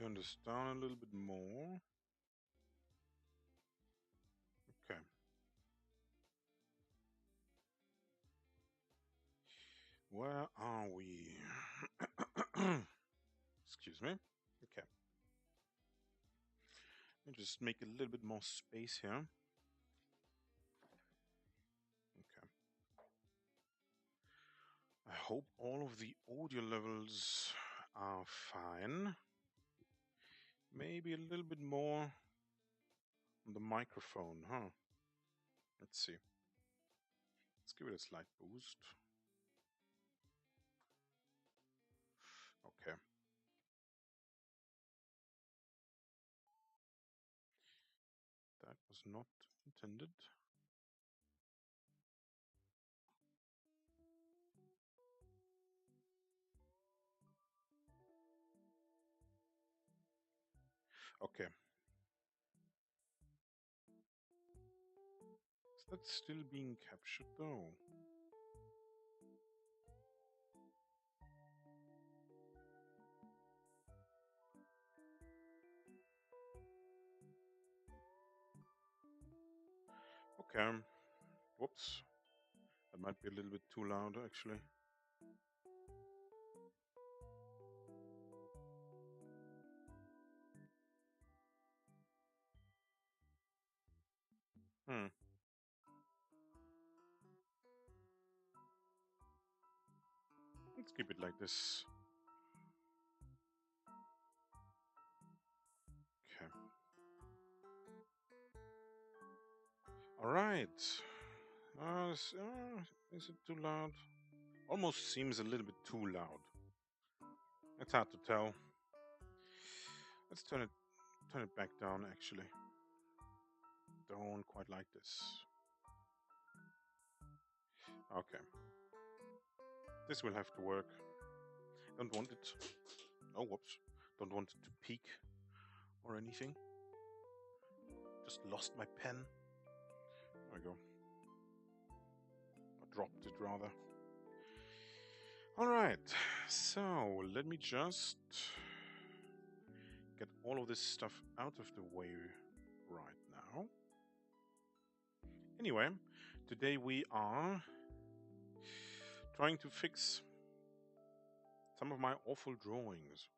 turn this down a little bit more. Okay. Where are we? Excuse me. Okay. Let me just make a little bit more space here. Okay. I hope all of the audio levels are fine. Maybe a little bit more on the microphone, huh? Let's see. Let's give it a slight boost. Okay. That was not intended. Okay. Is that still being captured though? Okay. Whoops. That might be a little bit too loud actually. Hmm. Let's keep it like this. Okay. All right. Is it too loud? Almost seems a little bit too loud. It's hard to tell. Let's turn it back down actually. Don't quite like this. Okay. This will have to work. Don't want it. Oh, whoops. Don't want it to peak or anything. Just lost my pen. There we go. I dropped it rather. Alright, so let me just get all of this stuff out of the way right now. Anyway, today we are trying to fix some of my awful drawings.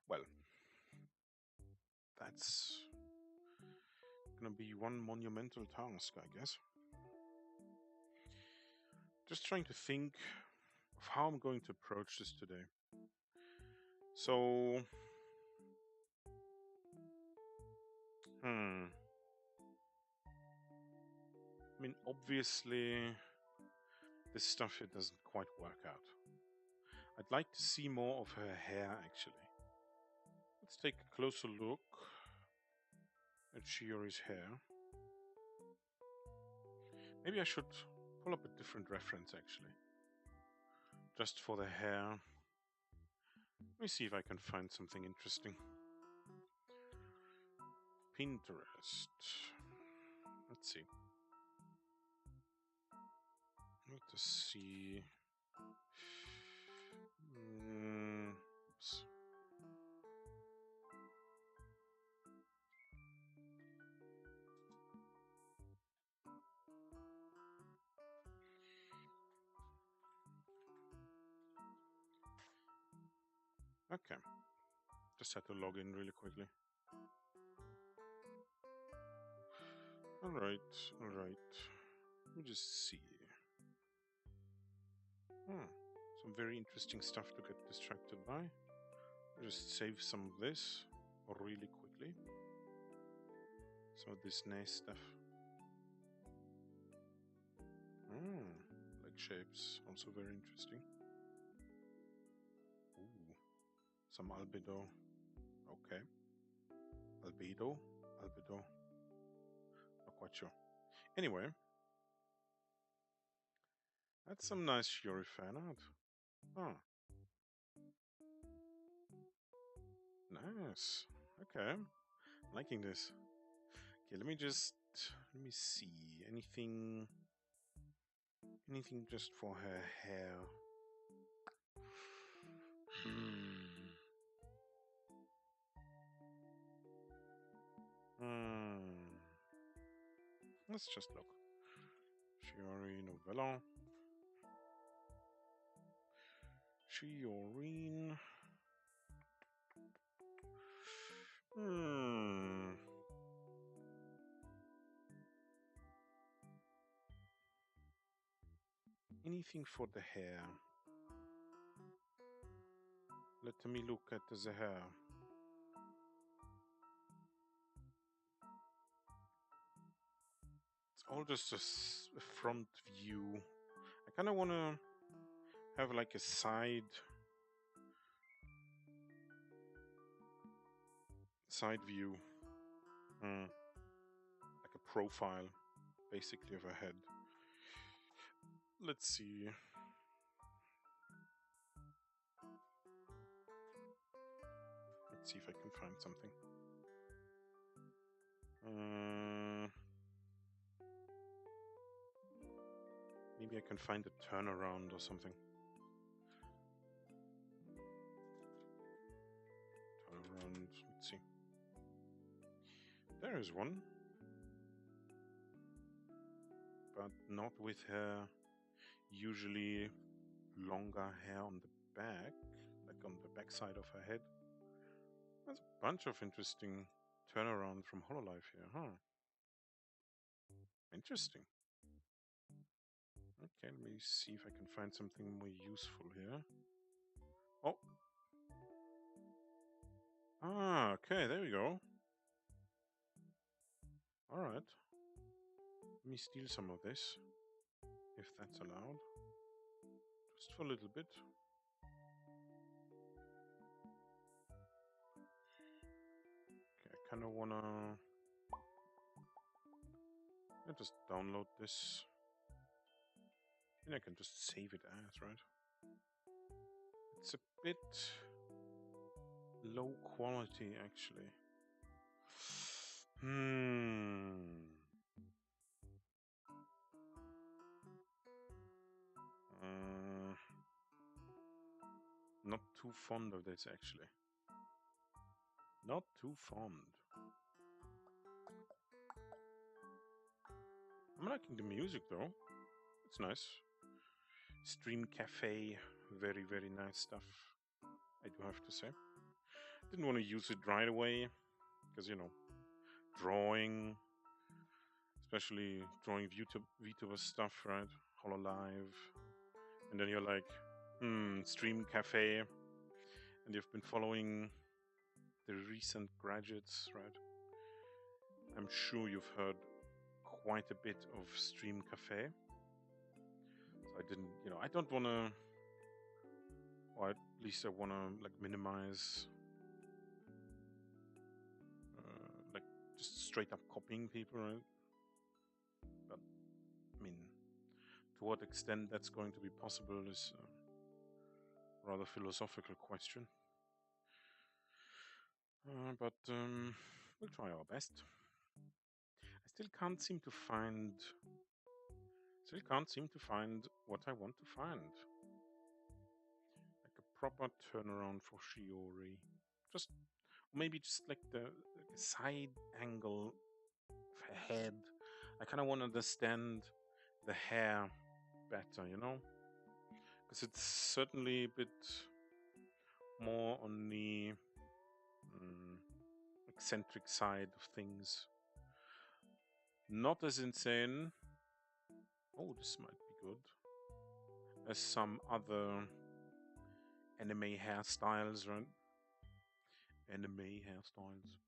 Well, that's gonna be one monumental task, I guess. Just trying to think of how I'm going to approach this today. So, I mean, obviously, this stuff here doesn't quite work out. I'd like to see more of her hair, actually. Let's take a closer look at Shiori's hair. Maybe I should pull up a different reference, actually. Just for the hair. Let me see if I can find something interesting. Pinterest. Let's see. Let us see. Oops. Okay. Just had to log in really quickly. Alright. Let me just see. Some very interesting stuff to get distracted by. I'll just save some of this really quickly. Some of this nice stuff. Leg shapes, also very interesting. Ooh, some albedo. Okay. Albedo. Not quite sure. Anyway, that's some nice Shiori fan art. Oh. Nice. Okay. Liking this. Okay, let me see. Anything just for her hair. Let's just look. Shiori novella. Shiorin. Anything for the hair. Let me look at the hair. It's all just a front view. I kind of want to have like a side view, like a profile, basically, of a head. Let's see. Let's see if I can find something. Maybe I can find a turnaround or something. Turnaround, let's see. There is one. But not with her usually longer hair on the back, like on the back side of her head. There's a bunch of interesting turnaround from Hololive here, huh? Interesting. Okay, let me see if I can find something more useful here. Oh. Ah, okay, there we go. Alright. Let me steal some of this, if that's allowed. Just for a little bit. Okay, I kind of want to... I'll just download this. And I can just save it as, right? It's a bit low quality, actually. Not too fond of this, actually. Not too fond. I'm liking the music, though. It's nice. Stream Cafe, very, very nice stuff, I do have to say. Didn't want to use it right away, because, you know, drawing, especially drawing VTuber stuff, right? Hololive. And then you're like, Stream Cafe. And you've been following the recent graduates, right? I'm sure you've heard quite a bit of Stream Cafe. So I didn't, you know, I don't want to, or at least I want to like minimize, like just straight up copying people, right? But I mean, to what extent that's going to be possible is a rather philosophical question. But we'll try our best. I still can't seem to find what I want to find. Like a proper turnaround for Shiori. Just maybe just like the side angle of her head. I kind of want to understand the hair better, you know? Because it's certainly a bit more on the eccentric side of things. Not as insane. Oh, this might be good. As some other anime hairstyles, right? Anime hairstyles.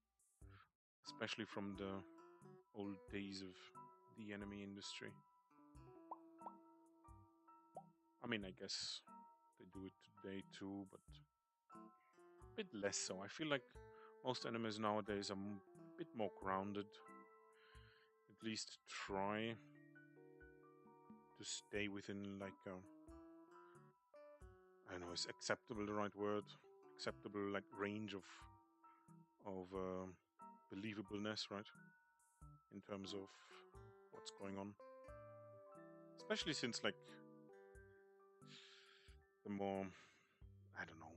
Especially from the old days of the anime industry. I mean, I guess they do it today too, but a bit less so. I feel like most animes nowadays are a bit more grounded. At least try to stay within like a, I don't know, is acceptable the right word? Acceptable like range of believableness, right? In terms of what's going on. Especially since like the more, I don't know,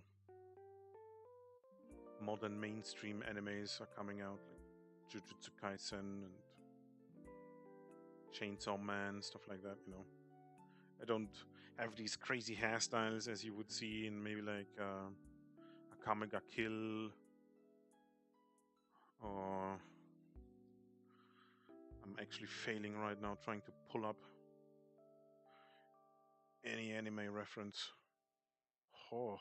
modern mainstream animes are coming out, like Jujutsu Kaisen and Chainsaw Man, stuff like that, you know. I don't have these crazy hairstyles as you would see in maybe like a Kamega Kill, or I'm actually failing right now trying to pull up any anime reference. Oh,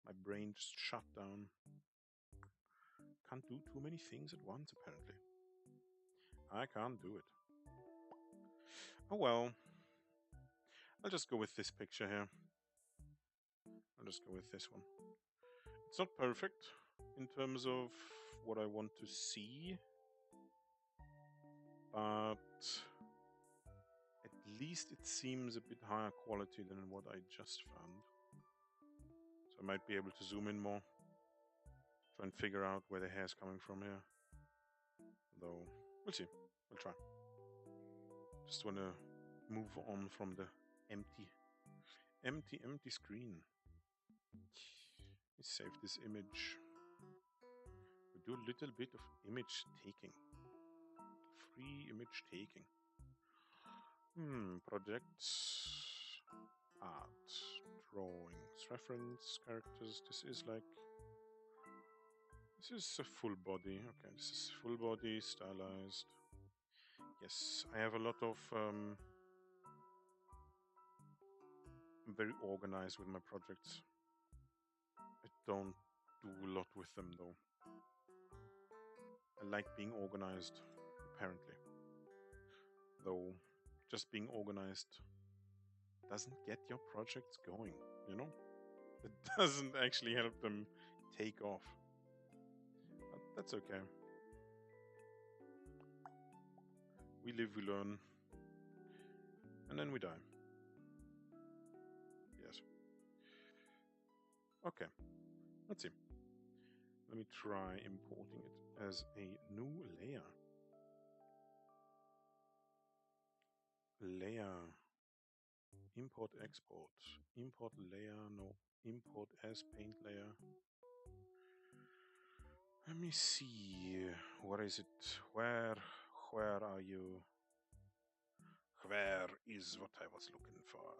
my brain just shut down. Can't do too many things at once, apparently. I can't do it. Oh well. I'll just go with this picture here. I'll just go with this one. It's not perfect in terms of what I want to see, but at least it seems a bit higher quality than what I just found. So I might be able to zoom in more, try and figure out where the hair is coming from here. Though, we'll see. We'll try. Just want to move on from the empty screen. Let's save this image. We do a little bit of image taking. Free image taking. Projects. Art. Drawings. Reference. Characters. This is a full body. Okay, this is full body, stylized. Yes, I have a lot of... I'm very organized with my projects. I don't do a lot with them though. I like being organized, apparently. Though, just being organized doesn't get your projects going, you know? It doesn't actually help them take off. But that's okay. We live, we learn. And then we die. Yes. Okay. Let's see. Let me try importing it as a new layer. Layer. Import, export. Import layer, no. Import as paint layer. Let me see. Where is it? Where are you? Where is what I was looking for?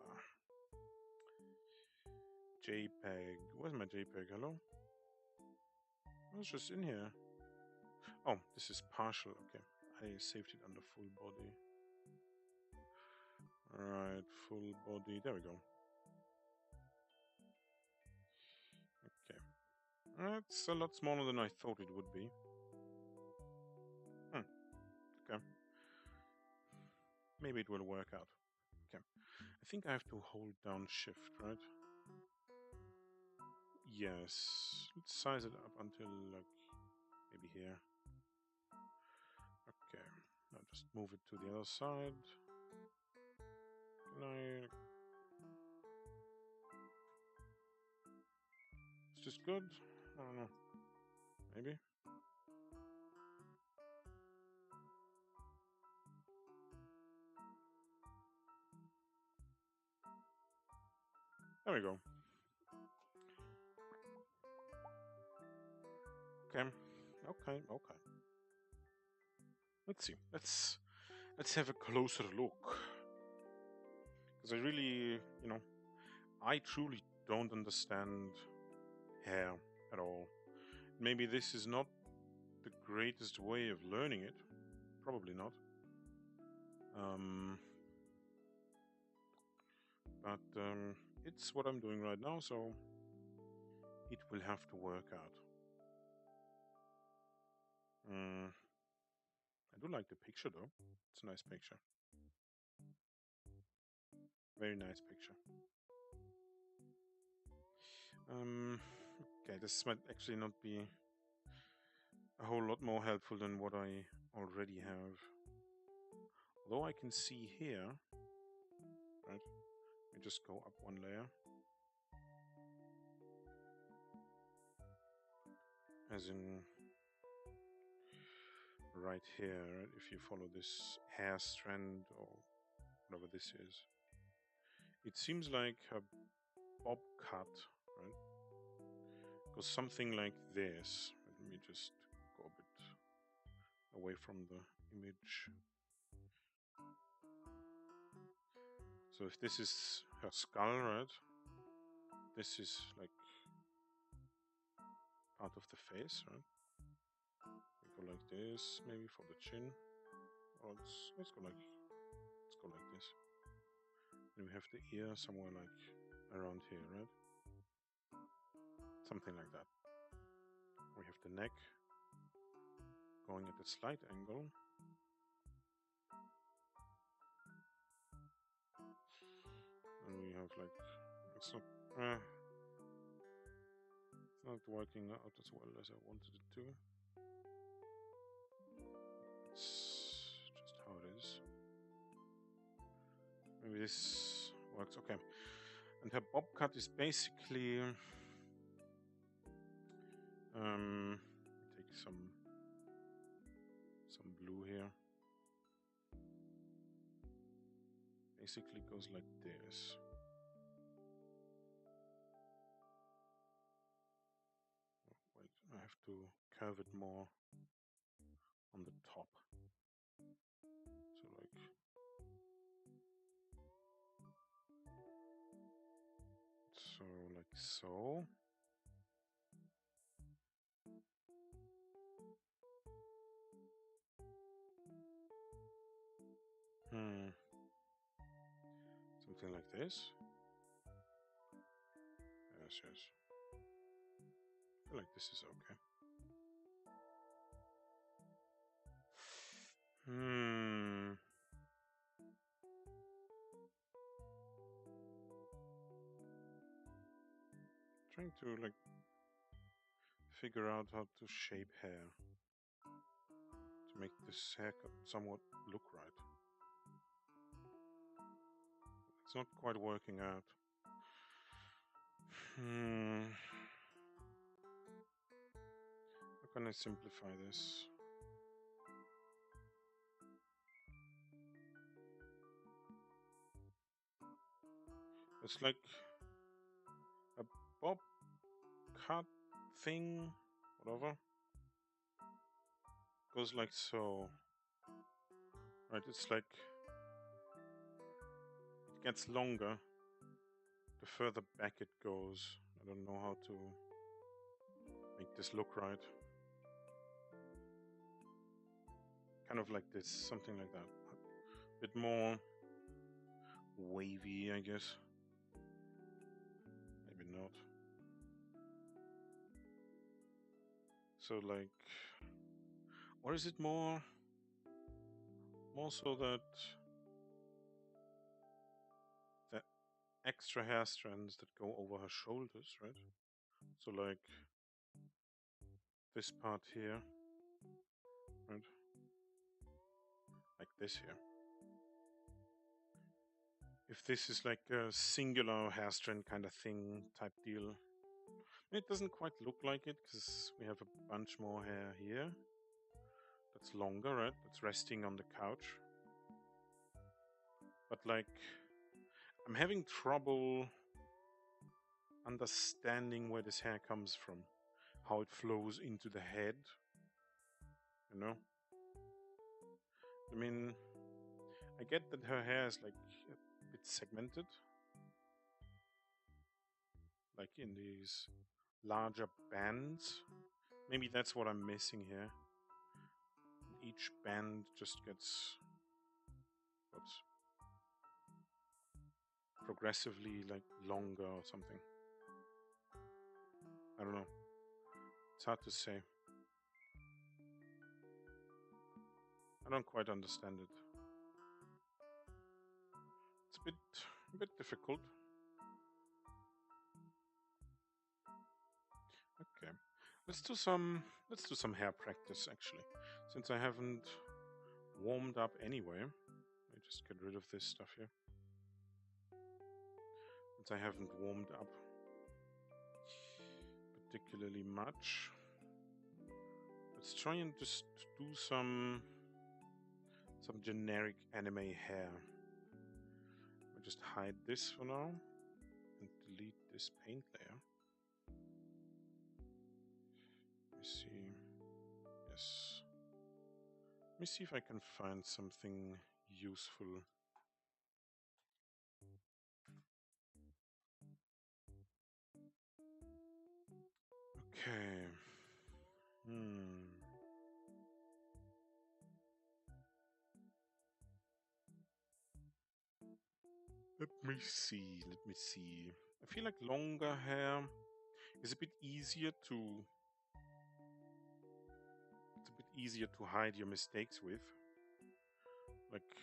JPEG. Where's my JPEG? Hello? I was just in here. Oh, this is partial. Okay. I saved it under full body. Alright, full body. There we go. Okay. That's a lot smaller than I thought it would be. Okay. Maybe it will work out. Okay. I think I have to hold down shift, right? Yes. Let's size it up until like maybe here. Okay. Now just move it to the other side. Can I... Is this good? I don't know. Maybe? There we go. Okay. Okay. Let's see. Let's have a closer look. Because I really, I truly don't understand hair at all. Maybe this is not the greatest way of learning it. Probably not. But it's what I'm doing right now, so it will have to work out. I do like the picture though. It's a nice picture. Very nice picture. Okay, this might actually not be a whole lot more helpful than what I already have. Although I can see here, right? Let me just go up one layer. As in right here, right? If you follow this hair strand or whatever this is. It seems like a bob cut, right? Because something like this. Let me just go a bit away from the image. So if this is her skull, right? This is like part of the face, right? We go like this, maybe for the chin. Or let's go like this. And we have the ear somewhere like around here, right? Something like that. We have the neck going at a slight angle. And we have like, it's not working out as well as I wanted it to. It's just how it is. Maybe this works. Okay. And her bob cut is basically take some blue here. Basically goes like this. Oh, wait, I have to curve it more on the top. So like so. Something like this. Yes. I feel like this is okay. Trying to like figure out how to shape hair to make this haircut somewhat look right. It's not quite working out. How can I simplify this? It's like a bob cut thing, whatever. Goes like so. Right, it's like it gets longer the further back it goes. I don't know how to make this look right. Kind of like this, something like that. A bit more wavy, I guess. Maybe not. So like, or is it more so that the extra hair strands that go over her shoulders, right? So like this part here, right? Like this here. If this is like a singular hair strand kind of thing, type deal. It doesn't quite look like it because we have a bunch more hair here. That's longer, right? That's resting on the couch. But like, I'm having trouble understanding where this hair comes from, how it flows into the head, you know? I mean, I get that her hair is like a bit segmented, like in these larger bands. Maybe that's what I'm missing here. Each band just gets, progressively like longer or something. I don't know. It's hard to say. I don't quite understand it. It's a bit difficult. Okay. Let's do some hair practice actually. Since I haven't warmed up anyway. Let me just get rid of this stuff here. Since I haven't warmed up particularly much. Let's try and just do some generic anime hair. I'll just hide this for now and delete this paint layer. Let me see. Yes. Let me see if I can find something useful. Okay. Let me see. Let me see. I feel like longer hair is a bit easier to. It's a bit easier to hide your mistakes with, like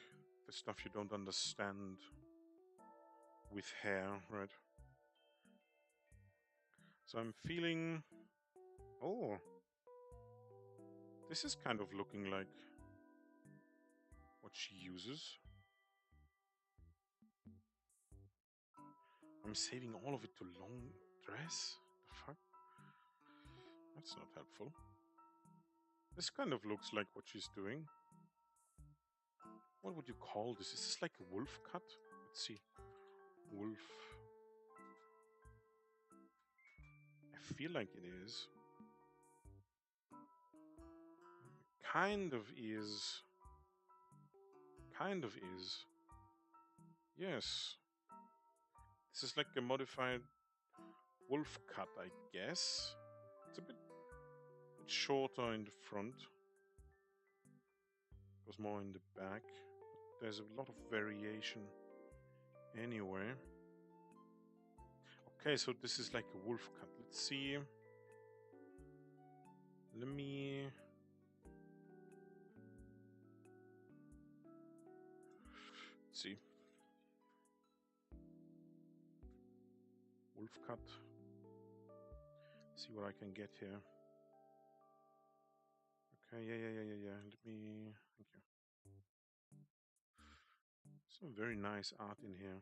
the stuff you don't understand with hair, right? So I'm feeling. Oh, this is kind of looking like what she uses. I'm saving all of it to long dress? The fuck? That's not helpful. This kind of looks like what she's doing. What would you call this? Is this like a wolf cut? Let's see. Wolf. I feel like it is. Kind of is. Kind of is. Yes. This is like a modified wolf cut, I guess. It's a bit shorter in the front. Goes more in the back. But there's a lot of variation anyway. Okay, so this is like a wolf cut. Let's see. Let me... see. Wolf cut. See what I can get here. Okay, yeah. Let me... Thank you. Some very nice art in here.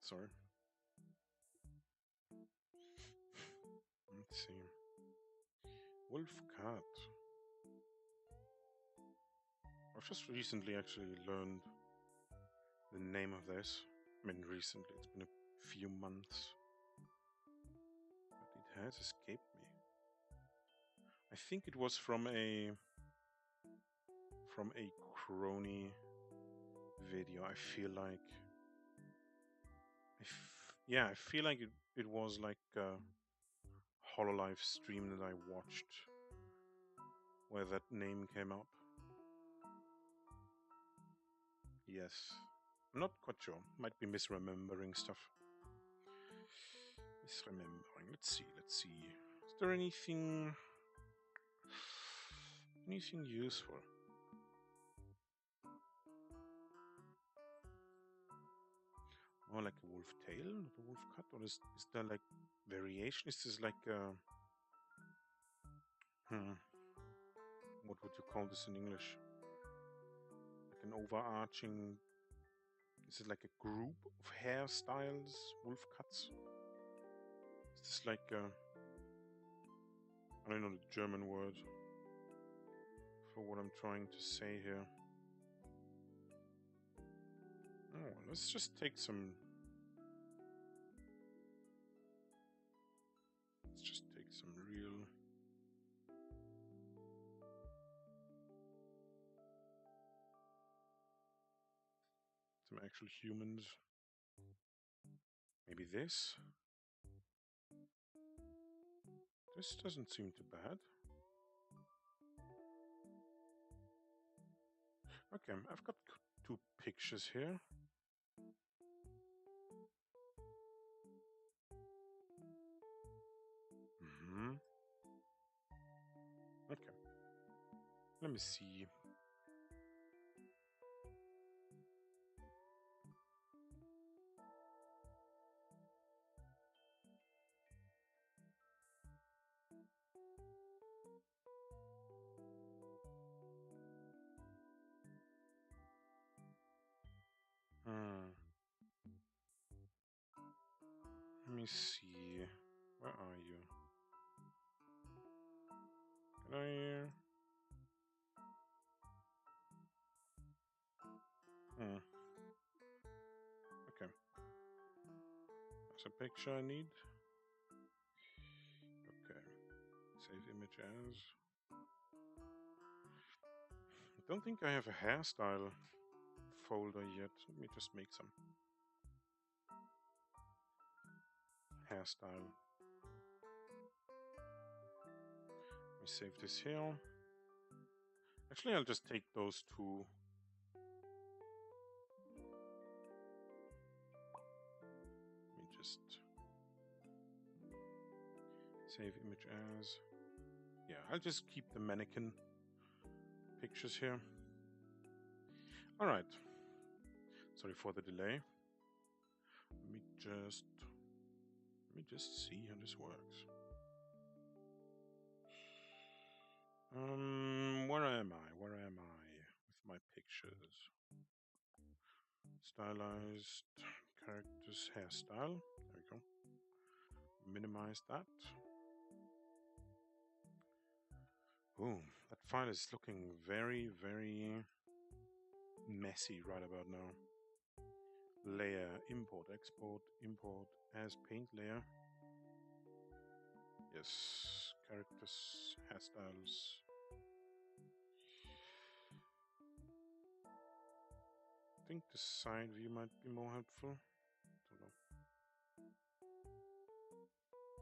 Sorry. Let's see. Wolf cut. I've just recently actually learned the name of this. I mean, recently. It's been a few months. But it has escaped me. I think it was from a crony video. I feel like I feel like it was like a hololive stream that I watched where that name came up. Yes. I'm not quite sure. Might be misremembering stuff. Misremembering. Let's see. Is there anything useful? More like a wolf tail, not a wolf cut, or is there like variation? Is this like what would you call this in English? Like an overarching. Is it like a group of hairstyles, wolf cuts? Is this like I don't know the German word for what I'm trying to say here. Oh, let's just take some. Let's just take some real. Some actual humans. Maybe this. This doesn't seem too bad. Okay, I've got two pictures here. Okay. Let me see. Let me see. Where are you? Can I? Okay. That's a picture I need. Okay. Save image as. I don't think I have a hairstyle folder yet. Let me just make some hairstyle. Let me save this here. Actually, I'll just take those two. Let me just save image as. Yeah, I'll just keep the mannequin pictures here. All right. Sorry for the delay. Let me just see how this works. Where am I? Where am I with my pictures? Stylized characters hairstyle. There we go. Minimize that. Boom. That file is looking very, very messy right about now. Layer, import, export, import as paint layer. Yes, characters, hairstyles. I think the side view might be more helpful. Don't know.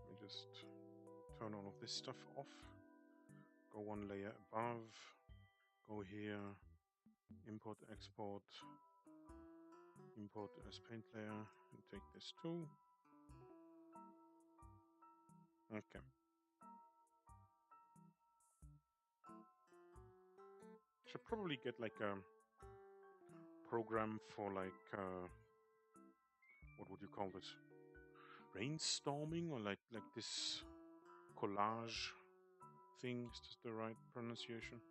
Let me just turn all of this stuff off. Go one layer above. Go here. Import, export. Import as paint layer. And take this too. Okay. Should probably get like a program for like what would you call this? Brainstorming, or like this collage thing. Is this the right pronunciation?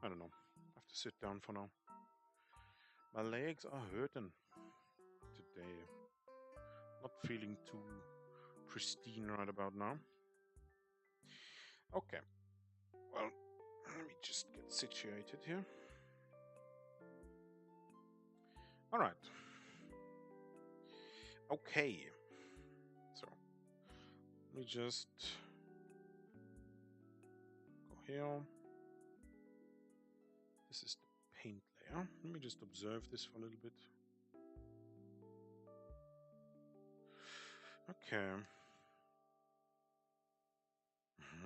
I don't know. I have to sit down for now. My legs are hurting today. Not feeling too pristine right about now. Okay. Well, let me just get situated here. All right. Okay. So, let me just go here. This is the paint layer. Let me just observe this for a little bit. Okay.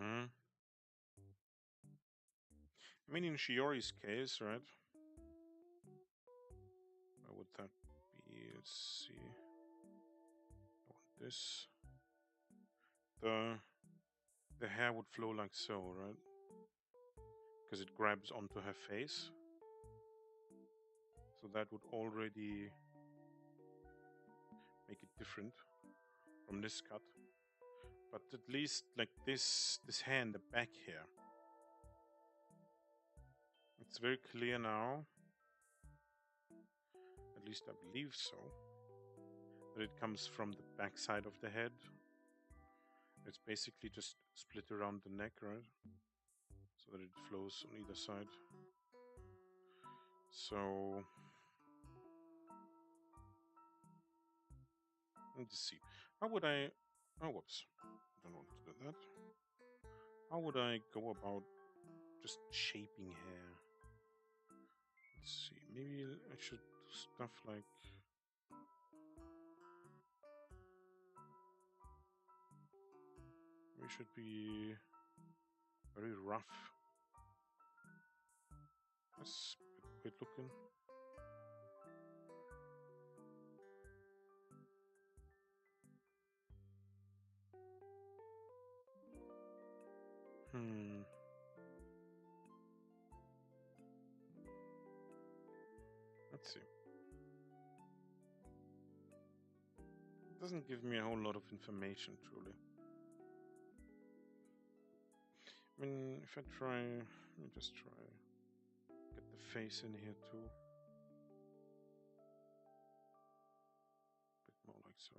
I mean, in Shiori's case, right? Where would that be? Let's see. I want this. The hair would flow like so, right? Because it grabs onto her face. So that would already make it different from this cut. But at least like this hair in the back here. It's very clear now. At least I believe so. That it comes from the back side of the head. It's basically just split around the neck, right? So that it flows on either side. So let's see. How would I... Oh, whoops. I don't want to do that. How would I go about just shaping hair? Let's see. Maybe I should do stuff like... We should be very rough. That's good looking. Let's see. It doesn't give me a whole lot of information, truly. I mean, if I try, let me just try, get the face in here too. A bit more like so.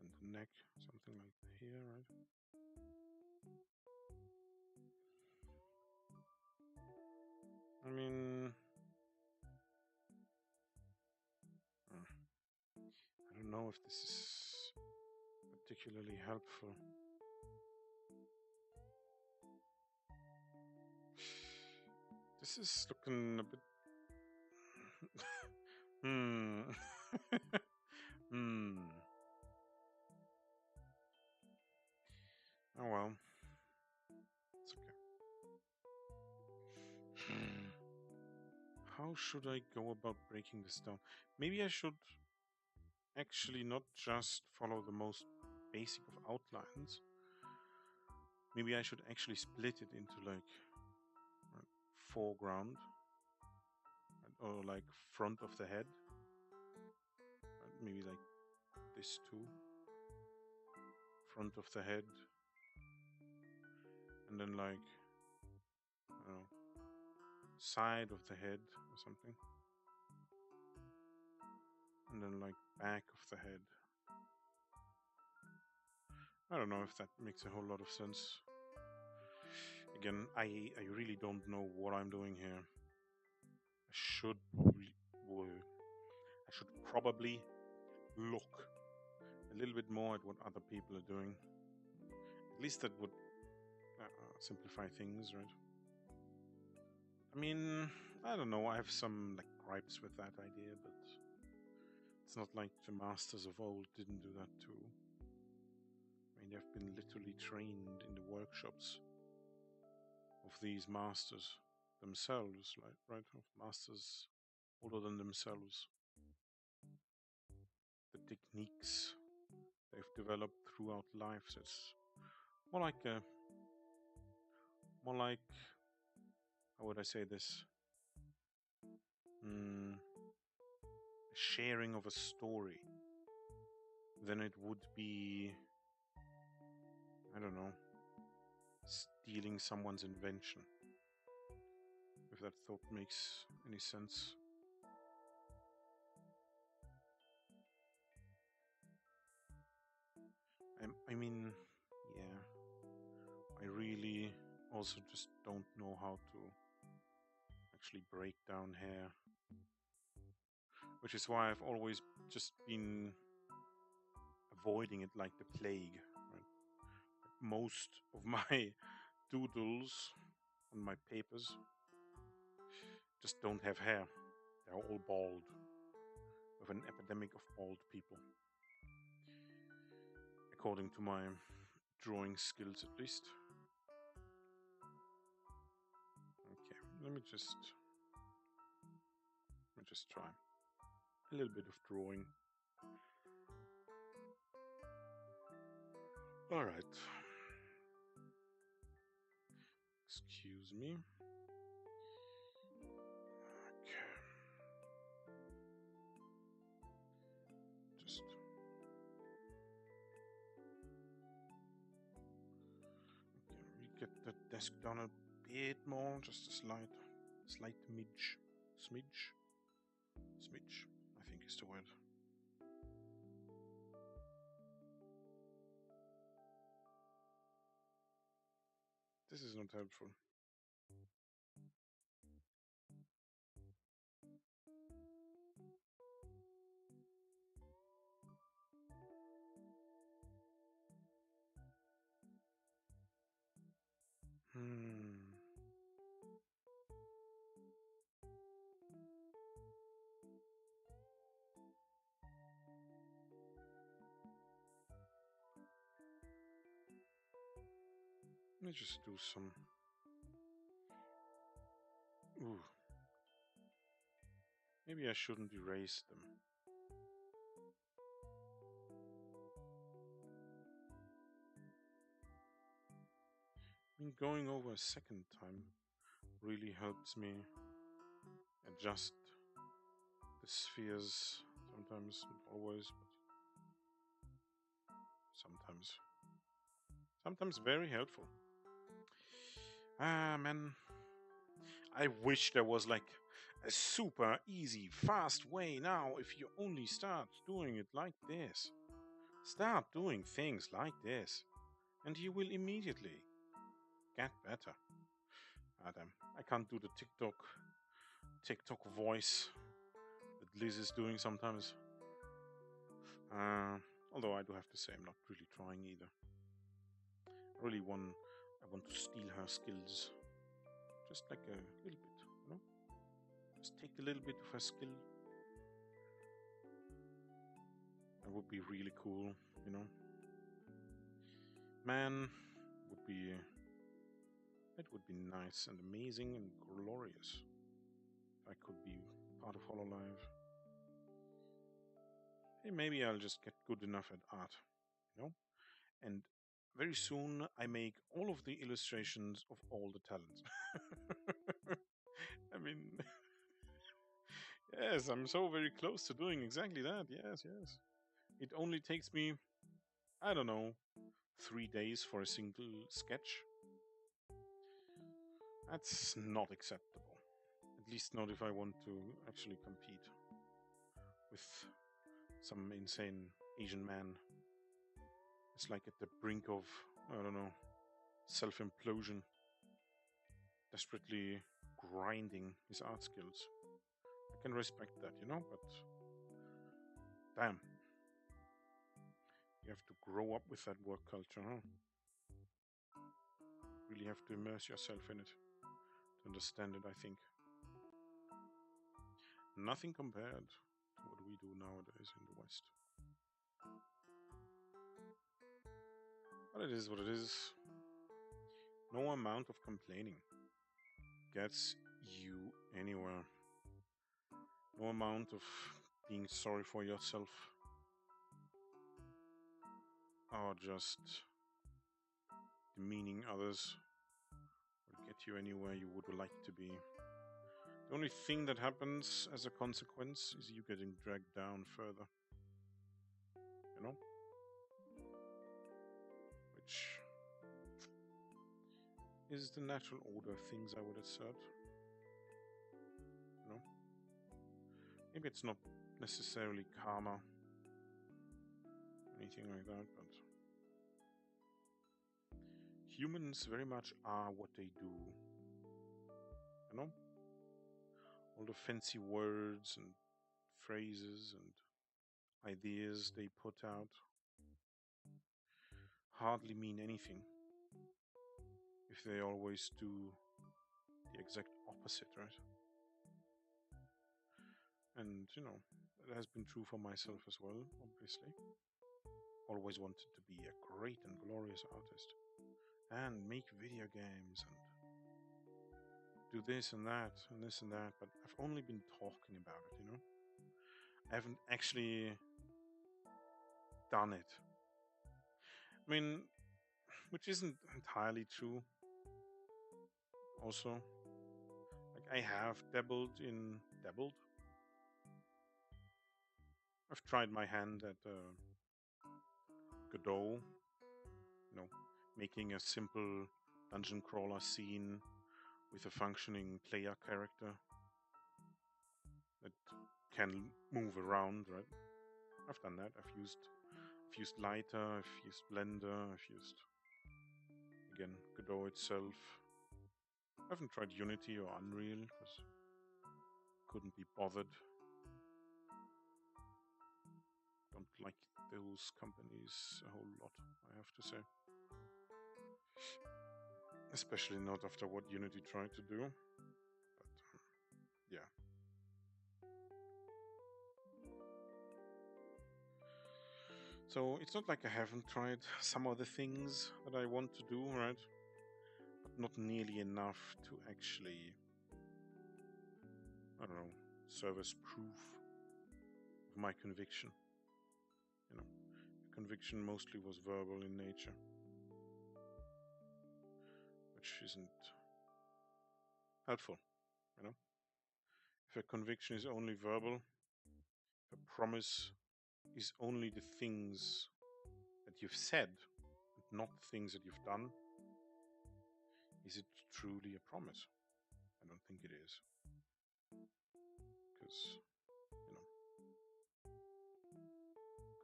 And the neck, something like here, right? I mean, I don't know if this is particularly helpful. This is looking a bit. Hmm. Hmm. Oh well. It's okay. How should I go about breaking this down? Maybe I should actually not just follow the most basic of outlines. Maybe I should actually split it into like foreground or like front of the head. Maybe like this too. Front of the head. And then like, I don't know, side of the head or something. And then like back of the head. I don't know if that makes a whole lot of sense. Again, I really don't know what I'm doing here. I should probably I should probably look a little bit more at what other people are doing. At least that would simplify things, right? I mean, I don't know. I have some like gripes with that idea, but it's not like the masters of old didn't do that too. I mean, they've been literally trained in the workshops of these masters themselves, like right, of masters older than themselves. The techniques they've developed throughout life. So it's more like a, more like, how would I say this? Sharing of a story than it would be, I don't know, stealing someone's invention. If that thought makes any sense. I mean, yeah, I really also just don't know how to actually break down hair, which is why I've always just been avoiding it like the plague. Right? Most of my doodles on my papers just don't have hair. They're all bald, with an epidemic of bald people, according to my drawing skills at least. Okay, let me just try a little bit of drawing. All right. Excuse me. Okay. Just okay. We get the desk down a bit more, just a slight smidge. I think is the word. This is not helpful. Let me just do some. Ooh. Maybe I shouldn't erase them. I mean, going over a second time really helps me adjust the spheres sometimes, not always, but sometimes very helpful. Ah, man, I wish there was like a super easy, fast way now if you only start doing it like this. Start doing things like this, and you will immediately get better. Adam, I can't do the TikTok voice that Liz is doing sometimes. Although I do have to say I'm not really trying either. I want to steal her skills, just like a little bit, Just take a little bit of her skill. That would be really cool, you know. Man, would be it would be nice and amazing and glorious if I could be part of Hololive. Hey, maybe I'll just get good enough at art, you know. And very soon I make all of the illustrations of all the talents. I mean, yes, I'm so very close to doing exactly that. Yes, yes. It only takes me, I don't know, 3 days for a single sketch. That's not acceptable. At least not if I want to actually compete with some insane Asian man. It's like at the brink of, I don't know, self implosion, desperately grinding his art skills. I can respect that, you know, but damn, you have to grow up with that work culture, huh? Really have to immerse yourself in it to understand it, I think. Nothing compared to what we do nowadays in the West. But it is what it is. No amount of complaining gets you anywhere. No amount of being sorry for yourself or just demeaning others will get you anywhere you would like to be. The only thing that happens as a consequence is you getting dragged down further. You know? Which is the natural order of things, I would assert. You know? Maybe it's not necessarily karma, anything like that, but humans very much are what they do. You know? All the fancy words and phrases and ideas they put out hardly mean anything if they always do the exact opposite, right? And, you know, that has been true for myself as well, obviously. Always wanted to be a great and glorious artist and make video games and do this and that and this and that, but I've only been talking about it, you know? I haven't actually done it. I mean, which isn't entirely true. Also, like I have dabbled. I've tried my hand at Godot, you know, making a simple dungeon crawler scene with a functioning player character that can move around, right? I've done that. I've used Lighter, I've used Blender, I've used again Godot itself. I haven't tried Unity or Unreal because couldn't be bothered. Don't like those companies a whole lot, I have to say. Especially not after what Unity tried to do. But yeah. So it's not like I haven't tried some other things that I want to do, right? But not nearly enough to actually, I don't know, serve as proof of my conviction. You know, the conviction mostly was verbal in nature, which isn't helpful, you know? If a conviction is only verbal, if a promise is only the things that you've said, and not the things that you've done, is it truly a promise? I don't think it is. Because, you know,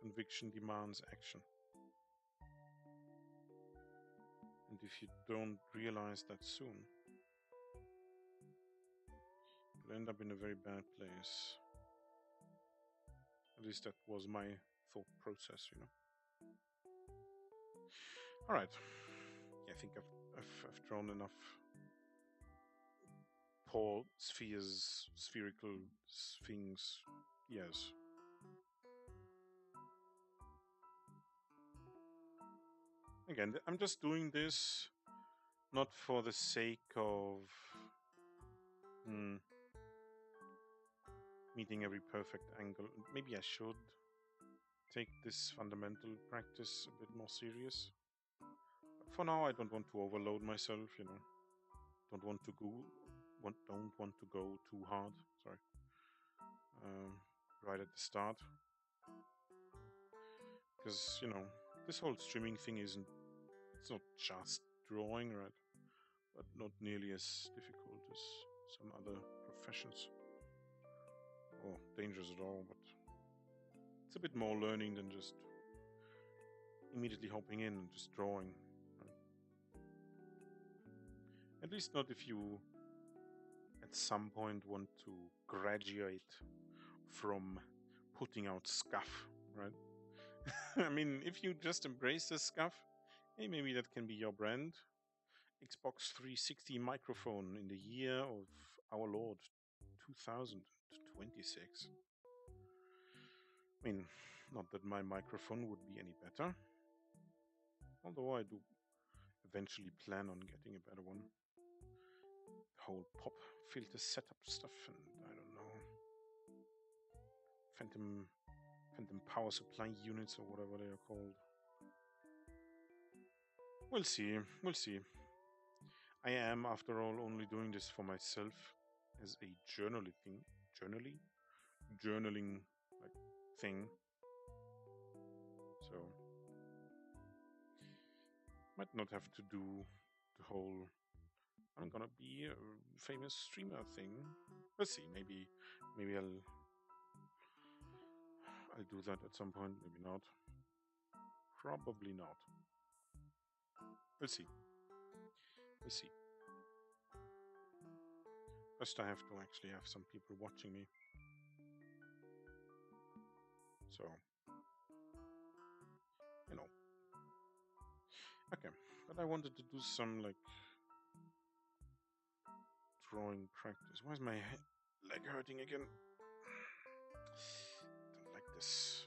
conviction demands action. And if you don't realize that soon, you'll end up in a very bad place. At least that was my thought process, you know. All right. Yeah, I think I've drawn enough Four spheres, spherical things. Yes. Again, I'm just doing this not for the sake of meeting every perfect angle. Maybe I should take this fundamental practice a bit more serious. But for now, I don't want to overload myself, you know. Don't want to go too hard. Sorry. Right at the start, because you know this whole streaming thing isn't. It's not just drawing, right? But not nearly as difficult as some other professions, or dangerous at all. But it's a bit more learning than just immediately hopping in and just drawing. Right? At least not if you at some point want to graduate from putting out scuff, right? I mean, if you just embrace the scuff, hey, maybe that can be your brand. Xbox 360 microphone in the year of our Lord 2026. I mean, not that my microphone would be any better, although I do eventually plan on getting a better one. The whole pop filter setup stuff, and I don't know, phantom power supply units or whatever they are called. We'll see. We'll see. I am, after all, only doing this for myself as a journaling like thing. So might not have to do the whole I'm gonna be a famous streamer thing. Let's see. Maybe I'll do that at some point. Maybe not. Probably not. We'll see. We'll see. First, I have to actually have some people watching me. So, you know. Okay, but I wanted to do some like drawing practice. Why is my leg hurting again? Don't like this.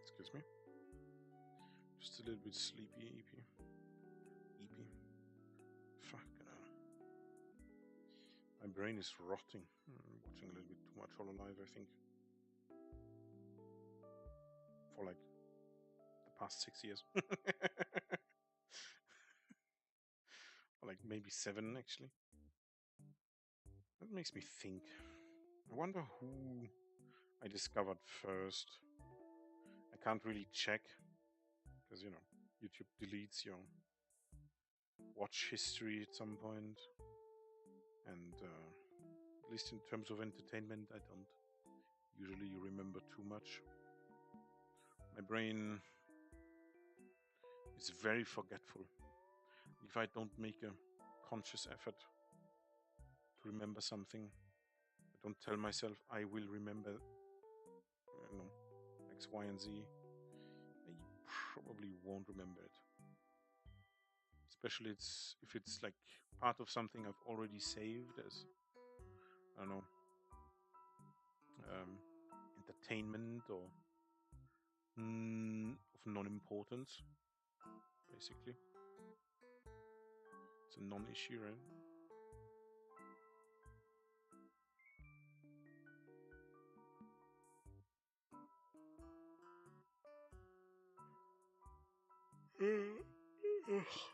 Excuse me. Just a little bit sleepy, eepy. Fucking hell. My brain is rotting. I'm watching a little bit too much Hololive, I think. For like the past 6 years. Or like maybe 7 actually. That makes me think. I wonder who I discovered first. I can't really check because, you know, YouTube deletes your watch history at some point. And at least in terms of entertainment, I don't usually remember too much. My brain is very forgetful. If I don't make a conscious effort to remember something, I don't tell myself I will remember, you know, X, Y, and Z, I probably won't remember it. Especially if it's like part of something I've already saved as, I don't know, entertainment or of non-importance, basically. It's a non-issue, right?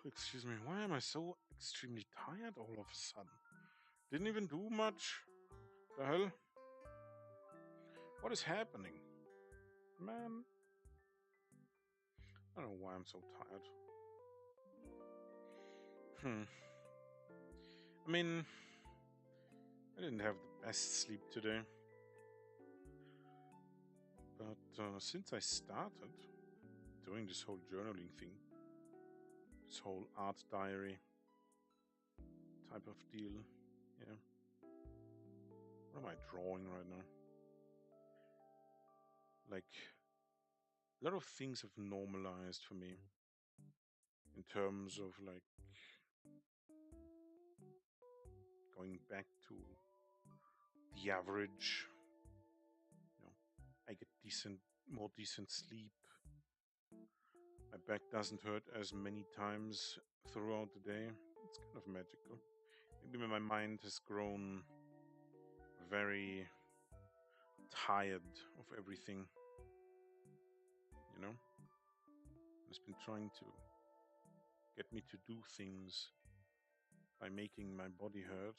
Excuse me, why am I so extremely tired all of a sudden? Didn't even do much. The hell? What is happening? Man. I don't know why I'm so tired. I mean, I didn't have the best sleep today. But since I started doing this whole journaling thing, this whole art diary type of deal, yeah. What am I drawing right now? Like, a lot of things have normalized for me in terms of like going back to the average. You know, I get more decent sleep. My back doesn't hurt as many times throughout the day. It's kind of magical. Maybe my mind has grown very tired of everything, you know? It's been trying to get me to do things by making my body hurt,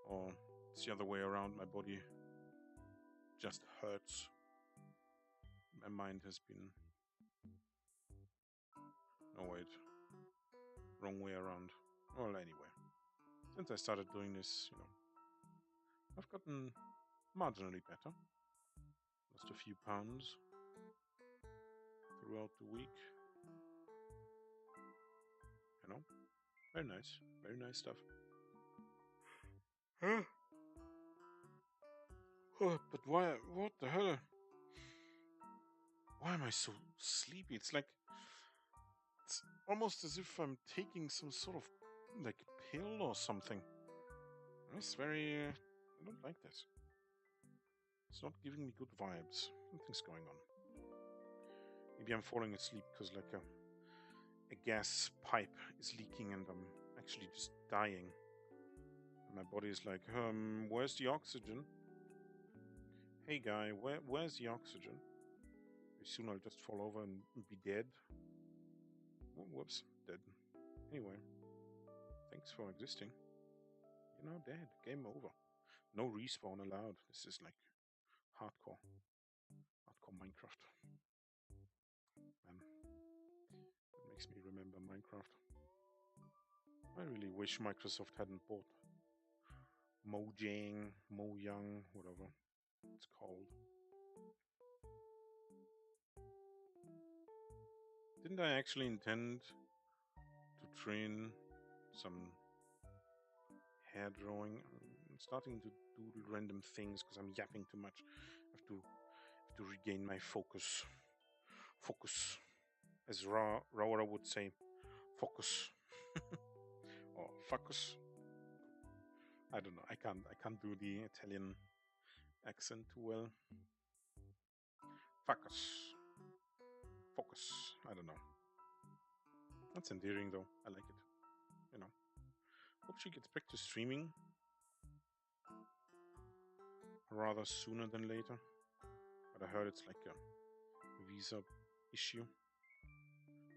or it's the other way around, my body just hurts. My mind has been. No, wait. Wrong way around. Well, anyway. Since I started doing this, I've gotten marginally better. Lost a few pounds throughout the week. You know? Very nice. Very nice stuff. Huh? Oh, but why? What the hell? Why am I so sleepy? It's almost as if I'm taking some sort of like pill or something. It's very. I don't like this. It's not giving me good vibes. Something's going on. Maybe I'm falling asleep because like a gas pipe is leaking and I'm actually just dying. And my body is like, where's the oxygen? Hey guy, where's the oxygen? Pretty soon I'll just fall over and be dead. Oh, whoops, dead. Anyway, thanks for existing. You're now dead. Game over. No respawn allowed. This is like hardcore Minecraft. Man, it makes me remember Minecraft. I really wish Microsoft hadn't bought Mojang, whatever it's called. Didn't I actually intend to train some hair drawing? I'm starting to doodle random things because I'm yapping too much. I have to regain my focus. Focus, as Raura would say, focus or focus. I don't know. I can't do the Italian accent too well. Focus. Focus. I don't know. That's endearing though. I like it. Hope she gets back to streaming rather sooner than later. But I heard it's like a visa issue,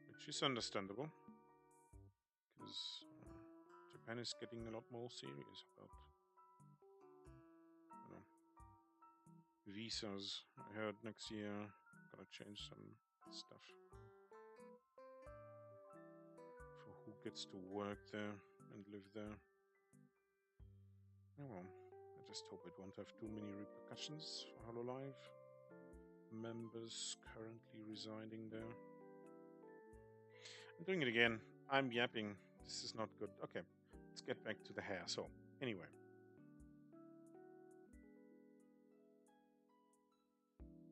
which is understandable because Japan is getting a lot more serious about visas. I heard next year gonna change some stuff for who gets to work there and live there. Oh well, I just hope it won't have too many repercussions for Hololive members currently residing there. I'm doing it again. I'm yapping. This is not good. Okay, let's get back to the hair. So, anyway.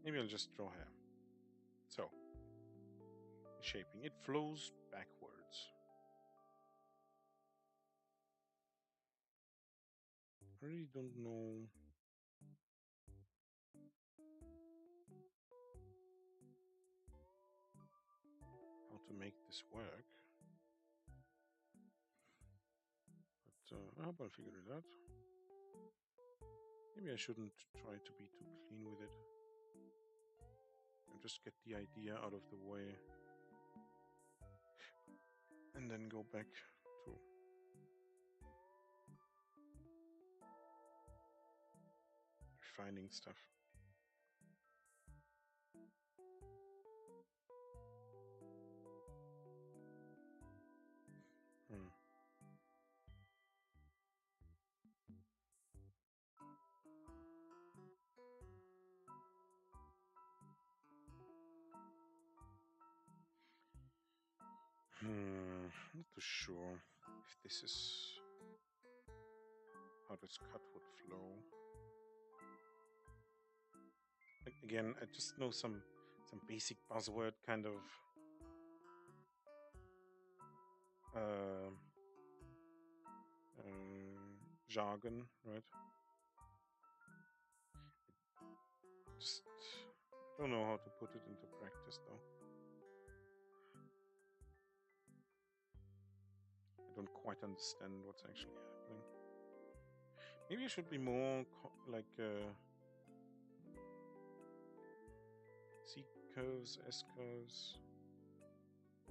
Maybe I'll just draw hair. So, shaping. It flows backwards. I really don't know how to make this work. But I hope I'll figure it out. Maybe I shouldn't try to be too clean with it. And just get the idea out of the way. And then go back to refining stuff. Not too sure if this is how this cut would flow. Again, I just know some basic buzzword kind of uh, jargon, right? Just don't know how to put it into practice though. I don't quite understand what's actually happening. Maybe I should be more like C curves, S curves,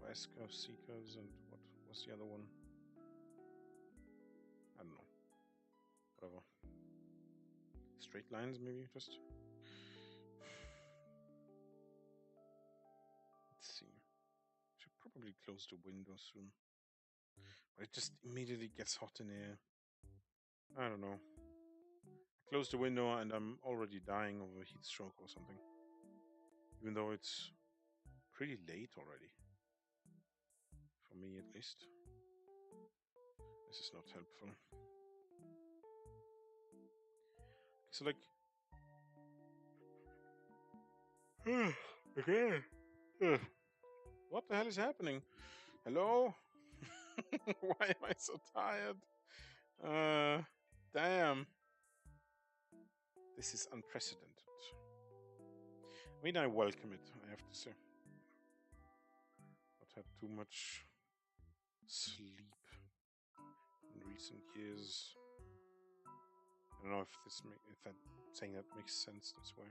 or S curves, C curves, and what was the other one? I don't know. Whatever. Straight lines, maybe just. Let's see. Should probably close the window soon. But it just immediately gets hot in here. I don't know. I close the window and I'm already dying of a heat stroke or something. Even though it's pretty late already. For me at least. This is not helpful. So like okay. What the hell is happening? Hello? Why am I so tired? Damn. This is unprecedented. I mean, I welcome it, I have to say. Not had too much sleep in recent years. I don't know if that saying that makes sense this way.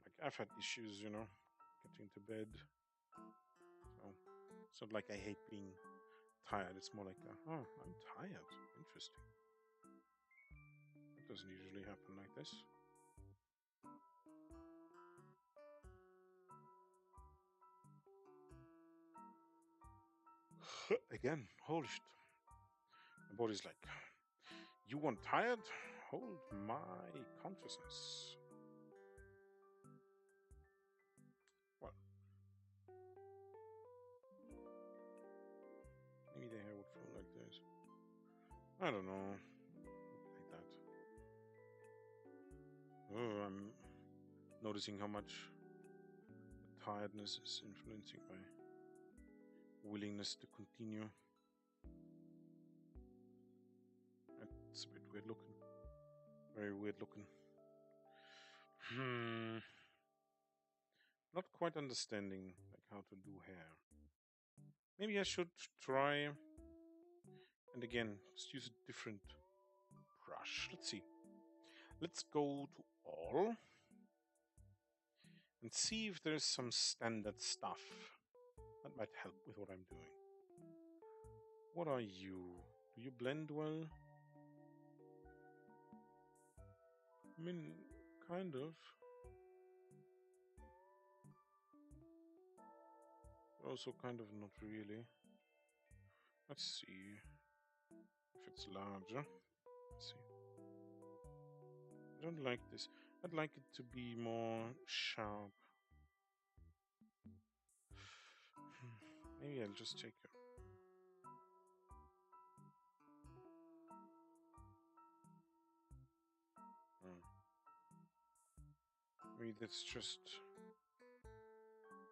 Like I've had issues, getting to bed. So it's not like I hate being tired. It's more like, oh, I'm tired. Interesting. It doesn't usually happen like this. Again, holy shit. My body's like, you want tired? Hold my consciousness. Well, maybe the hair would flow like this. I don't know. Like that. Oh, I'm noticing how much the tiredness is influencing my willingness to continue. It's a bit weird looking. Very weird looking. Not quite understanding like how to do hair. Maybe I should try and again just use a different brush. Let's see. Let's go to all and see if there's some standard stuff that might help with what I'm doing. What are you? Do you blend well? I mean, kind of. Also, kind of not really. Let's see if it's larger. Let's see. I don't like this. I'd like it to be more sharp. Maybe I'll just take a... Maybe that's just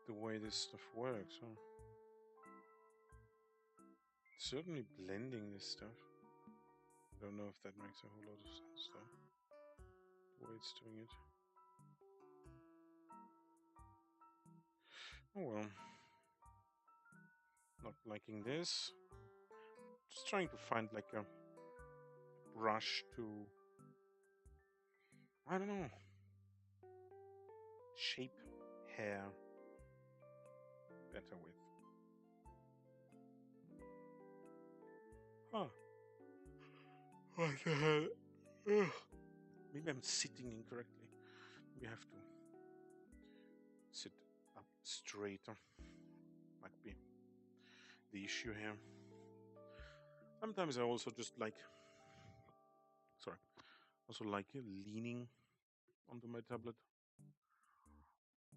the way this stuff works, huh? Certainly blending this stuff. I don't know if that makes a whole lot of sense though. The way it's doing it. Oh well. Not liking this. Just trying to find like a brush to, I don't know, shape hair better with. Huh. What the hell? Ugh. Maybe I'm sitting incorrectly. We have to sit up straighter. Might be the issue here. Sometimes I also just like, leaning onto my tablet.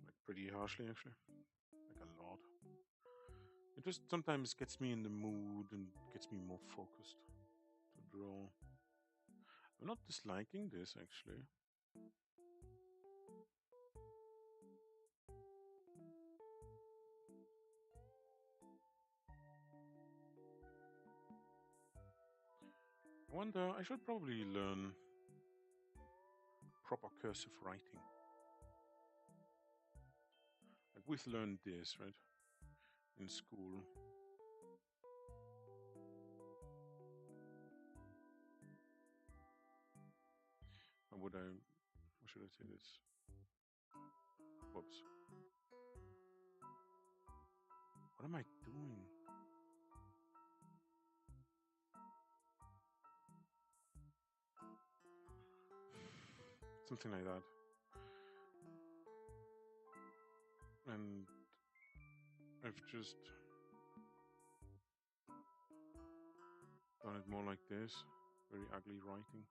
Like pretty harshly actually. Like a lot. It just sometimes gets me in the mood and gets me more focused to draw. I'm not disliking this actually. I wonder, I should probably learn proper cursive writing. Like we've learned this, right? In school. Or would I, how should I say this? Whoops. What am I doing? Something like that. And I've just done it more like this. Very ugly writing.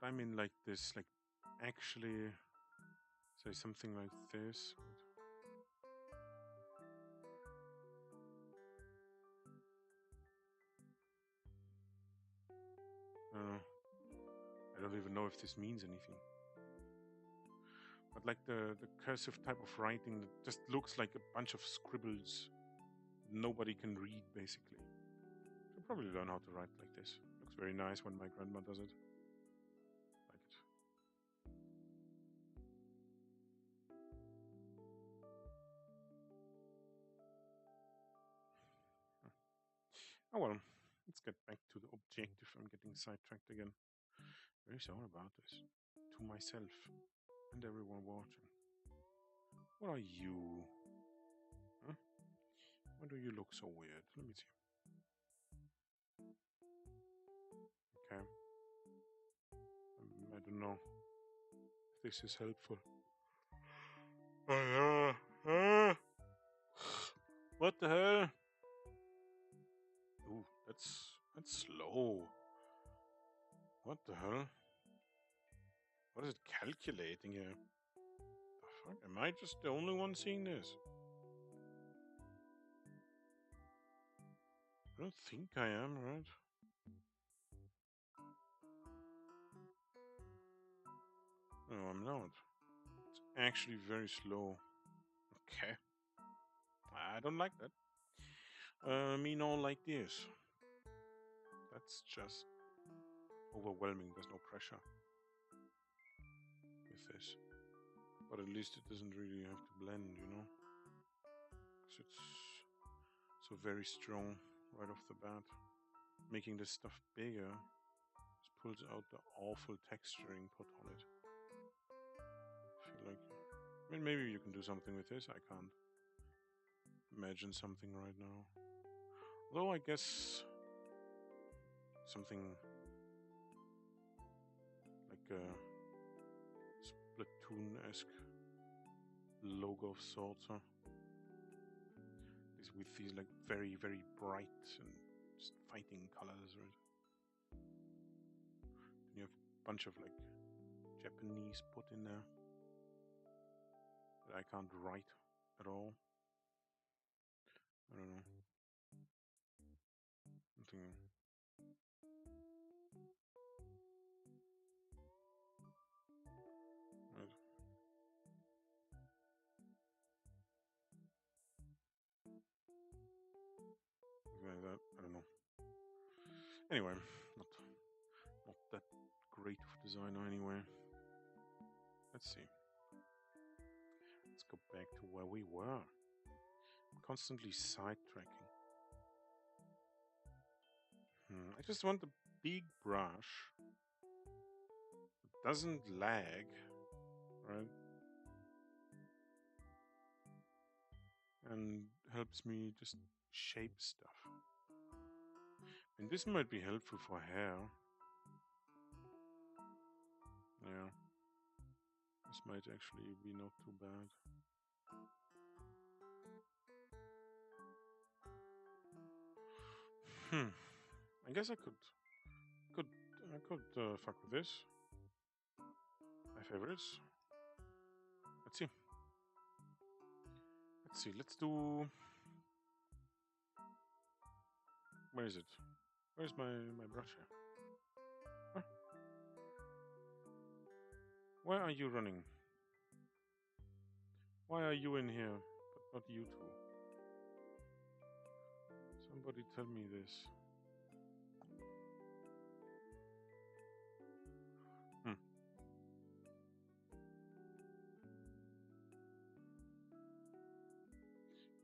But I mean like this, like actually say something like this. I don't even know if this means anything. But like the cursive type of writing that just looks like a bunch of scribbles nobody can read, basically. I'll probably learn how to write like this. Looks very nice when my grandma does it. Like it. Oh well, let's get back to the objective. I'm getting sidetracked again. Very sorry about this. To myself and everyone watching. What are you? Huh? Why do you look so weird? Let me see. Okay. I don't know if this is helpful. What the hell? Ooh, that's slow. What the hell? What is it calculating here? The fuck? Am I just the only one seeing this? I don't think I am, right? No, I'm not. It's actually very slow. Okay. I don't like that. Me not like this. That's just overwhelming. There's no pressure with this. But at least it doesn't really have to blend, you know? Because it's so very strong right off the bat. Making this stuff bigger just pulls out the awful texturing put on it. I feel like, I mean, maybe you can do something with this. I can't imagine something right now. Although I guess something like a Splatoon-esque logo of sorts, huh? With these like very, very bright and just fighting colors, right? Then you have a bunch of like Japanese put in there that I can't write at all. I don't know. Something. Right. Something like that. I don't know. Anyway, not that great of a designer anyway. Let's see. Let's go back to where we were. Constantly sidetracking. I just want a big brush that doesn't lag, right? And helps me just shape stuff. And this might be helpful for hair. Yeah. This might actually be not too bad. I guess I could fuck with this. My favorites. Let's see. Let's do. Where is it? Where's my brush here? Huh? Why are you running? Why are you in here, but not you two? Somebody tell me this.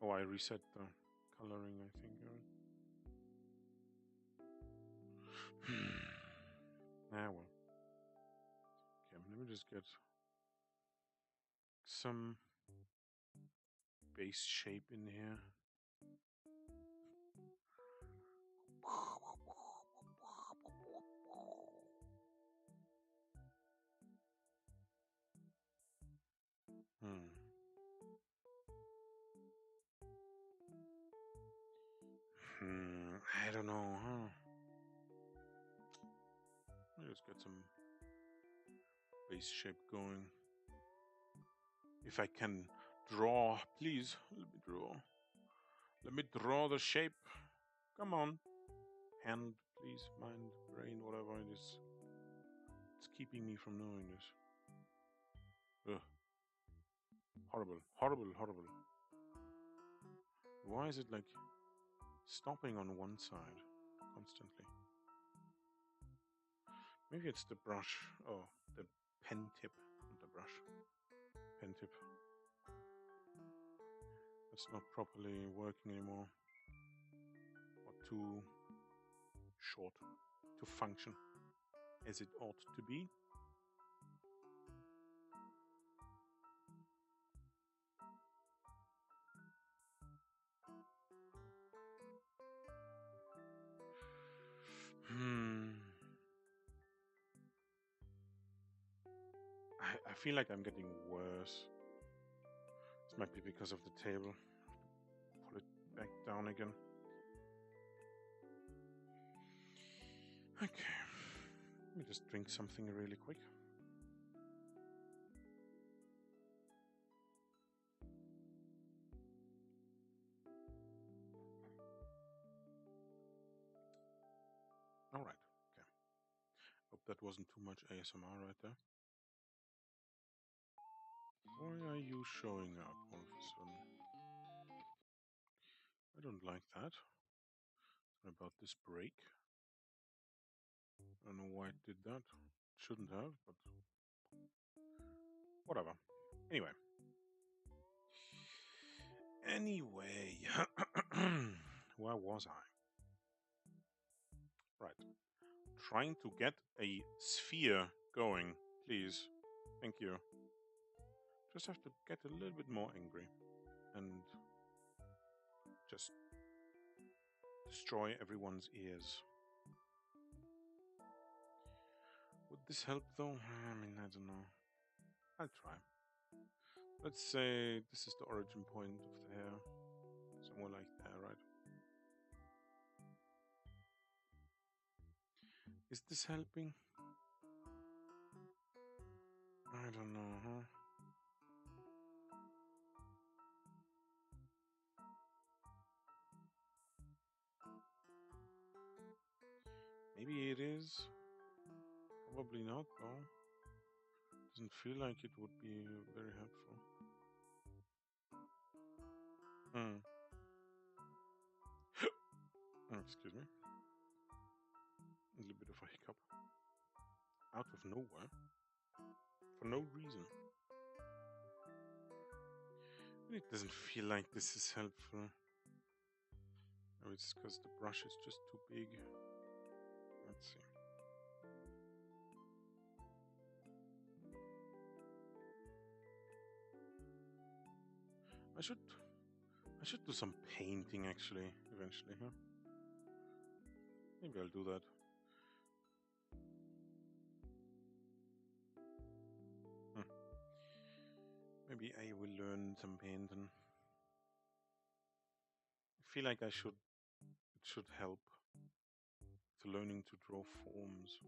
Oh, I reset the coloring, I think. Ah, well. Okay, let me just get some base shape in here. I don't know, huh? Let's get some base shape going. If I can draw, please, let me draw. Let me draw the shape. Come on. Hand, please, mind, brain, whatever it is. It's keeping me from knowing this. Ugh. Horrible, horrible, horrible. Why is it like stopping on one side constantly? Maybe it's the brush. Oh, the pen tip, not the brush. Pen tip. It's not properly working anymore. Or too short to function as it ought to be. I feel like I'm getting worse. This might be because of the table. Pull it back down again. Okay. Let me just drink something really quick. All right. Okay. Hope that wasn't too much ASMR right there. Why are you showing up all of a sudden? I don't like that. What about this break? I don't know why it did that. Shouldn't have, but whatever. Anyway. Where was I? Right. Trying to get a sphere going, please. Thank you. Just have to get a little bit more angry and just destroy everyone's ears. Would this help though? I mean, I don't know. I'll try. Let's say this is the origin point of the hair. Somewhere like there, right? Is this helping? I don't know, huh? Maybe it is. Probably not, though. Doesn't feel like it would be very helpful. Excuse me. A little bit of a hiccup. Out of nowhere. For no reason. It doesn't feel like this is helpful. Oh, it's because the brush is just too big. Let's see. I should do some painting actually, eventually, huh? Maybe I'll do that. Maybe I will learn some painting. I feel like it should help to learning to draw forms.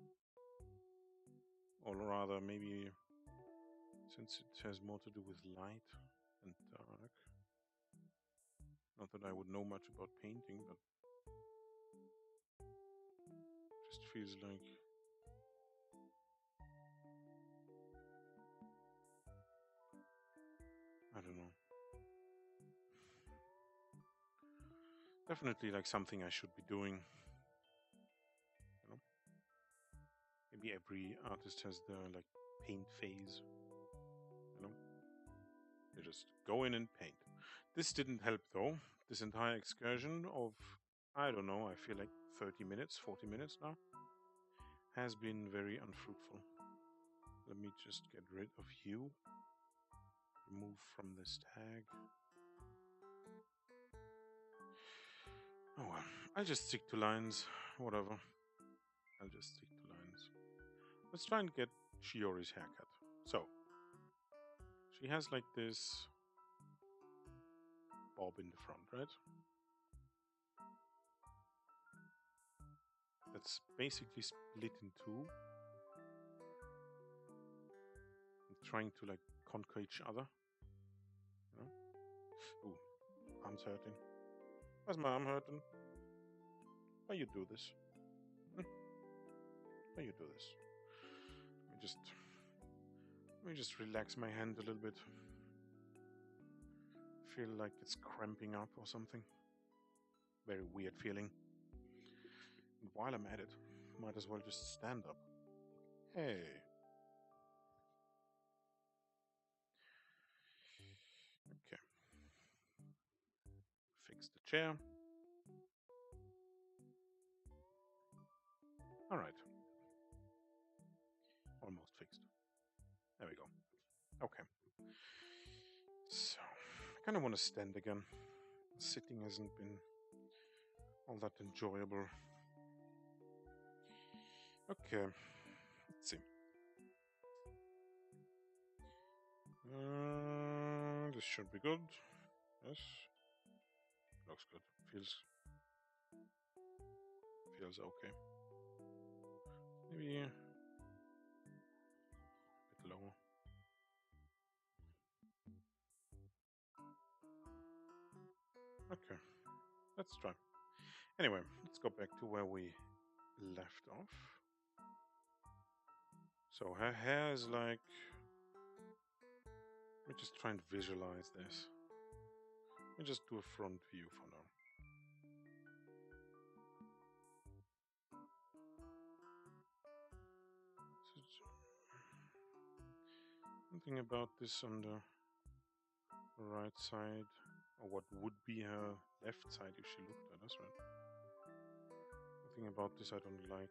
Or rather, maybe since it has more to do with light and dark. Not that I would know much about painting, but just feels like I don't know. Definitely like something I should be doing. You know? Maybe every artist has their like paint phase. You know? They just go in and paint. This didn't help though. This entire excursion of, I don't know, I feel like 30 minutes, 40 minutes now, has been very unfruitful. Let me just get rid of you. Remove from this tag. Oh well, I'll just stick to lines. Whatever. I'll just stick to lines. Let's try and get Shiori's haircut. So, she has like this bob in the front, right? That's basically split in two. And trying to like conquer each other. You know? Ooh, arm's hurting. Why's my arm hurting? Why you do this? Why you do this? Let me just relax my hand a little bit. Feel like it's cramping up or something. Very weird feeling. And while I'm at it, might as well just stand up. Hey. Okay. Fix the chair. All right. Almost fixed. There we go. Okay. So, I kind of want to stand again. Sitting hasn't been all that enjoyable. Okay. Let's see. This should be good. Yes. Looks good. Feels okay. Maybe a bit lower. Okay, let's try. Anyway, let's go back to where we left off. So her hair is like... Let me just try and visualize this. Let me just do a front view for now. Something about this on the right side, or what would be her left side if she looked at us, right? Something about this I don't like.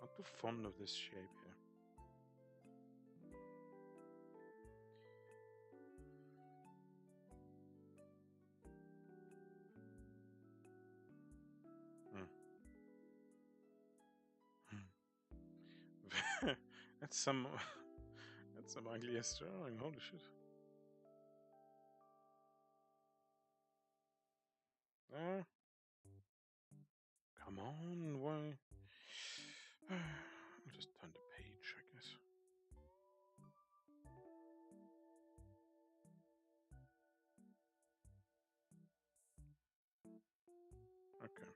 Not too fond of this shape here. That's some ugliest drawing. Holy shit! Ah, come on, why? I'll just turn the page, I guess. Okay.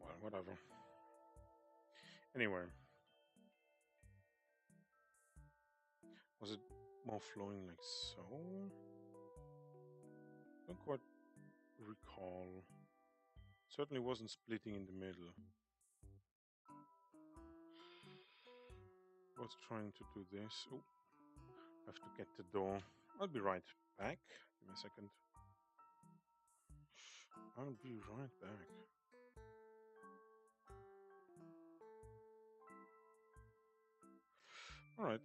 Well, whatever. Anyway. Was it more flowing like so? Don't quite recall. Certainly wasn't splitting in the middle. Was trying to do this. Oh, I have to get the door. I'll be right back. Give me a second. I'll be right back. All right.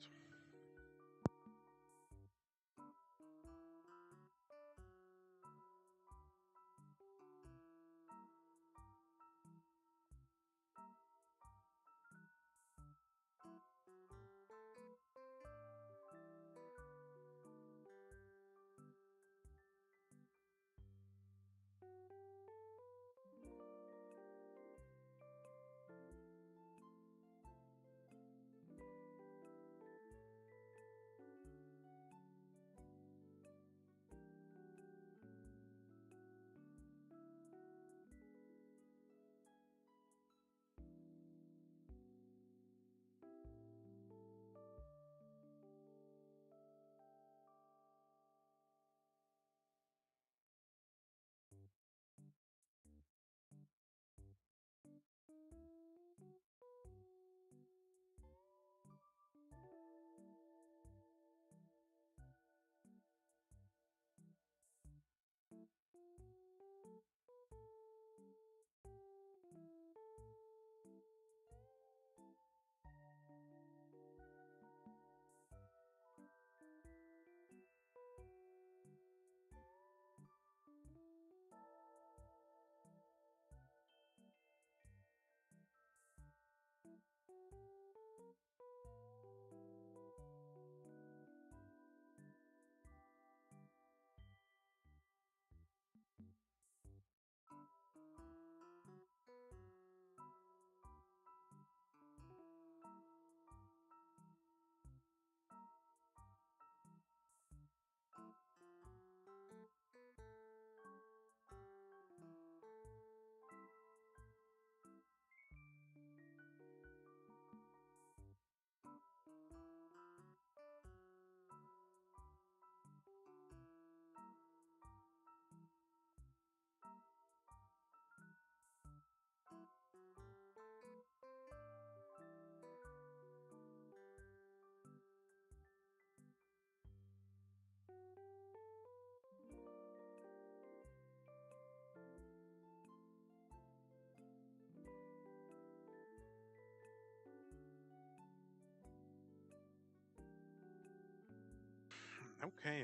Okay,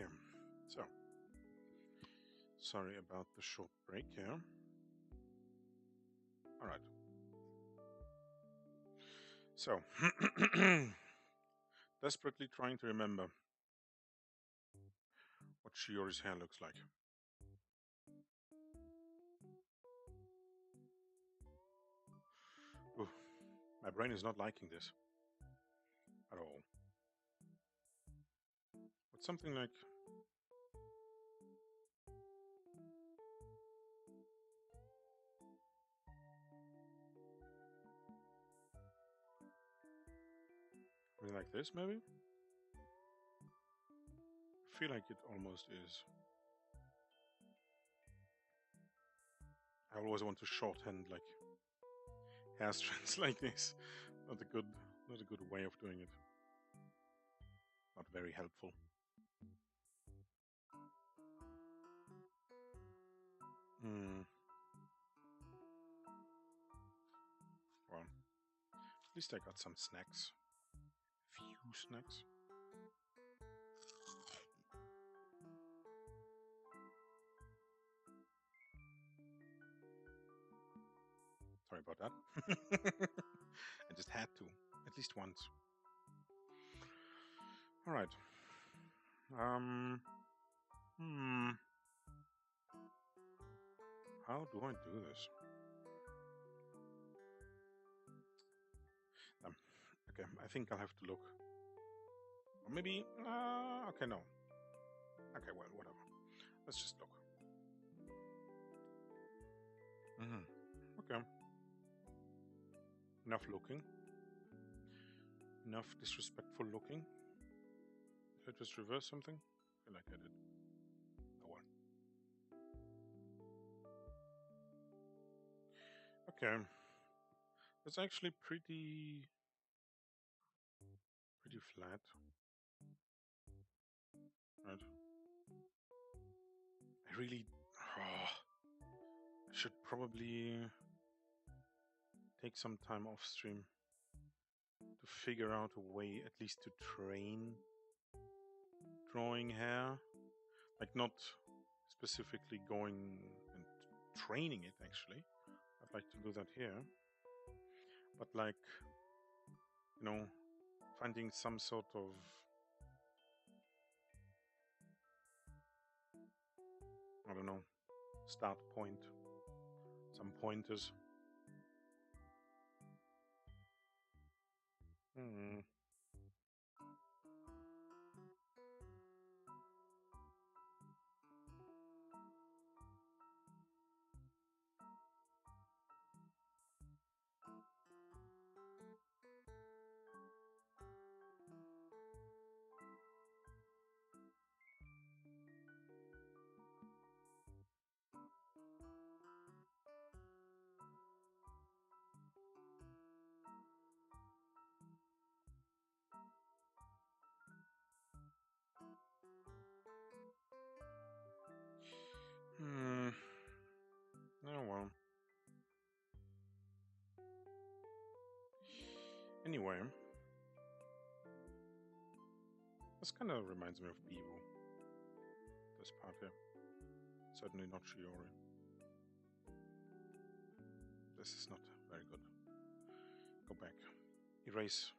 so sorry about the short break here. All right. So, desperately trying to remember what Shiori's hair looks like. Ooh, my brain is not liking this at all. But something like something like this, maybe. I feel like it almost is. I always want to shorthand like hair strands like this. Not a good way of doing it. Not very helpful. Hmm. Well, at least I got some snacks. Few snacks. Sorry about that. I just had to, at least once. All right. Um. Hmm. How do I do this? Um, okay, I think I'll have to look. Or maybe. Okay, no. Okay, well, whatever. Let's just look. Okay. Enough looking. Enough disrespectful looking. Did I just reverse something? I feel like I did. Oh well. Okay. It's actually pretty flat. Right. I really I should probably take some time off stream to figure out a way at least to train drawing hair. Like not specifically going and training it actually. I'd like to do that here. But like, you know, finding some sort of I don't know, start point, some pointers. Hmm. Hmm. Oh well. Anyway, this kind of reminds me of Bevo. This part here. Certainly not Shiori. This is not very good. Go back. Erase.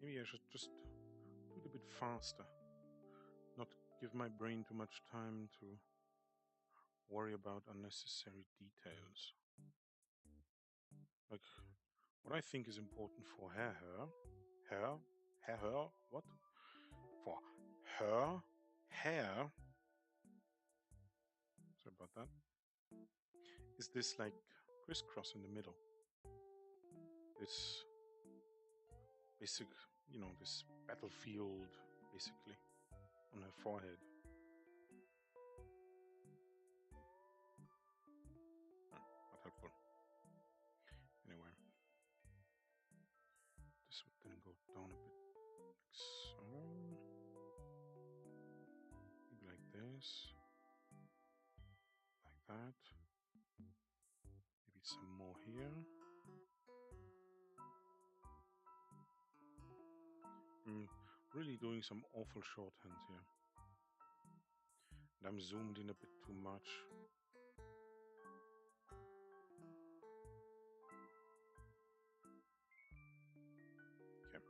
Maybe I should just do it a bit faster. Not give my brain too much time to worry about unnecessary details. Like, what I think is important for what? For her hair, sorry about that, is this like crisscross in the middle. This basic, this battlefield, basically, on her forehead. Not helpful. Anyway, this would then go down a bit like so. Maybe like this. Like that. Maybe some more here. Really doing some awful shorthand here. And I'm zoomed in a bit too much. Okay.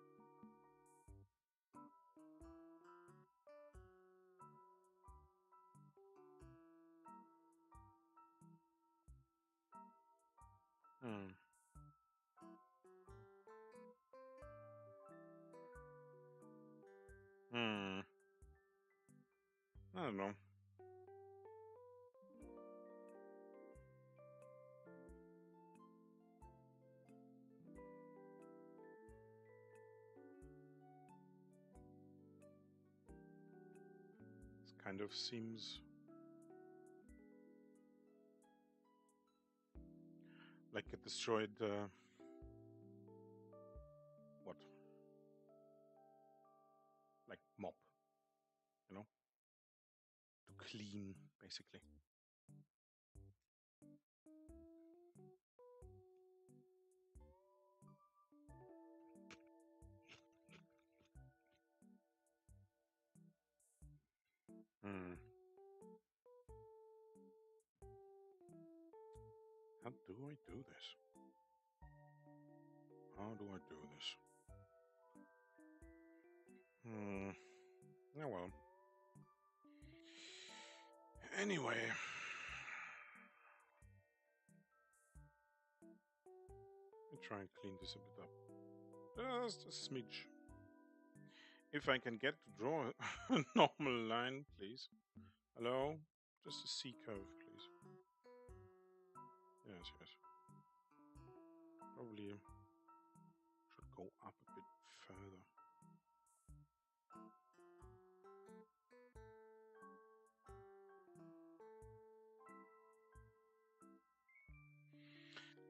Hmm. Hmm. I don't know. This kind of seems like a destroyed what? Like mop, you know? To clean, basically. Hmm. How do I do this? How do I do this? Hmm. Oh well. Anyway. Let me try and clean this a bit up. Just a smidge. If I can get to draw a normal line, please. Hello? Just a C curve, please. Yes, yes. Probably should go up a bit further.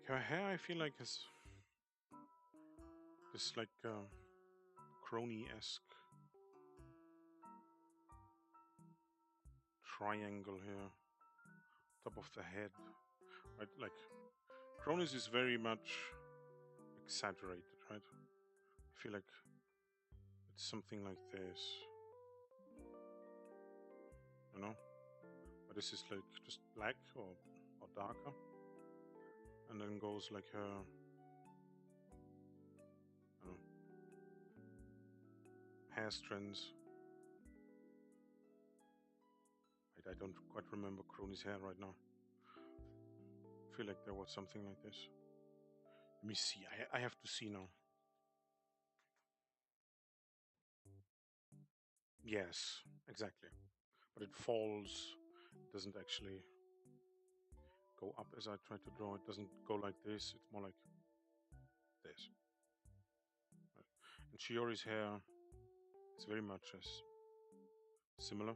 Her hair, I feel like, is this like crony-esque triangle here, top of the head, right? Like cronies is very much exaggerated, right? I feel like it's something like this, you know? But this is like just black or darker, and then goes like her hair strands. I don't quite remember Crony's hair right now. I feel like there was something like this. Let me see. I have to see now. Yes, exactly. But it falls. It doesn't actually go up as I try to draw. It doesn't go like this. It's more like this. And Shiori's hair is very much as similar,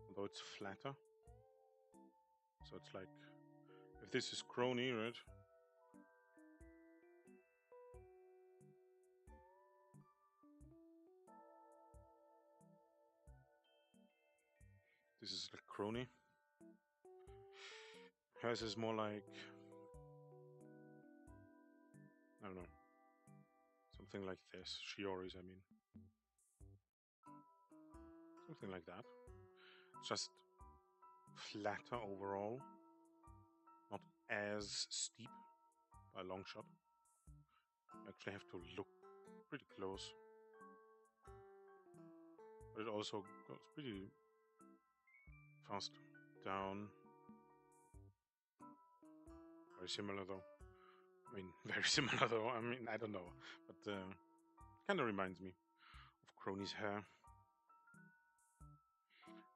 although it's flatter. So it's like, if this is Crony, right? This is like Crony. Hers is more like, I don't know, something like this. Shiori's, I mean. Something like that. Just flatter overall. Not as steep by a long shot. You actually have to look pretty close. But it also goes pretty fast down. Very similar though. I mean, very similar though. I mean, I don't know. But kind of reminds me of Crony's hair.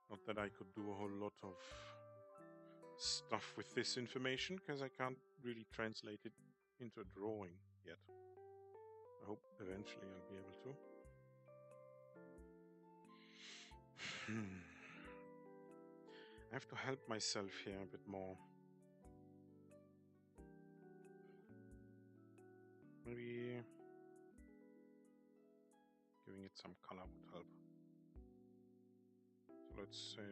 Not that I could do a whole lot of stuff with this information, because I can't really translate it into a drawing yet. I hope eventually I'll be able to. I have to help myself here a bit more. Maybe giving it some color would help. So let's say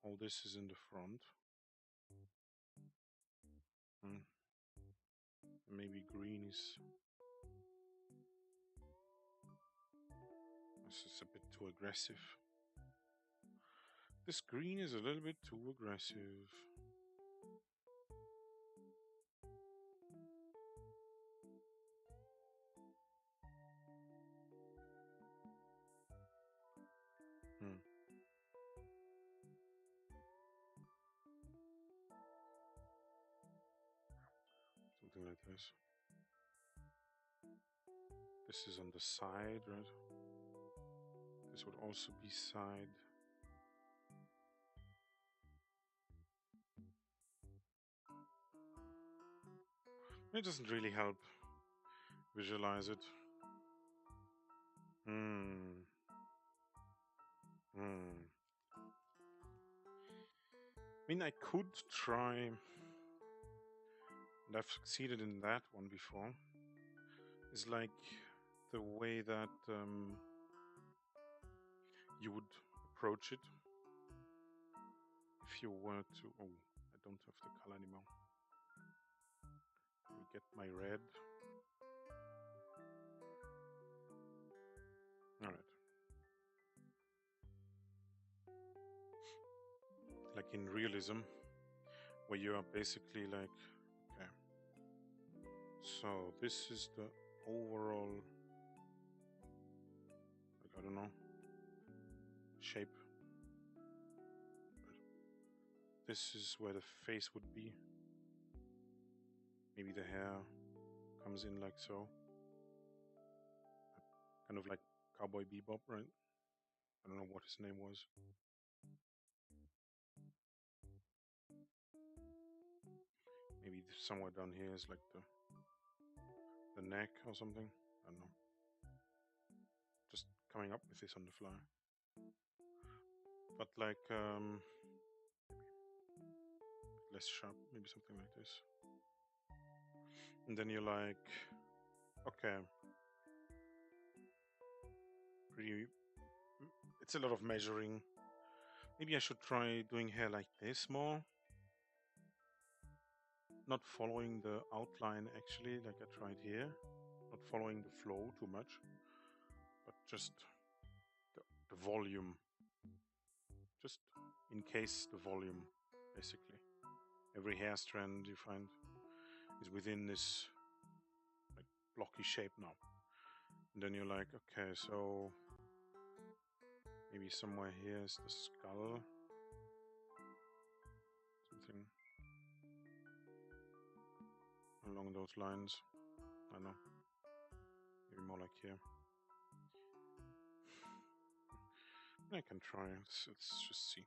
all this is in the front. Maybe green is... This is a bit too aggressive. This green is a little bit too aggressive. Something like this. This is on the side, right? This would also be side. It doesn't really help visualize it. I mean, I could try, and I've succeeded in that one before. It's like the way that you would approach it if you were to... Oh, I don't have the color anymore. Let me get my red. Alright. Like in realism, where you are basically like, okay, so this is the overall, like, I don't know, shape. This is where the face would be. Maybe the hair comes in like so. Kind of like Cowboy Bebop, right? I don't know what his name was. Maybe somewhere down here is like the neck or something. I don't know. Just coming up with this on the fly. But like less sharp, maybe something like this. And then you're like, okay, pretty. It's a lot of measuring. Maybe I should try doing hair like this more. Not following the outline actually, like I tried here. Not following the flow too much, but just the volume. Just in case the volume, basically. Every hair strand you find is within this like blocky shape now. And then you're like, okay, so maybe somewhere here is the skull. Something along those lines. I don't know. Maybe more like here. I can try. Let's just see.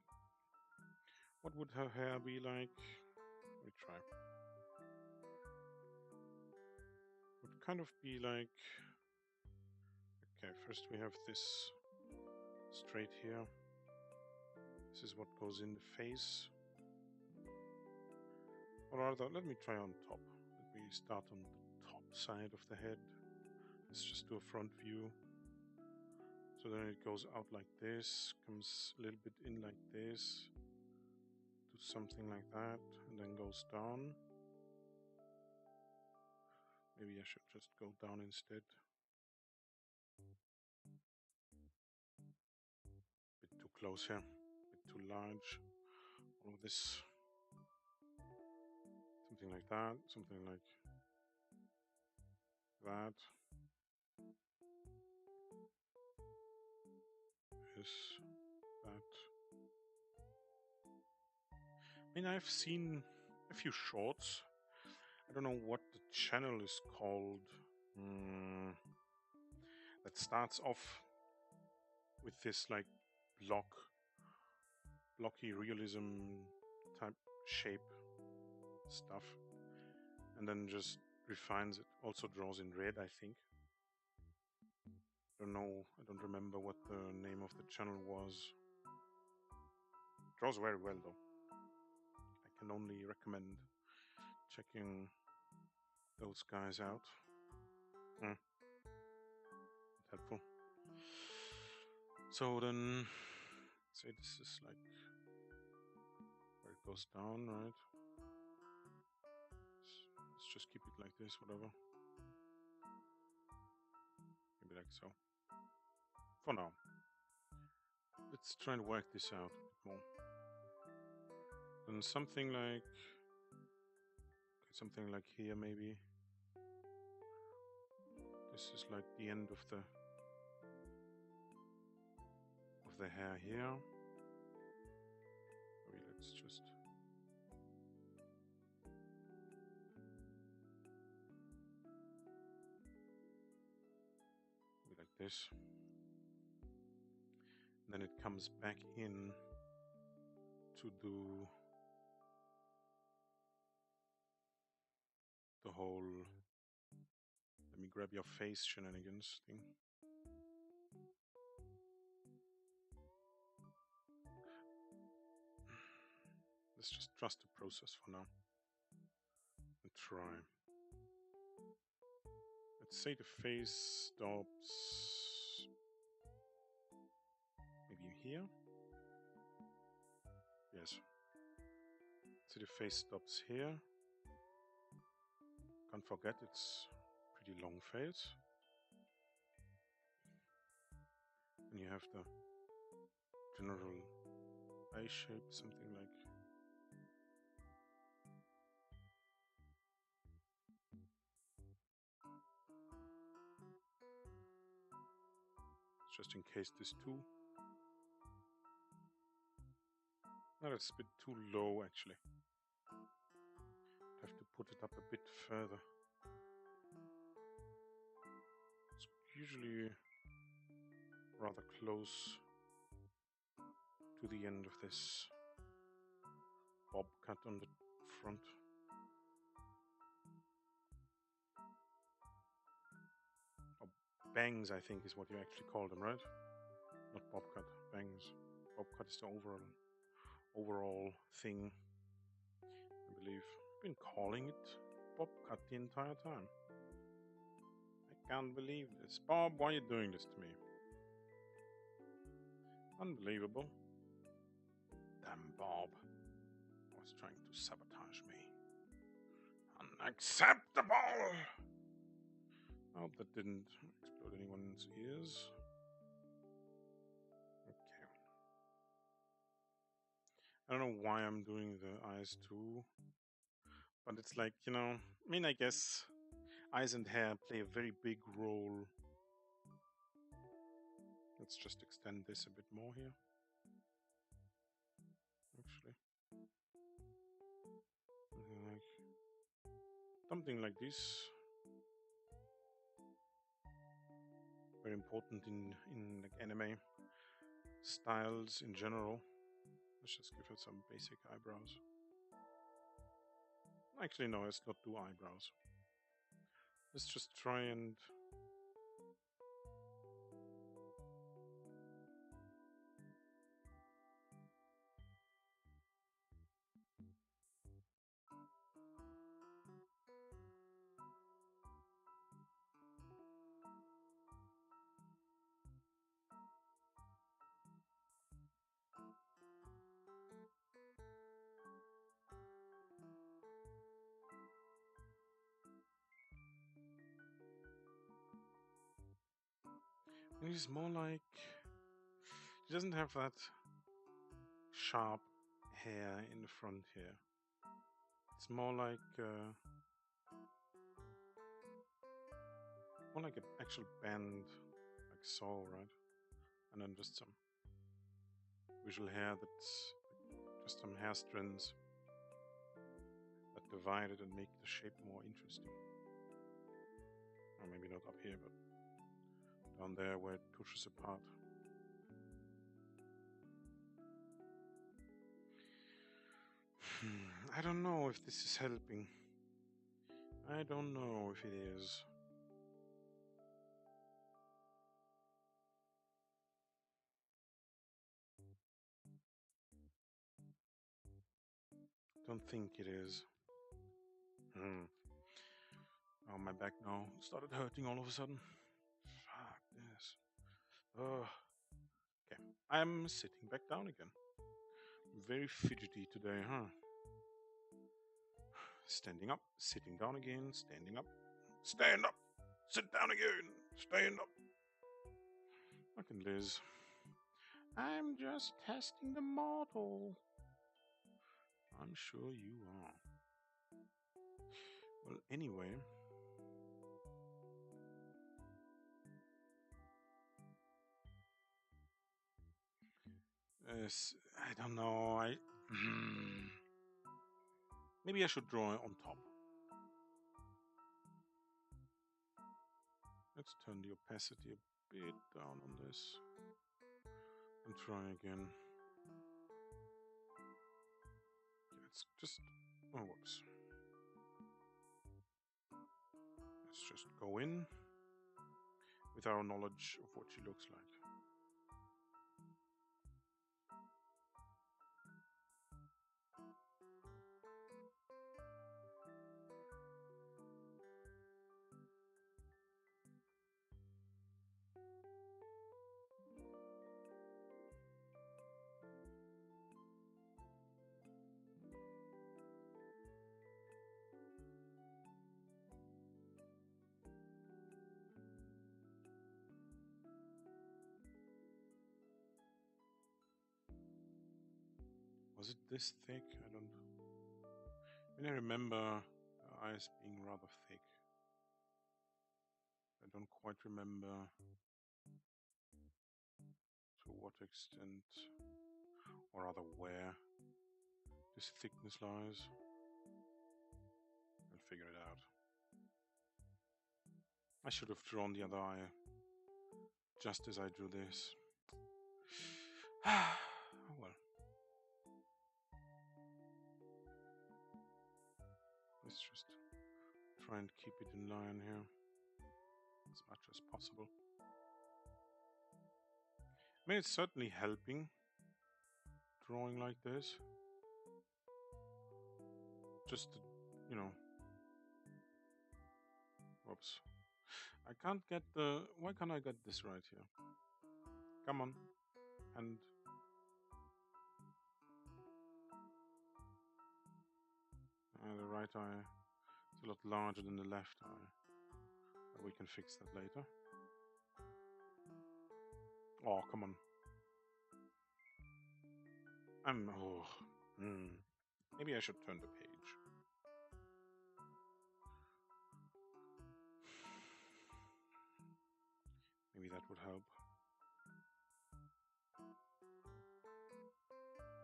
What would her hair be like? Let me try. Would kind of be like... Okay, first we have this straight here. This is what goes in the face. Or rather, let me try on top. Let me start on the top side of the head. Let's just do a front view. So then it goes out like this, comes a little bit in like this, do something like that, and then goes down. Maybe I should just go down instead. Bit too close here, bit too large. All of this. Something like that, something like that. This, that. I mean, I've seen a few shorts. I don't know what the channel is called. That starts off with this like blocky realism type shape stuff, and then just refines it. Also draws in red, I think. I don't remember what the name of the channel was. Draws very well though. I can only recommend checking those guys out. Not helpful. So then, say this is like where it goes down, right? Let's just keep it like this, whatever. Maybe like so. For now. Let's try and work this out a bit more. And something like here maybe. This is like the end of the hair here. Maybe let's just maybe like this. And then it comes back in to do the whole let me grab your face shenanigans thing. Let's just trust the process for now and try. Let's say the face stops maybe here. Yes. So the face stops here. Can't forget it's pretty long face. And you have the general eye shape, something like just in case this too. No, that's a bit too low actually. Have to put it up a bit further. It's usually rather close to the end of this bob cut on the front. Or bangs, I think, is what you actually call them, right? Not bob cut, bangs. Bob cut is the overall thing, I believe. I've been calling it bob cut the entire time. I can't believe this. Bob, why are you doing this to me? Unbelievable. Damn Bob. Was trying to sabotage me. Unacceptable! I hope that didn't explode anyone's ears. Okay. I don't know why I'm doing the eyes too. But it's like, you know, I mean, I guess eyes and hair play a very big role. Let's just extend this a bit more here. Actually. Something like this. Very important in like anime styles in general. Let's just give it some basic eyebrows. Actually, no, let's not do eyebrows. Let's just try and he's more like he doesn't have that sharp hair in the front here. It's more like an actual band, like so, right? And then just some visual hair that's just some hair strands that divide it and make the shape more interesting. Or maybe not up here, but down there where it pushes apart. I don't know if this is helping. I don't know if it is. Don't think it is. Oh, my back now started hurting all of a sudden. Fuck this. Ugh. Okay, I'm sitting back down again. Very fidgety today, huh? Standing up, sitting down again, standing up, stand up, sit down again, stand up. Fucking Liz. I'm just testing the model. I'm sure you are. Well, anyway. I don't know. Maybe I should draw on top. Let's turn the opacity a bit down on this and try again. Let's just, oh whoops. Let's just go in with our knowledge of what she looks like. Was it this thick? I don't. I mean, I remember the eyes being rather thick. I don't quite remember to what extent, or rather where, this thickness lies. I'll figure it out. I should have drawn the other eye just as I drew this. Oh well. Let's just try and keep it in line here as much as possible. I mean, it's certainly helping drawing like this. Just, you know. Whoops. I can't get the... Why can't I get this right here? Come on. And... the right eye is a lot larger than the left eye. But we can fix that later. Oh, come on. Maybe I should turn the page. Maybe that would help.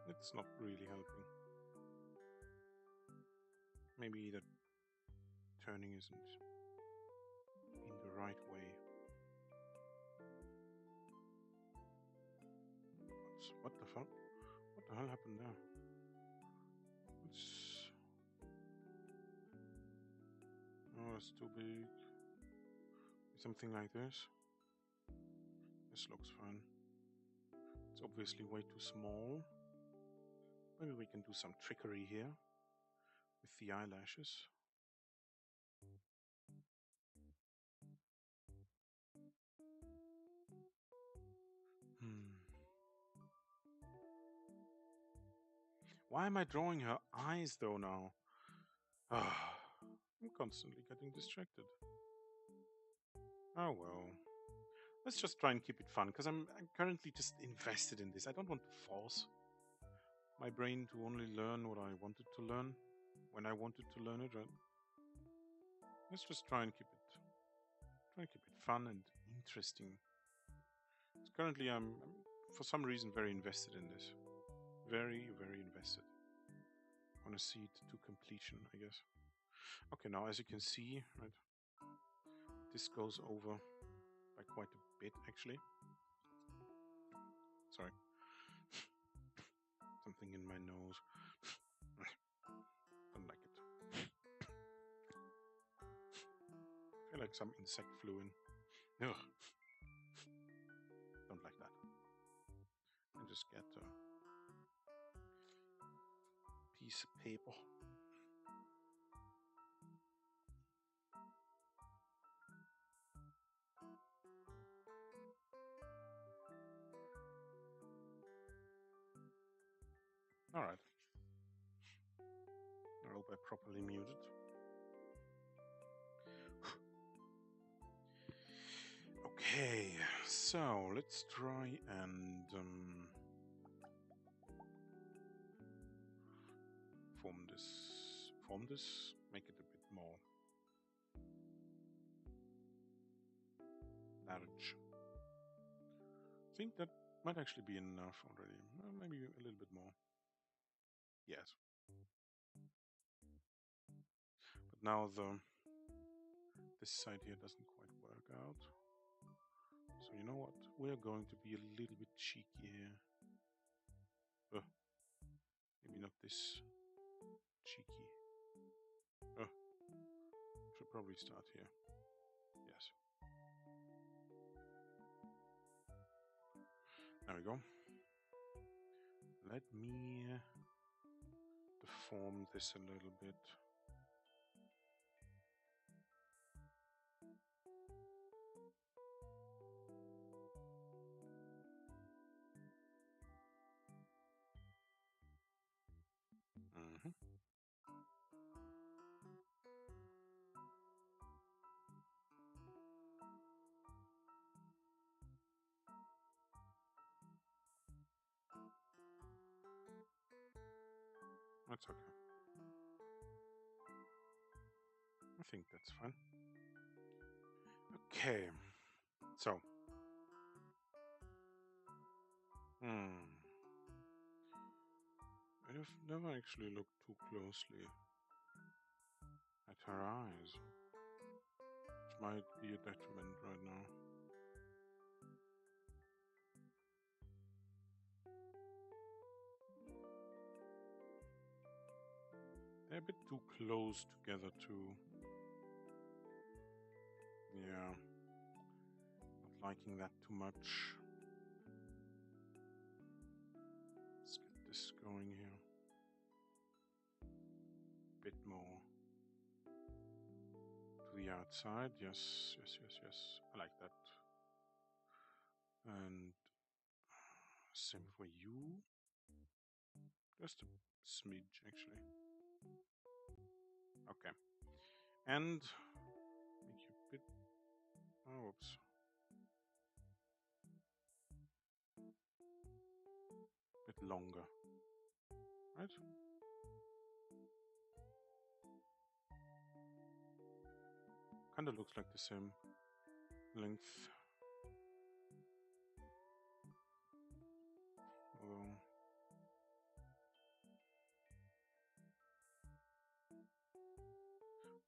It's not really helping. Maybe the turning isn't in the right way. What the fuck? What the hell happened there? Oh, it's too big. Something like this. This looks fine. It's obviously way too small. Maybe we can do some trickery here with the eyelashes. Why am I drawing her eyes though now? I'm constantly getting distracted. Oh well. Let's just try and keep it fun, because I'm currently just invested in this. I don't want to force my brain to only learn what I wanted to learn when I wanted to learn it, right? Let's just try and keep it fun and interesting. Currently, I'm for some reason very invested in this. Very, very invested. I want to see it to completion, I guess. Okay, now as you can see, right, this goes over by quite a bit, actually. Sorry. Something in my nose. Don't like it. I feel like some insect flew in. Ugh. Don't like that. And just get a piece of paper. Alright. I'll Hope I properly muted. Okay, so let's try and form this, make it a bit more large. I think that might actually be enough already. Maybe a little bit more. Yes. But now this side here doesn't quite work out. So you know what? We're going to be a little bit cheeky here. Maybe not this cheeky. Should probably start here. Yes. There we go. Let me deform this a little bit. That's okay. I think that's fine. Okay. So. I've never actually looked too closely at her eyes, which might be a detriment right now. They're a bit too close together too. Yeah, not liking that too much. Let's get this going here. A bit more to the outside. Yes. I like that. And same for you. Just a smidge, actually. Okay. And make you a bit. Oh, whoops. A bit longer. Right? Kinda looks like the same length. Although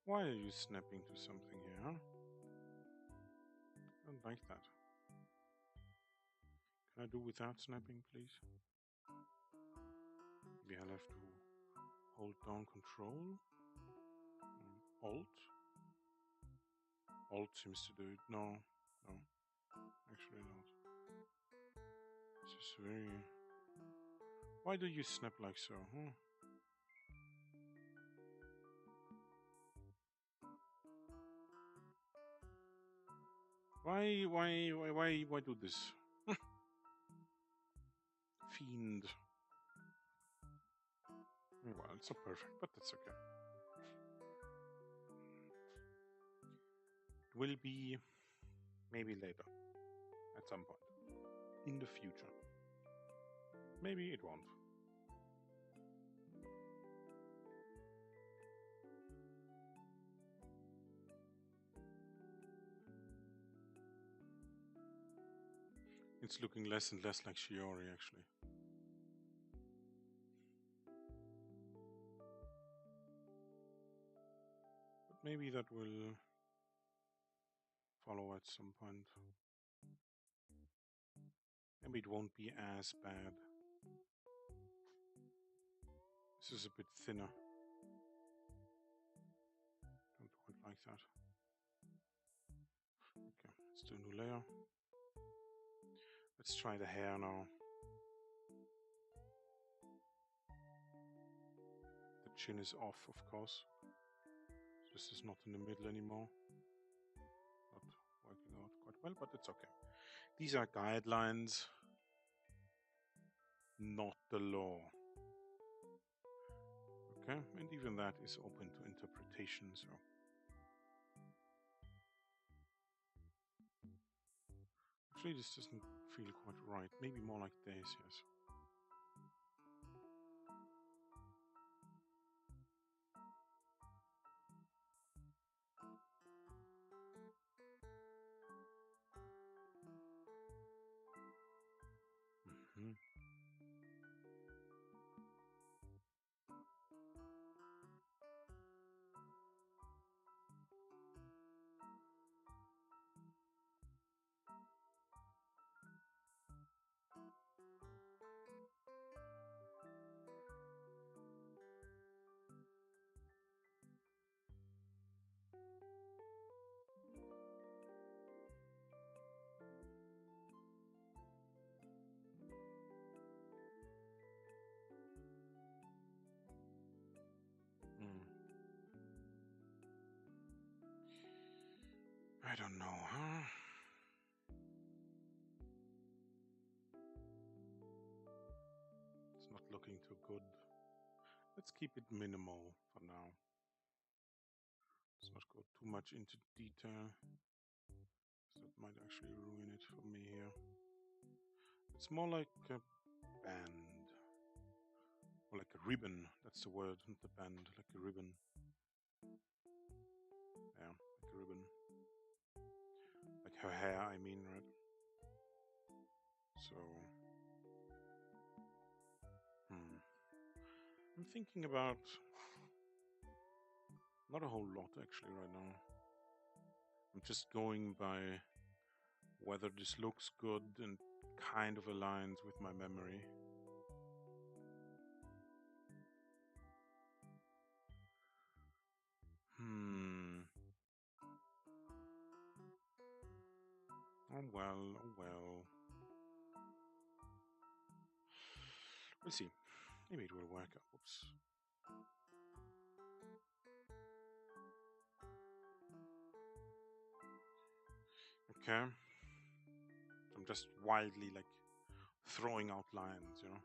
why are you snapping to something here, huh? I don't like that. Can I do without snapping, please? Maybe I'll have to hold down Control. Alt. Alt seems to do it. No, actually not. This is very. Why do you snap like so, huh? Why do this? Fiend. Well, it's not perfect, but that's okay. It will be maybe later, at some point, in the future. Maybe it won't. It's looking less and less like Shiori, actually. But maybe that will follow at some point. Maybe it won't be as bad. This is a bit thinner. Don't quite like that. Okay, let's do a new layer. Let's try the hair now. The chin is off, of course. This is not in the middle anymore. Not working out quite well, but it's okay. These are guidelines, not the law. Okay, and even that is open to interpretation, so. Actually, this doesn't feel quite right. Maybe more like this, yes. Mm-hmm. Mm. I don't know, huh? It's not looking too good. Let's keep it minimal for now. Let's not go too much into detail. That might actually ruin it for me here. It's more like a band. Or like a ribbon. That's the word, not the band. Like a ribbon. Yeah, like a ribbon. Like her hair, I mean, right? So... I'm thinking about... not a whole lot, actually, right now. I'm just going by whether this looks good and kind of aligns with my memory. Oh well, oh well. We'll see. Maybe it will work out. Oops. Okay. I'm just wildly like throwing out lines, you know?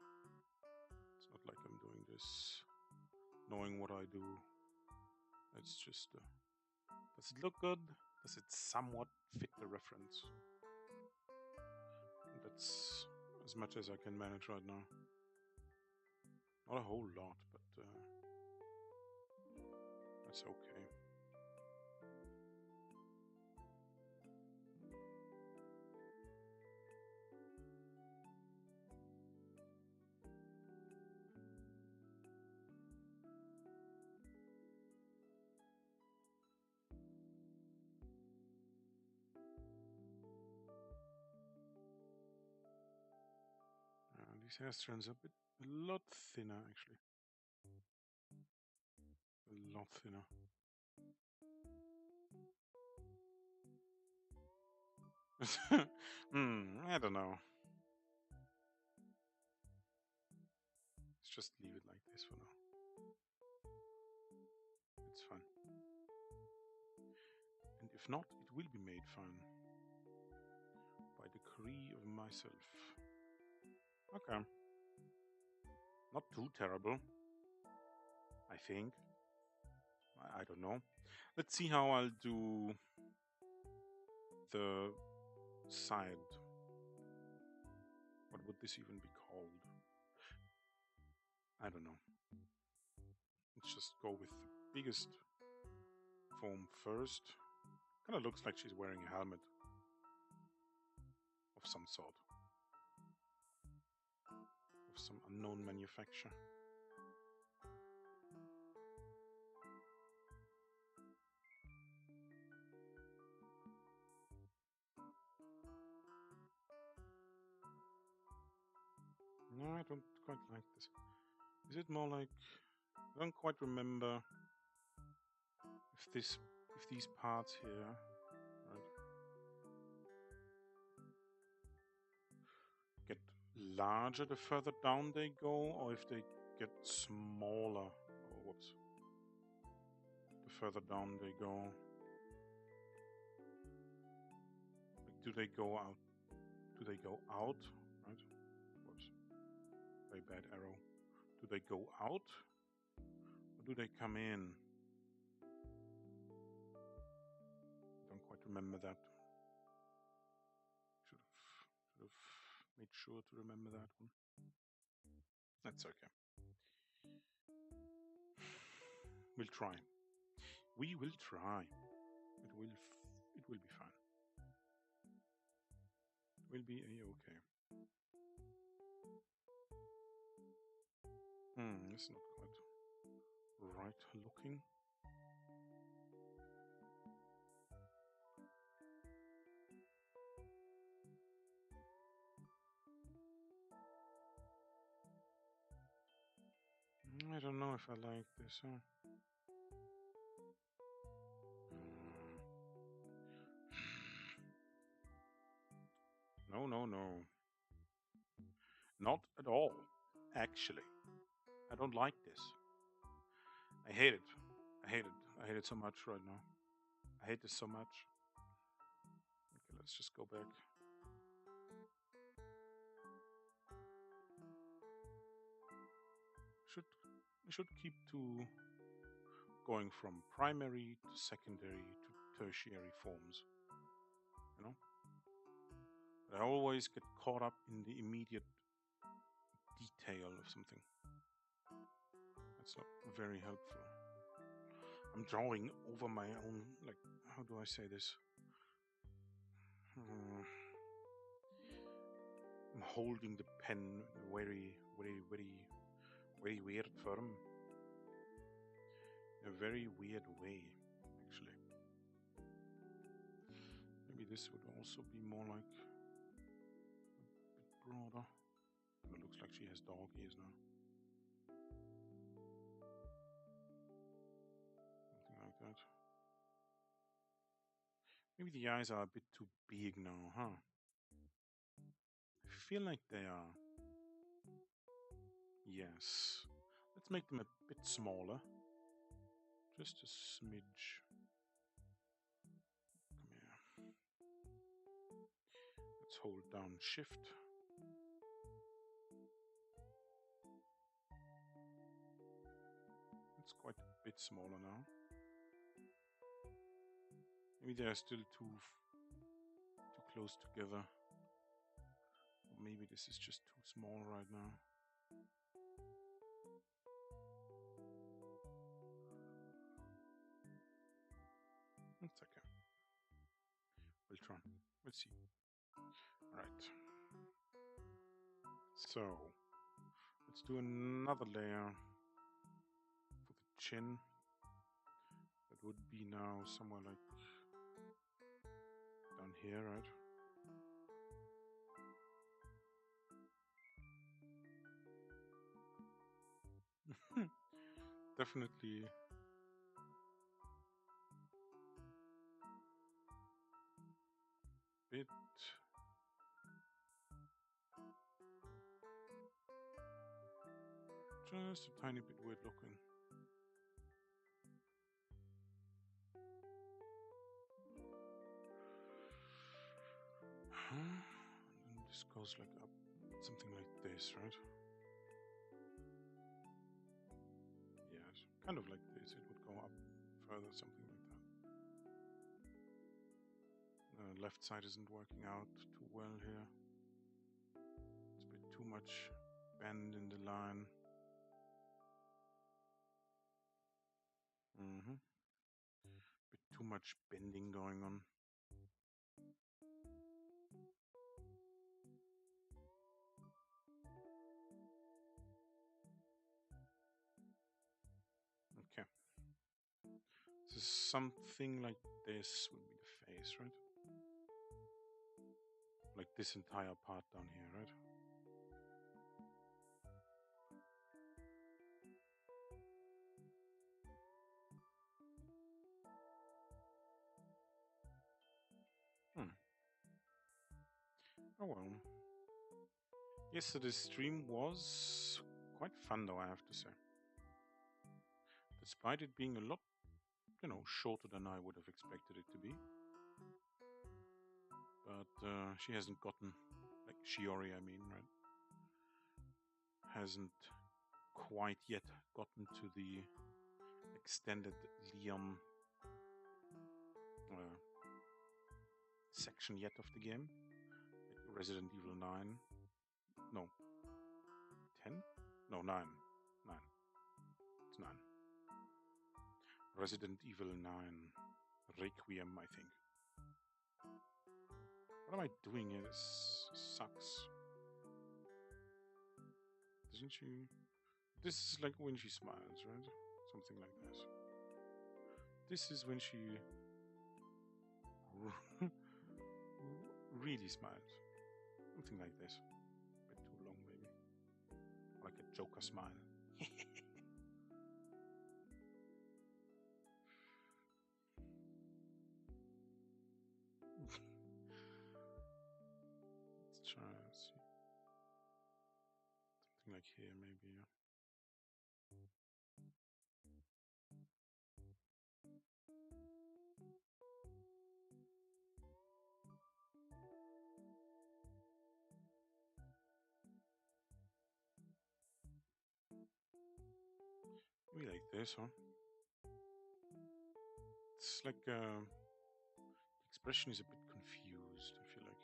It's not like I'm doing this knowing what I do. It's just, does it look good? Does it somewhat fit the reference? That's as much as I can manage right now. Not a whole lot, but that's okay. These hair strands are a lot thinner, actually. A lot thinner. I don't know. Let's just leave it like this for now. It's fun. And if not, it will be made fun. By decree of myself. Okay. Not too terrible. I think. I don't know. Let's see how I'll do the side. What would this even be called? I don't know. Let's just go with the biggest foam first. Kind of looks like she's wearing a helmet of some sort. Of some unknown manufacturer. No, I don't quite like this. Is it more like... I don't quite remember if these parts here, right, get larger the further down they go, or if they get smaller. Oh, whoops. The further down they go. Like, do they go out? Do they go out? Right? Whoops. Very bad arrow. Do they go out? Or Or do they come in? Don't quite remember that. Should have made sure to remember that one. That's okay. We'll try. We will try. It will be fine. It will be a-okay. It's not quite right looking. I don't know if I like this, huh? No, no, no. Not at all, actually. I don't like this. I hate it. I hate it. I hate it so much right now. I hate this so much. Okay, let's just go back. We should keep to going from primary to secondary to tertiary forms, you know? But I always get caught up in the immediate detail of something. That's not very helpful. I'm drawing over my own, like, how do I say this? I'm holding the pen in a very, very, very, very weird form. In a very weird way, actually. Maybe this would also be more like a bit broader. It looks like she has dog ears now. Something like that. Maybe the eyes are a bit too big now, huh? I feel like they are. Yes. Let's make them a bit smaller. Just a smidge. Come here. Let's hold down Shift. It's quite a bit smaller now. Maybe they are still too close together. Or maybe this is just too small right now. It's okay. We'll try. We'll see. Alright. So, let's do another layer for the chin. That would be now somewhere like down here, right? Definitely bit just a tiny bit weird looking. And this goes like up, something like this, right? Yes, kind of like this. It would go up further, something like that. The left side isn't working out too well here. It's a bit too much bend in the line. Bit too much bending going on. Okay. So something like this would be the face, right? Like this entire part down here, right? Oh well. Yesterday's stream was quite fun though, I have to say. Despite it being a lot, shorter than I would have expected it to be. But she hasn't gotten, like Shiori, I mean, right? Hasn't quite yet gotten to the extended Liam section yet of the game. Like Resident Evil 9. No. 10? No, 9. 9. It's 9. Resident Evil 9. Requiem, I think. What am I doing here? This sucks. Doesn't she? This is like when she smiles, right? Something like this. This is when she really smiles. Something like this. A bit too long, maybe. Like a Joker smile. Let's try and see. Something like here, maybe. Yeah. Maybe like this, huh? It's like the expression is a bit confused, I feel like.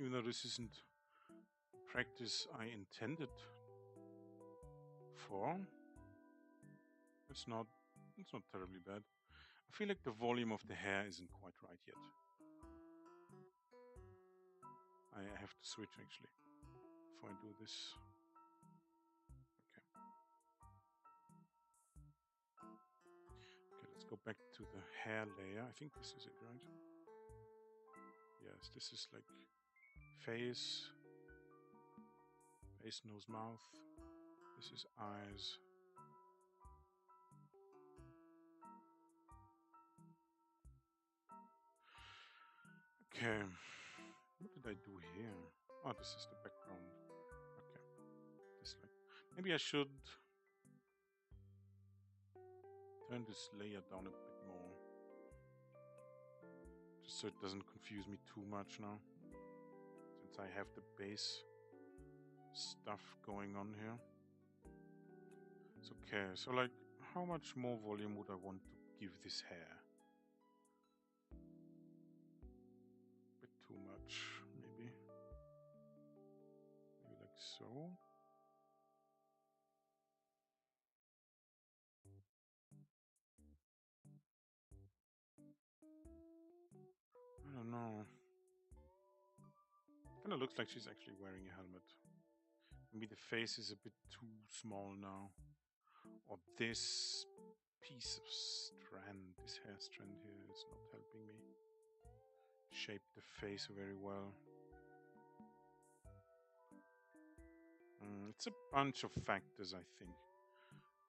Even though this isn't practice I intended for, it's not terribly bad. I feel like the volume of the hair isn't quite right yet. I have to switch actually before I do this. Okay, let's go back to the hair layer. I think this is it, right? Yes, this is like face, nose, mouth. This is eyes. Okay, what did I do here? Oh, this is the background. Okay, this like maybe I should turn this layer down a bit more, just so it doesn't confuse me too much now, since I have the base stuff going on here. It's okay. So like, how much more volume would I want to give this hair? A bit too much, maybe. Maybe like so. I don't know. Kind of looks like she's actually wearing a helmet. Maybe the face is a bit too small now. Or this piece of strand, this hair strand here is not helping me shape the face very well. It's a bunch of factors, I think.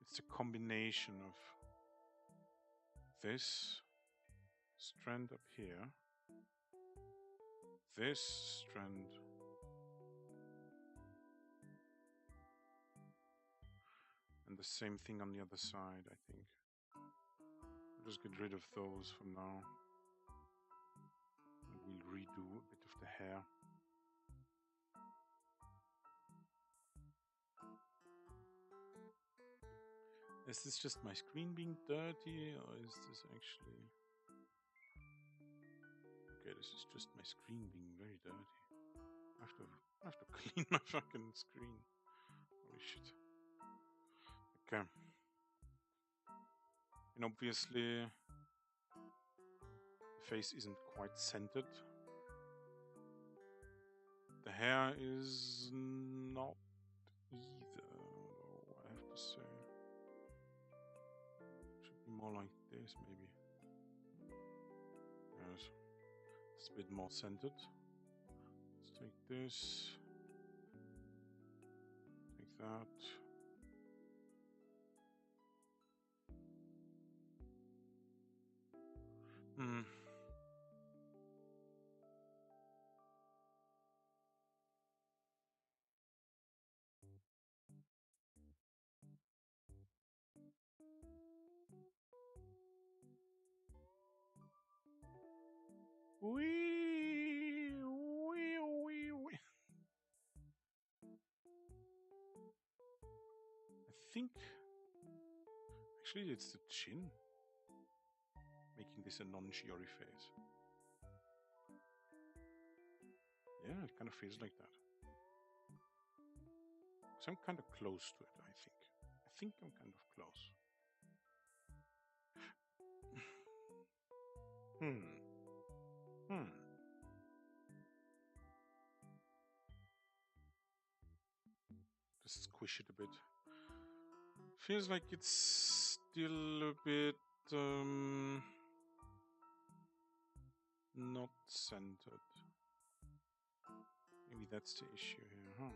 It's a combination of this strand up here, this strand, and the same thing on the other side, I think. I'll just get rid of those for now. And we'll redo a bit of the hair. Is this just my screen being dirty, or is this actually... Okay, this is just my screen being very dirty. I have to clean my fucking screen. Holy shit. Okay. And obviously, the face isn't quite centered. The hair is not either, though, I have to say. Should be more like this, maybe. Yes. It's a bit more centered. Let's take this. Take that. Whee! think actually it's the chin making this a non-Shiori face. Yeah, it kind of feels like that. So I'm kind of close to it, I think. I think I'm kind of close. Just squish it a bit. Feels like it's still a bit not centered. Maybe that's the issue here, huh?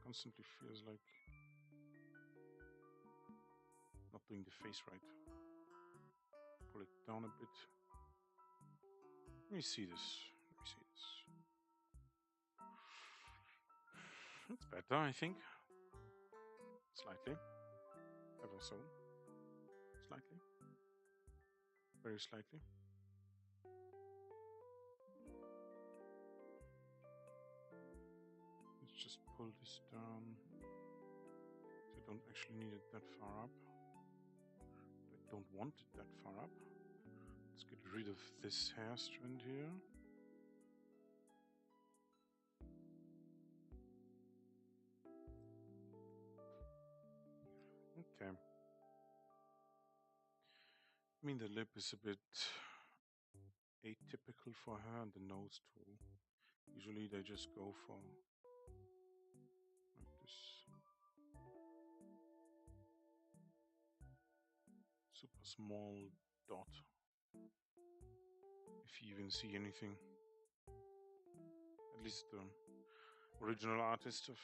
Constantly feels like not doing the face right. Pull it down a bit. Let me see this. Let me see this. It's better, I think. Slightly. Ever so. Slightly. Very slightly. Let's just pull this down. So I don't actually need it that far up. I don't want it that far up. Let's get rid of this hair strand here. Okay. I mean, the lip is a bit atypical for her, and the nose too. Usually they just go for like this super small dot. If you even see anything. At least the original artist of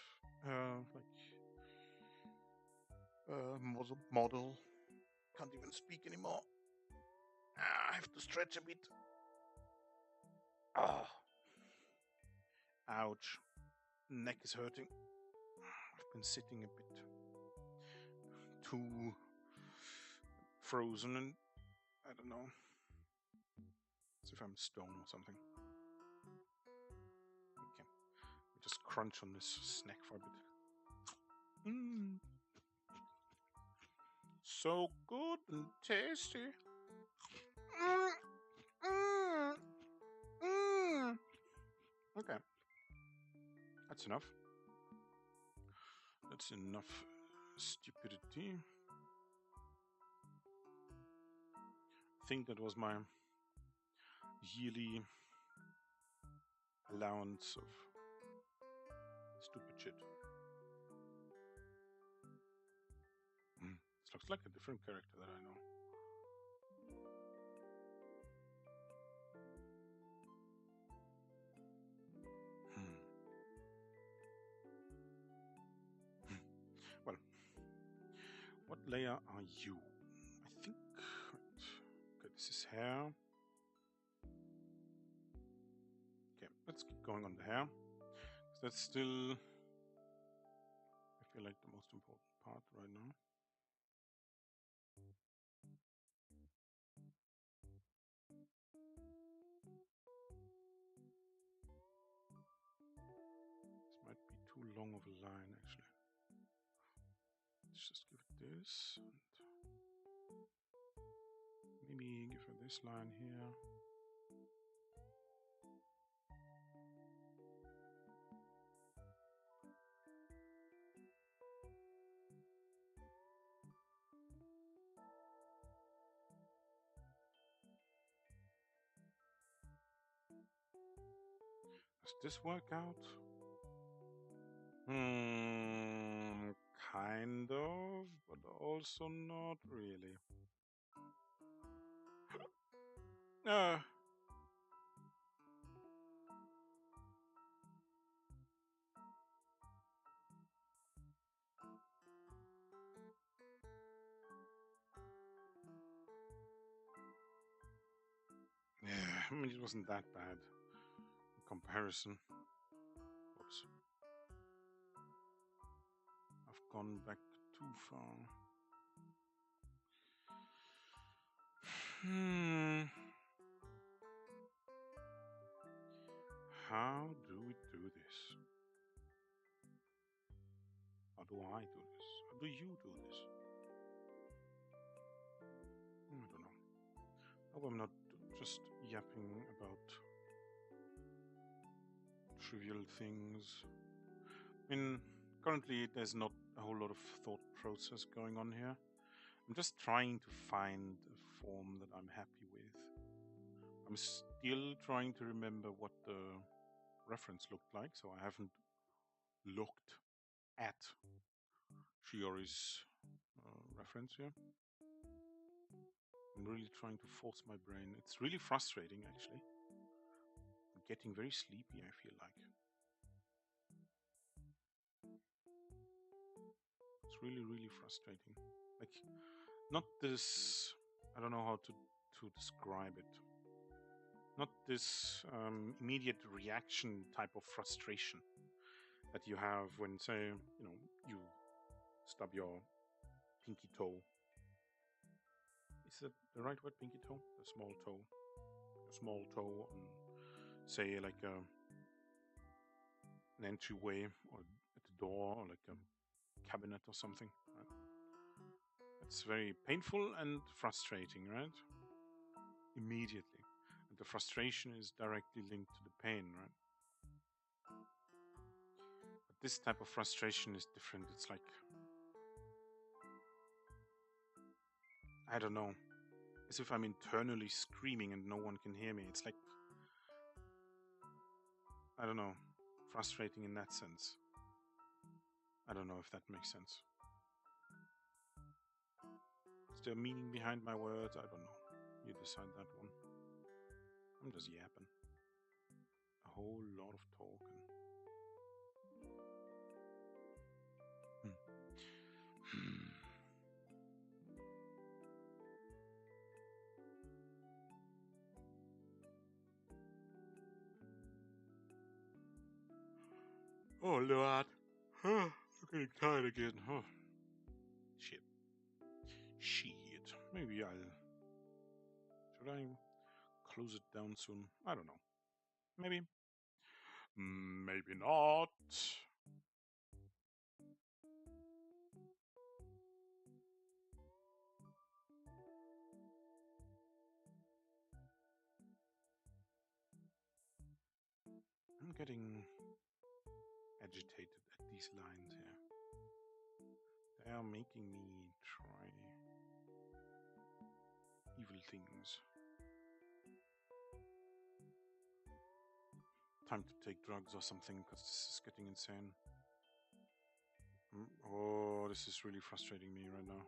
model can't even speak anymore. I have to stretch a bit. Ah, ouch. Neck is hurting. I've been sitting a bit too frozen, and I don't know. As if I'm stone or something. Okay, we just crunch on this snack for a bit. So good and tasty. Okay, that's enough. That's enough stupidity. I think that was my yearly allowance of stupid shit. This looks like a different character that I know. Well, what layer are you? I think. Okay, this is hair. Okay, let's keep going on the hair. That's still, I feel like, the most important part right now. This might be too long of a line, actually. Let's just give it this, and maybe give her this line here. Does this work out? Kind of, but also not really. Yeah, I mean, it wasn't that bad in comparison. Oops. I've gone back too far. How do we do this? do I do this? How do you do this? I don't know. Hope I'm not just yapping about trivial things. I mean, currently there's not a whole lot of thought process going on here. I'm just trying to find a form that I'm happy with. I'm still trying to remember what the reference looked like, so I haven't looked at Shiori's reference here. I'm really trying to force my brain. It's really frustrating, actually. I'm getting very sleepy, I feel like. It's really, really frustrating. Like, not this, I don't know how to describe it. Not this immediate reaction type of frustration that you have when, say, you stub your pinky toe. Is that the right word, pinky toe? The small toe. A small toe on, say, like an entryway or at the door or like a cabinet or something. Right? It's very painful and frustrating, right? Immediately. And the frustration is directly linked to the pain, right? But this type of frustration is different. It's like, I don't know, as if I'm internally screaming and no one can hear me. It's like, I don't know, frustrating in that sense. I don't know if that makes sense. Is there meaning behind my words? I don't know. You decide that one. I'm just yapping. A whole lot of talking. Oh Lord. I'm getting tired again. Oh. Shit. Maybe should I close it down soon? I don't know. Maybe. Maybe not. I'm getting agitated at these lines here. They are making me try evil things. Time to take drugs or something, because this is getting insane. Oh, this is really frustrating me right now.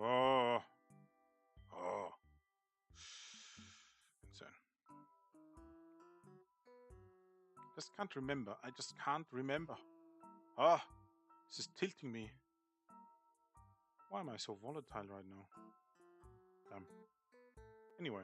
Oh. Insane. Just can't remember. I just can't remember. This is tilting me. Why am I so volatile right now? Anyway.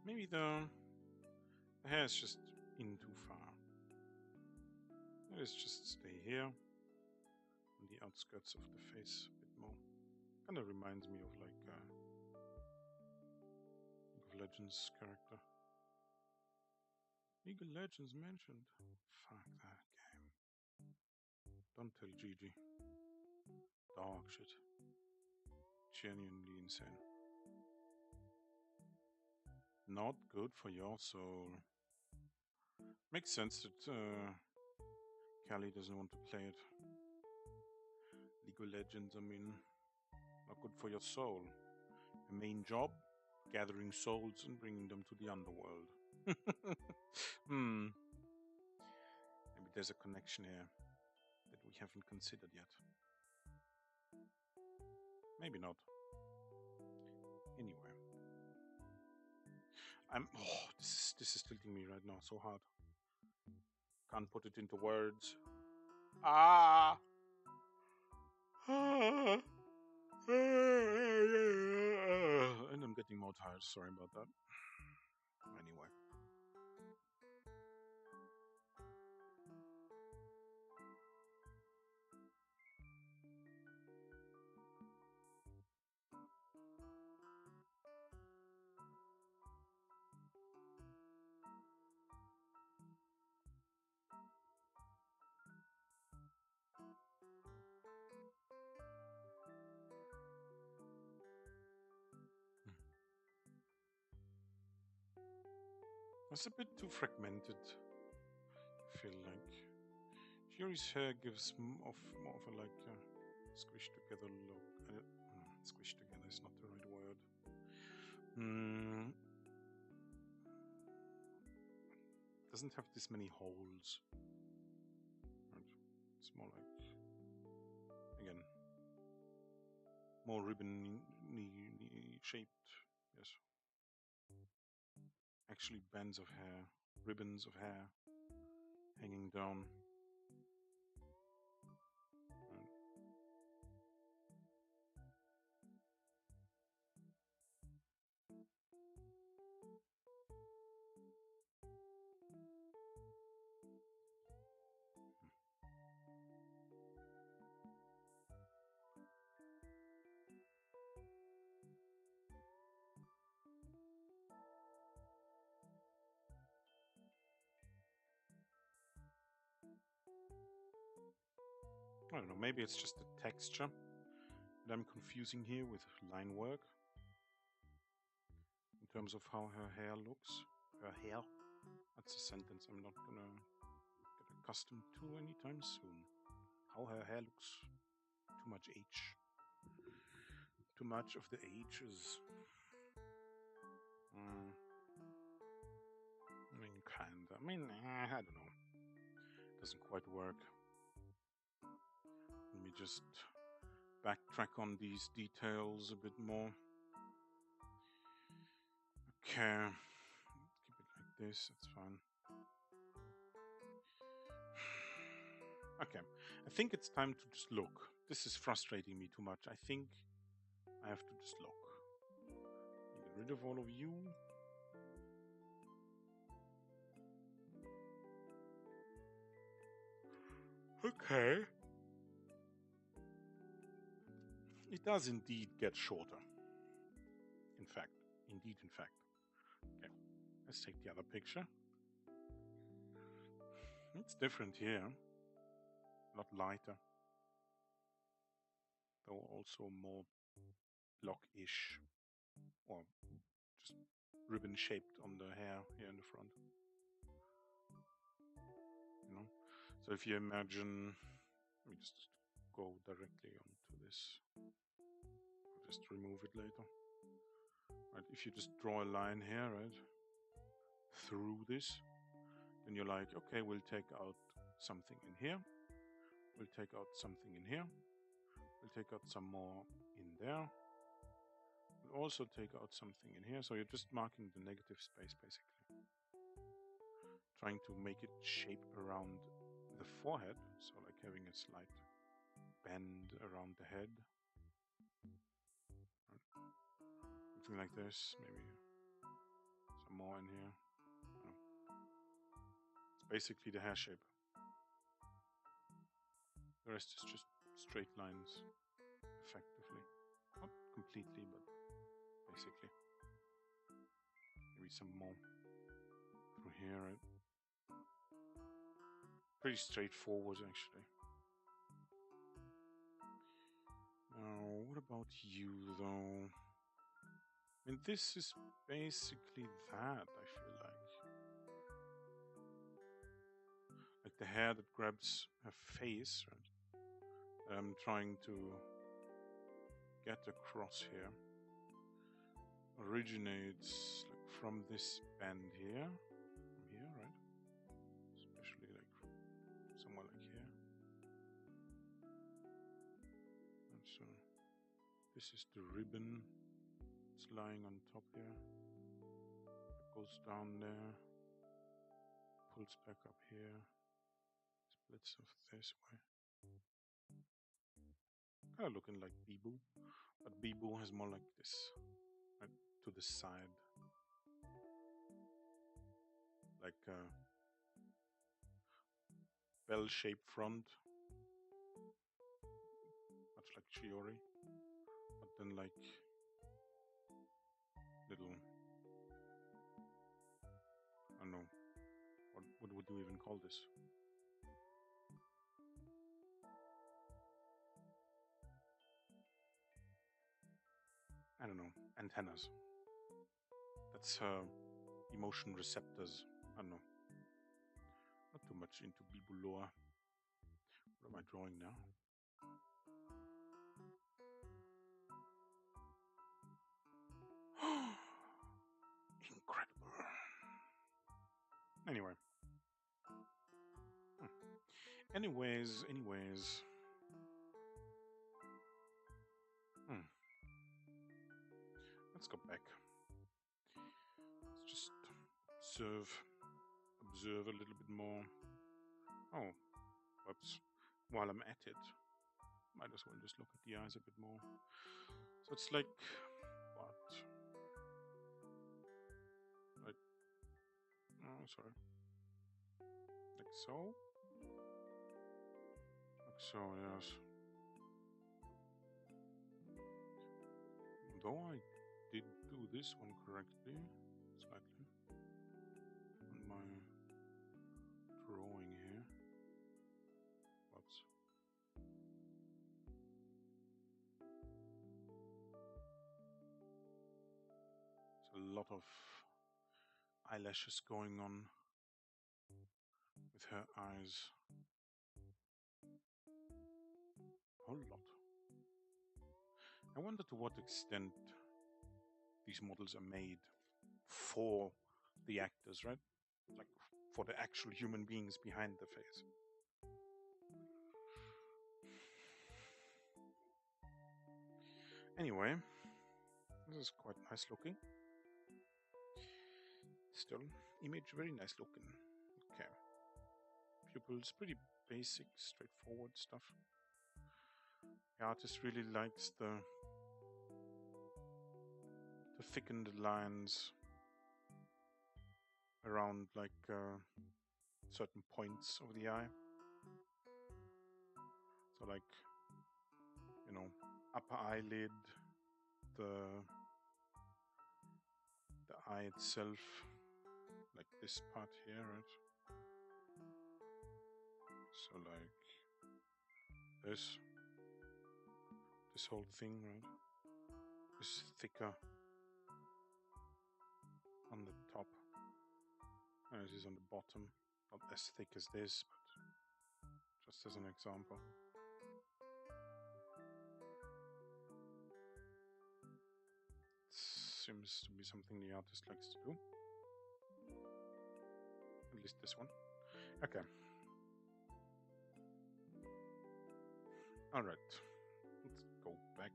Maybe the hair is just in too far. Let's just stay here on the outskirts of the face a bit more. Kind of reminds me of like League of Legends character. League of Legends mentioned. Fuck that game. Don't tell Gigi. Dog shit. Genuinely insane. Not good for your soul. Makes sense that Callie doesn't want to play it. League of Legends, I mean, not good for your soul. The main job, gathering souls and bringing them to the underworld. Maybe there's a connection here that we haven't considered yet. Maybe not. Oh, this is tilting me right now so hard. Can't put it into words. Ah. And I'm getting more tired. Sorry about that. Anyway. It's a bit too fragmented, I feel like. Shiori's hair gives more of a like squished together look. Squished together is not the right word. Doesn't have this many holes. It's more like, again, more ribbon shaped. Yes. Actually, bands of hair, ribbons of hair hanging down. I don't know, maybe it's just the texture that I'm confusing here with line work in terms of how her hair looks. Her hair? That's a sentence I'm not gonna get accustomed to anytime soon. How her hair looks. Too much H. Too much of the H's. I mean, I don't know. Doesn't quite work. Let me just backtrack on these details a bit more. Okay. Keep it like this, that's fine. Okay. I think it's time to just look. This is frustrating me too much. I think I have to just look. Get rid of all of you. Okay. It does indeed get shorter. In fact. Okay. Let's take the other picture. It's different here. A lot lighter. Though also more lock-ish. Or just ribbon shaped on the hair here in the front. You know? So if you imagine, let me just go directly onto this. I'll just remove it later. Right, if you just draw a line here, right, through this, then you're like, okay, we'll take out something in here. We'll take out something in here. We'll take out some more in there. We'll also take out something in here. So you're just marking the negative space, basically. Trying to make it shape around the forehead, so like having a slight bend around the head. Something like this, maybe some more in here. It's basically the hair shape. The rest is just straight lines, effectively. Not completely, but basically. Maybe some more through here, right? Pretty straightforward, actually. Now, what about you, though? I mean, this is basically that, I feel like. Like the hair that grabs her face, right? I'm trying to get across here. Originates like from this bend here. From here, right? Especially like somewhere like here. And so this is the ribbon. It's lying on top here. goes down there, pulls back up here, splits off this way. Kind of looking like Bibu, but Bibu has more like this, right to the side, like a bell-shaped front, much like Shiori, but then like little, I don't know, what would you even call this? I don't know, antennas. That's emotion receptors. I don't know. Not too much into Bibu lore. What am I drawing now? Incredible. Anyway. Anyways. Let's go back. Let's just observe a little bit more. Oh, whoops. While I'm at it, might as well just look at the eyes a bit more. So it's like, what? Like, oh, sorry. Like so? Like so, yes. Though I did do this one correctly, slightly, on my drawing here. Whoops. There's a lot of eyelashes going on with her eyes. A whole lot. I wonder to what extent these models are made for the actors, right? Like for the actual human beings behind the face. Anyway, this is quite nice looking. Still, image very nice looking. Okay. Pupils, pretty basic, straightforward stuff. The artist really likes to thicken the lines around like certain points of the eye. So like, you know, upper eyelid, the eye itself, like this part here, right? So like this whole thing, right, is thicker on the top, and it is on the bottom. Not as thick as this, but just as an example. Seems to be something the artist likes to do. At least this one. Okay. Alright. Let's go back.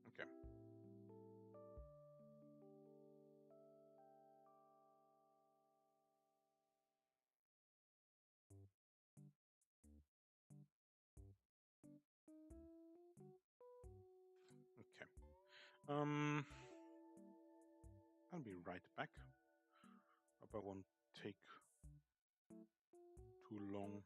Okay. Okay. I'll be right back. Hope I won't take too long.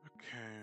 Okay.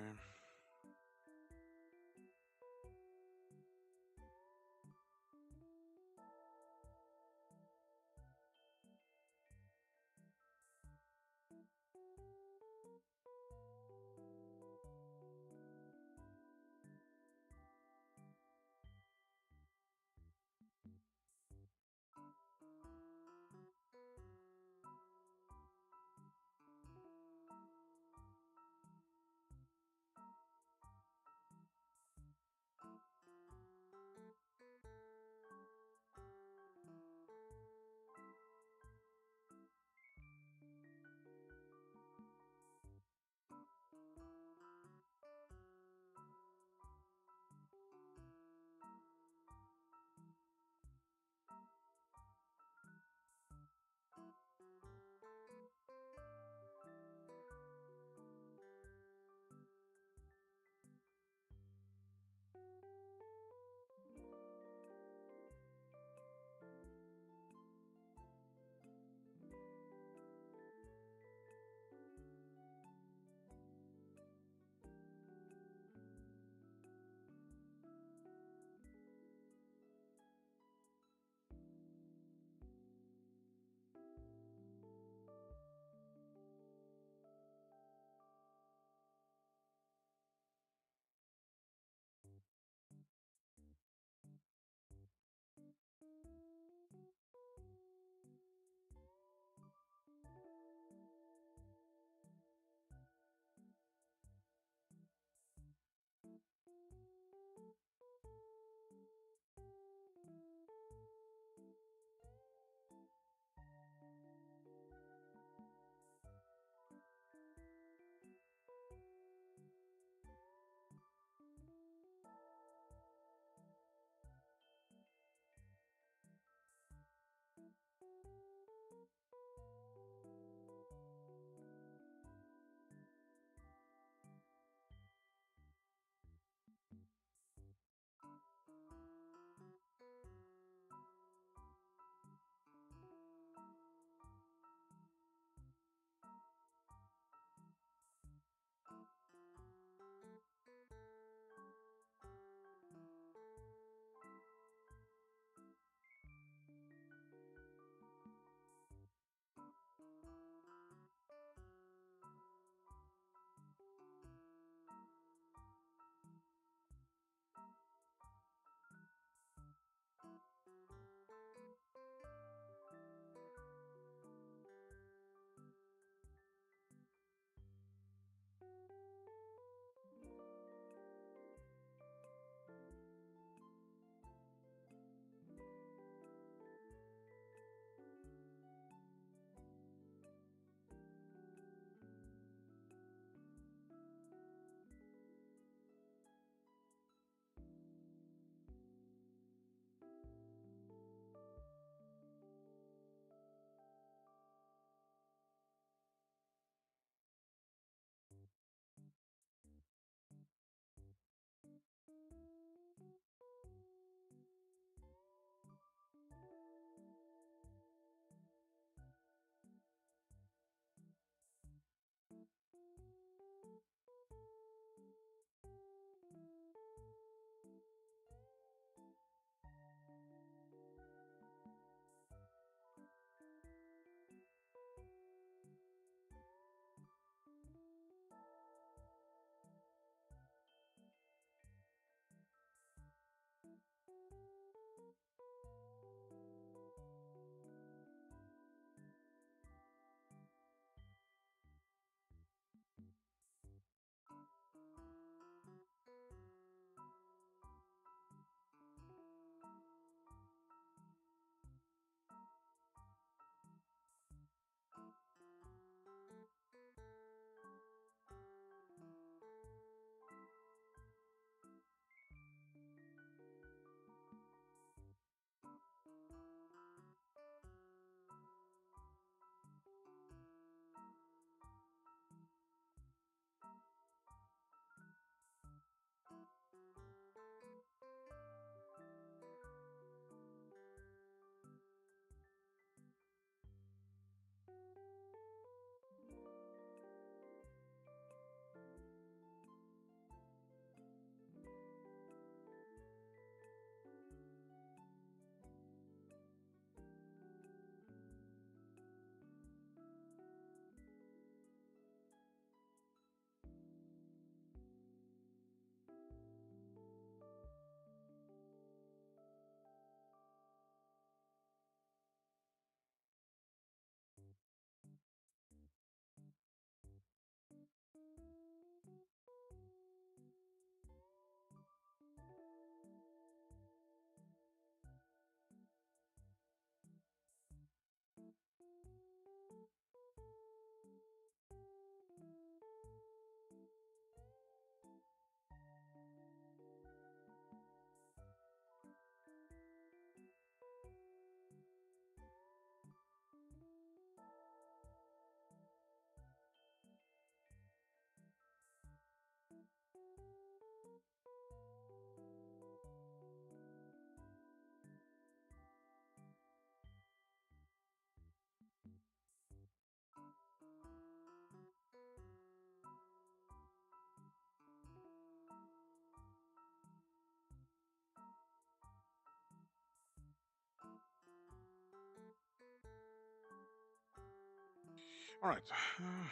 All right.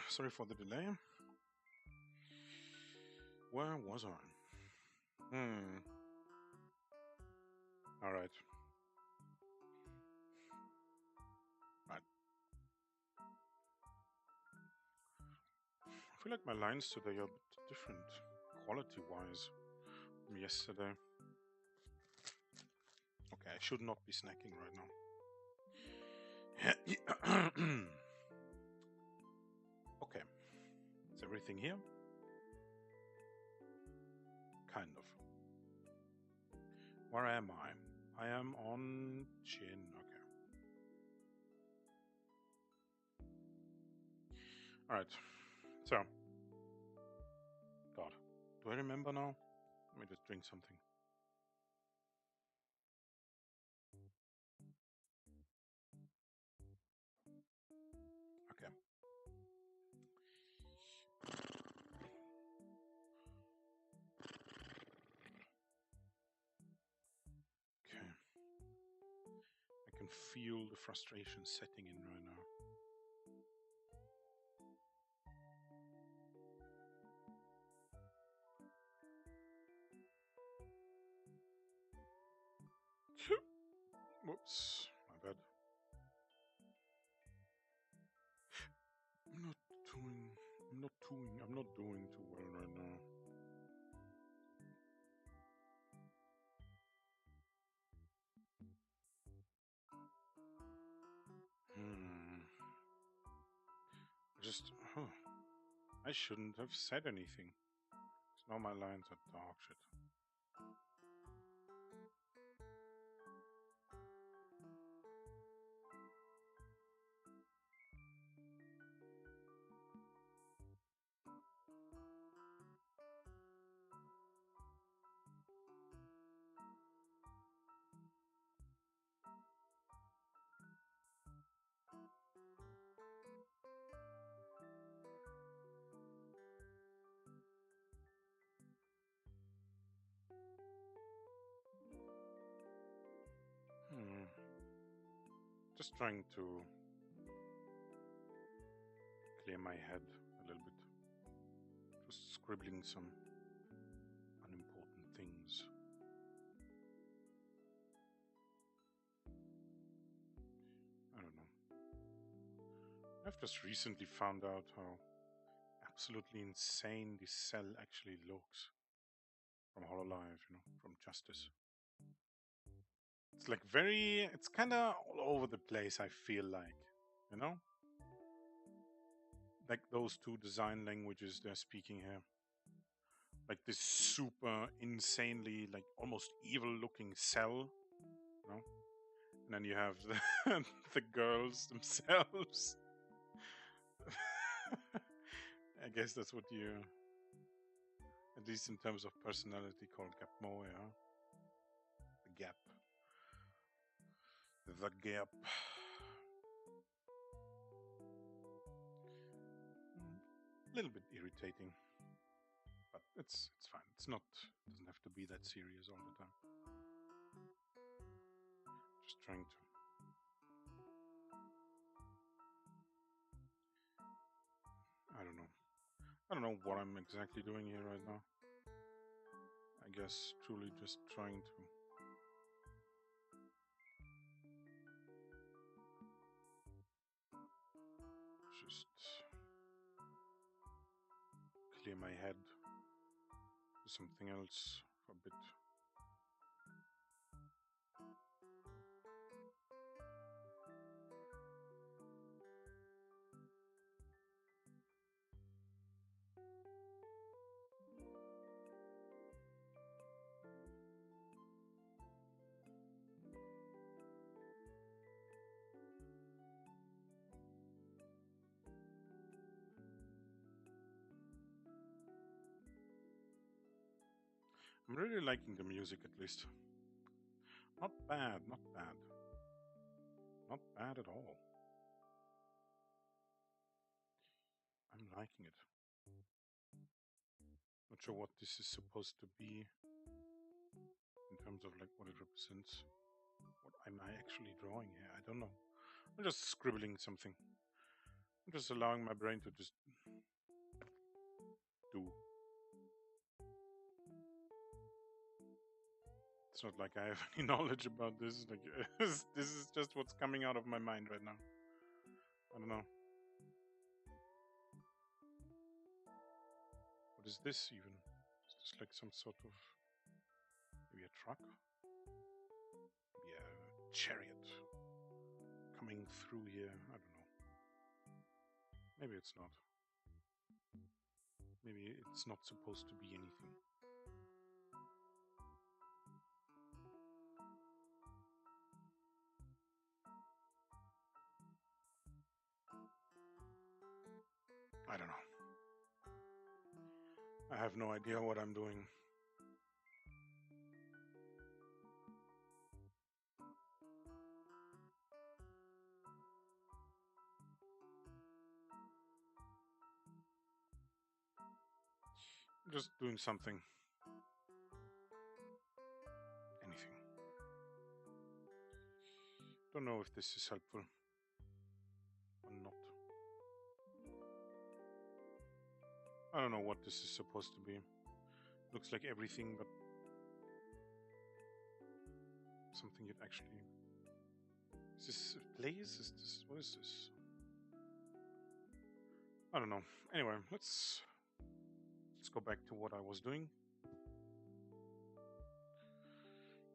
Sorry for the delay. Where was I? Hmm. All right. Right. I feel like my lines today are a bit different, quality-wise, from yesterday. Okay, I should not be snacking right now. Okay, is everything here? Kind of. Where am I? I am on chin. Okay. All right. So, God, do I remember now? Let me just drink something. Okay. Okay. I can feel the frustration setting in right now. Whoops, my bad. I'm not doing. I'm not doing too well right now. Hmm. Just. Huh. I shouldn't have said anything. 'Cause now my lines are dog shit. Hmm. Just trying to clear my head a little bit. Just scribbling some unimportant things. I don't know. I've just recently found out how absolutely insane this cell actually looks from Hololive, from Justice. It's like it's kind of all over the place, I feel like, you know? Like those two design languages they're speaking here. Like this super insanely, like almost evil looking cell, you know? And then you have the girls themselves. I guess that's what you, at least in terms of personality, call Gap Moe, huh? The Gap. The Gap. A little bit irritating, but it's fine. Doesn't have to be that serious all the time. Just trying to. I don't know what I'm exactly doing here right now. I guess truly just trying to just clear my head, do something else for a bit. I'm really liking the music at least. Not bad, not bad. Not bad at all. I'm liking it. Not sure what this is supposed to be in terms of like what it represents. What am I actually drawing here? I don't know. I'm just scribbling something. I'm just allowing my brain to just do. It's not like I have any knowledge about this. Like this is just what's coming out of my mind right now. I don't know. What is this even? Is this like some sort of maybe a truck? Maybe a chariot coming through here. I don't know. Maybe it's not. Maybe it's not supposed to be anything. I don't know. I have no idea what I'm doing. I'm just doing something. Anything. Don't know if this is helpful or not. I don't know what this is supposed to be. Looks like everything, but something it actually... Is this a place? Is this... What is this? I don't know. Anyway, let's go back to what I was doing.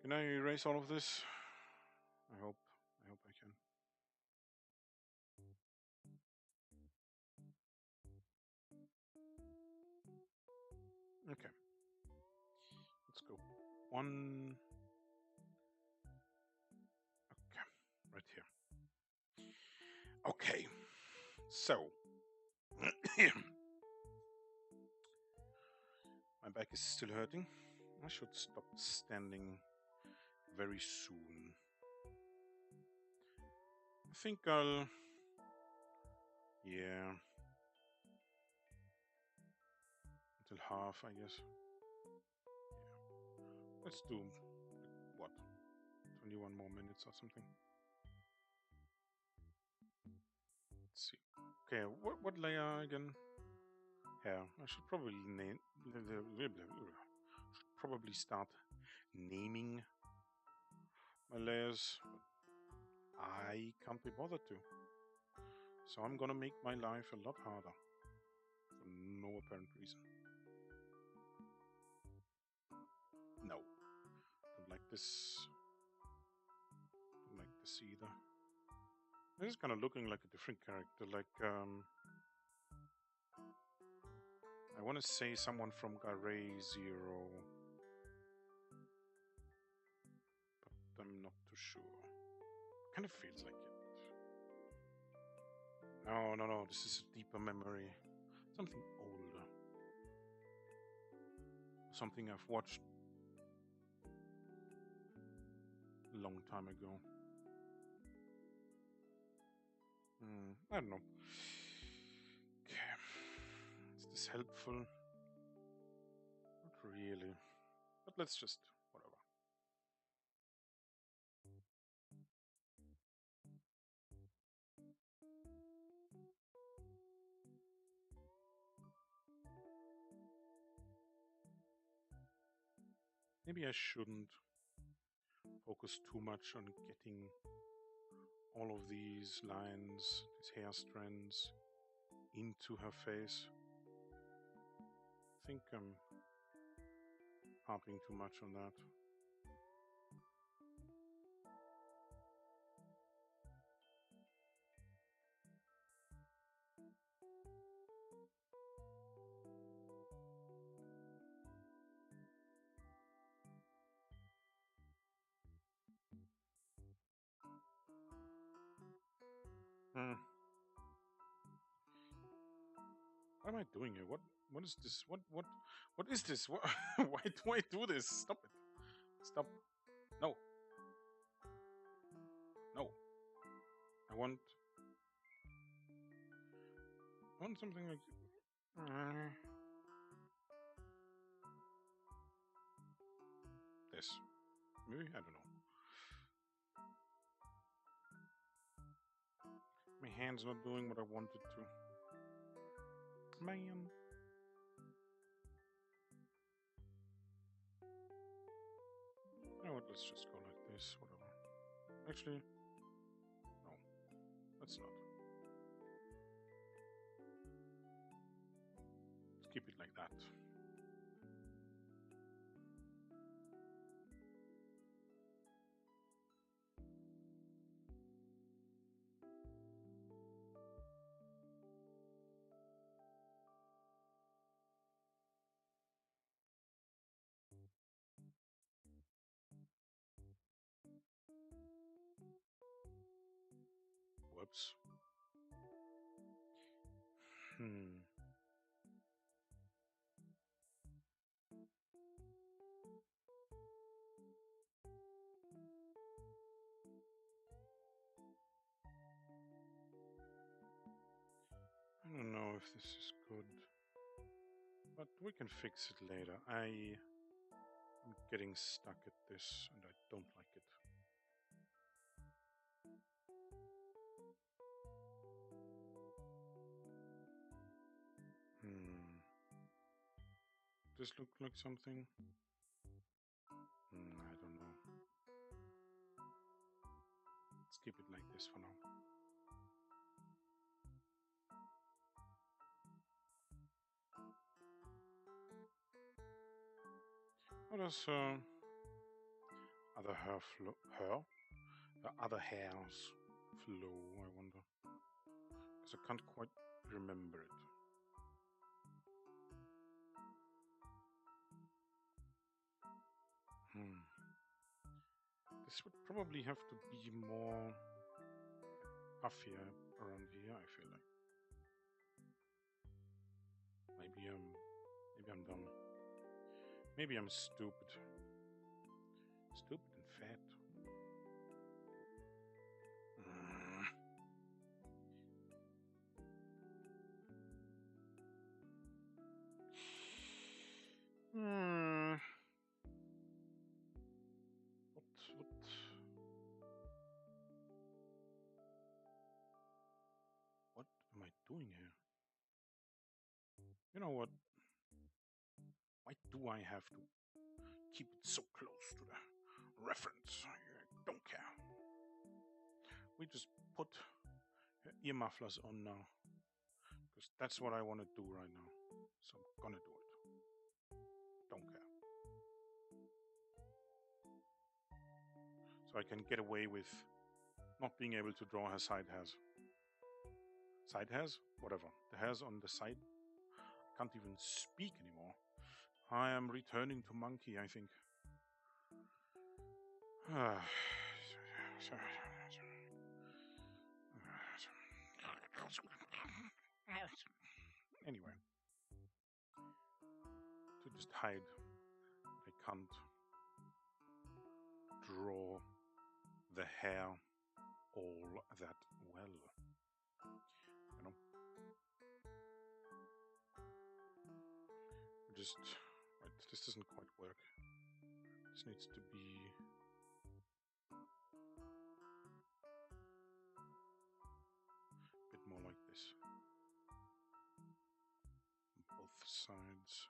Can I erase all of this? I hope I can. Okay. Let's go. One. Okay. Right here. Okay. So. My back is still hurting. I should stop standing very soon. I think I'll... Yeah. Until half, I guess. Yeah. Let's do... What? 21 more minutes or something. Let's see. Okay, what layer again? Hair. I should probably name... Should probably start naming my layers. I can't be bothered to. So I'm gonna make my life a lot harder. For no apparent reason. No. Don't like this. Don't like this either. This is kind of looking like a different character. Like, I want to say someone from Garray Zero. But I'm not too sure. Kind of feels like it. No. This is a deeper memory. Something older. Something I've watched a long time ago. I don't know. Okay. Is this helpful? Not really. But let's just... whatever. Maybe I shouldn't focus too much on getting all of these lines, these hair strands, into her face. I think I'm harping too much on that. What am I doing here? What is this? What is this? What why do I do this? Stop it. Stop. No. No. I want something like this. Maybe, I don't know. My fan's not doing what I wanted to. Man. You know what, let's just go like this, whatever. Actually, no, let's not. Let's keep it like that. Whoops. I don't know if this is good, but we can fix it later. I'm getting stuck at this and I don't like it. Does this look like something? I don't know. Let's keep it like this for now. How does other hair flow? The other hairs flow, I wonder. Because I can't quite remember it. This would probably have to be more puffier around here, I feel like. Maybe I'm dumb. Maybe I'm stupid. Stupid and fat. What am I doing here? You know what? Why do I have to keep it so close to the reference? I don't care. We just put ear mufflers on now. Because that's what I want to do right now. So I'm gonna do it. Don't care. So I can get away with not being able to draw her side hairs. Side hairs? Whatever. The hairs on the side. I can't even speak anymore. I am returning to monkey, I think. Anyway. To just hide. I can't draw the hair all that well. You know? Just, right, this doesn't quite work. This needs to be a bit more like this. On both sides.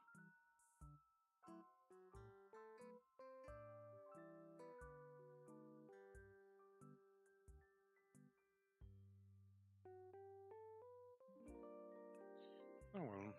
Oh well.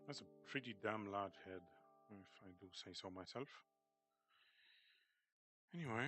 That's a pretty damn large head, if I do say so myself. Anyway.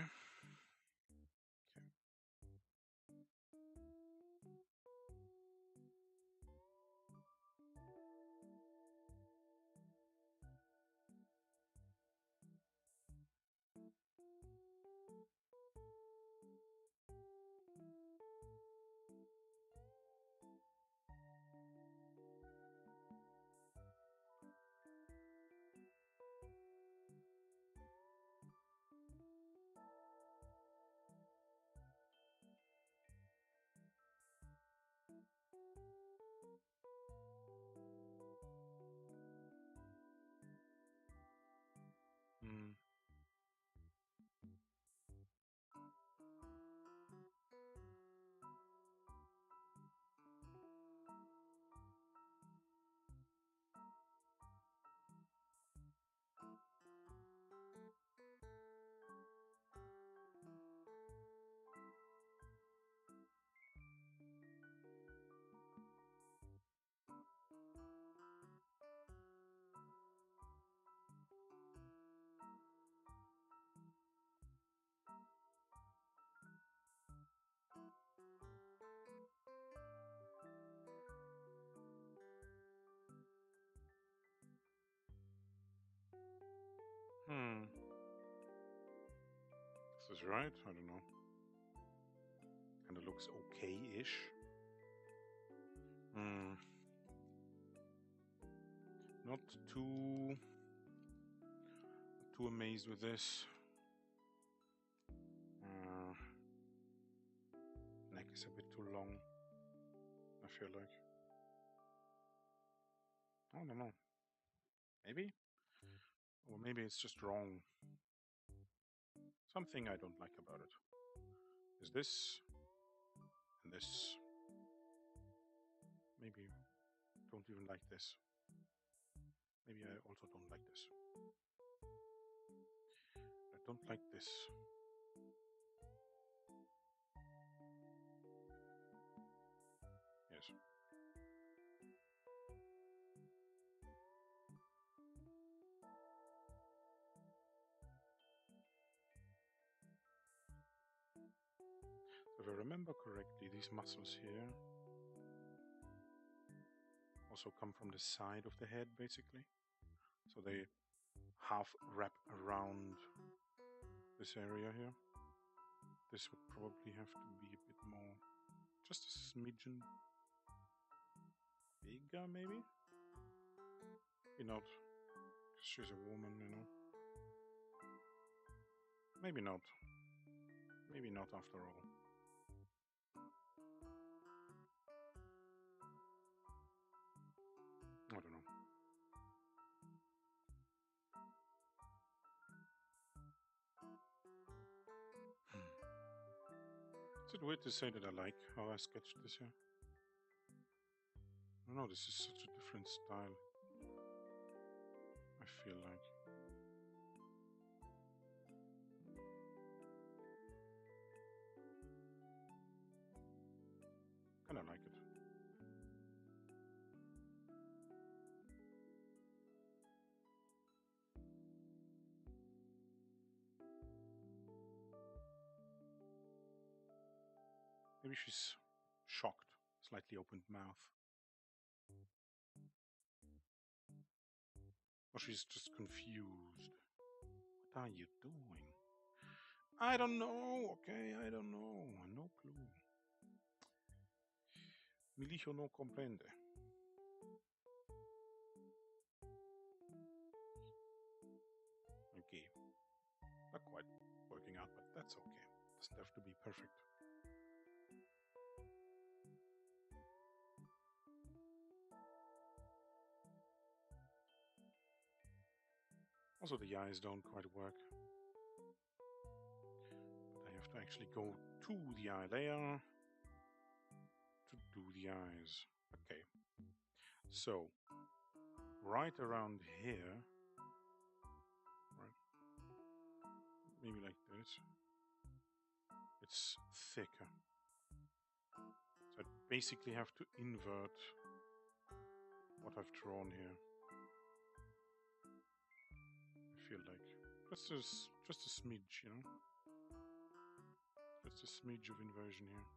Is this right? I don't know. And it looks okay-ish. Not too amazed with this. Neck is a bit too long, I feel like. I don't know. Maybe? Or maybe it's just wrong. Something I don't like about it is this and this. Maybe don't even like this. Maybe I also don't like this. I don't like this. Yes. If I remember correctly, these muscles here also come from the side of the head, basically. So they half wrap around this area here. This would probably have to be a bit more, just a smidgen bigger, maybe? Maybe not, because she's a woman, you know. Maybe not. Maybe not after all. I don't know. Is it weird to say that I like how I sketched this here? I don't know, this is such a different style. I feel like. Kinda like it. Maybe she's shocked, slightly opened mouth. Or she's just confused. What are you doing? I don't know, okay, I don't know. No clue. Mi hijo no comprende. Okay. Not quite working out, but that's okay. Doesn't have to be perfect. Also, the eyes don't quite work. But I have to actually go to the eye layer to do the eyes. Okay. So, right around here, right, maybe like this, it's thicker. So I basically have to invert what I've drawn here. I feel like just a smidge, you know, just a smidge of inversion here.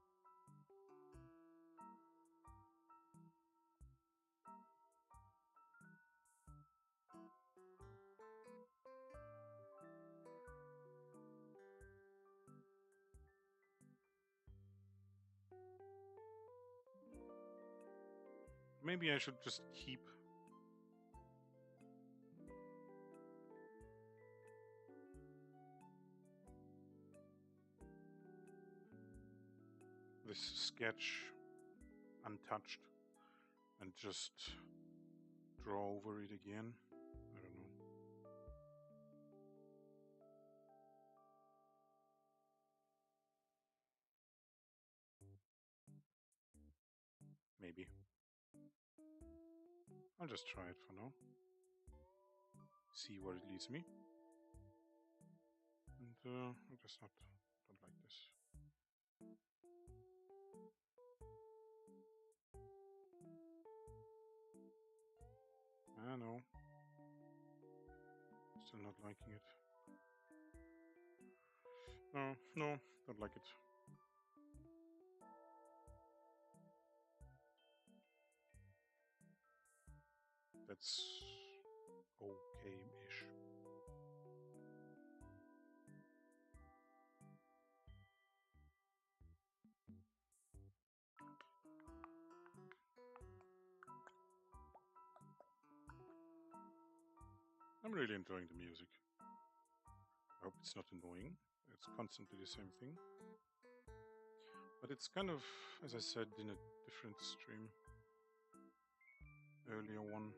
Maybe I should just keep this sketch untouched and just draw over it again. I don't know. Maybe. I'll just try it for now. See where it leads me. And I just don't like this. I know. Still not liking it. No, don't like it. That's okay-ish. I'm really enjoying the music. I hope it's not annoying. It's constantly the same thing. But it's kind of, as I said in a different stream, earlier one,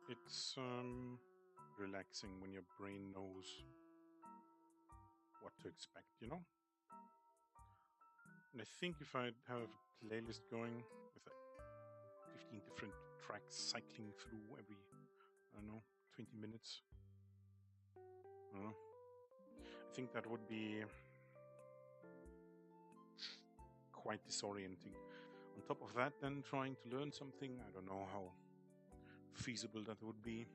it's relaxing when your brain knows what to expect, you know? And I think if I have a playlist going with like 15 different tracks cycling through every, I don't know, 20 minutes, I don't know, I think that would be quite disorienting. On top of that, then trying to learn something, I don't know how feasible that would be.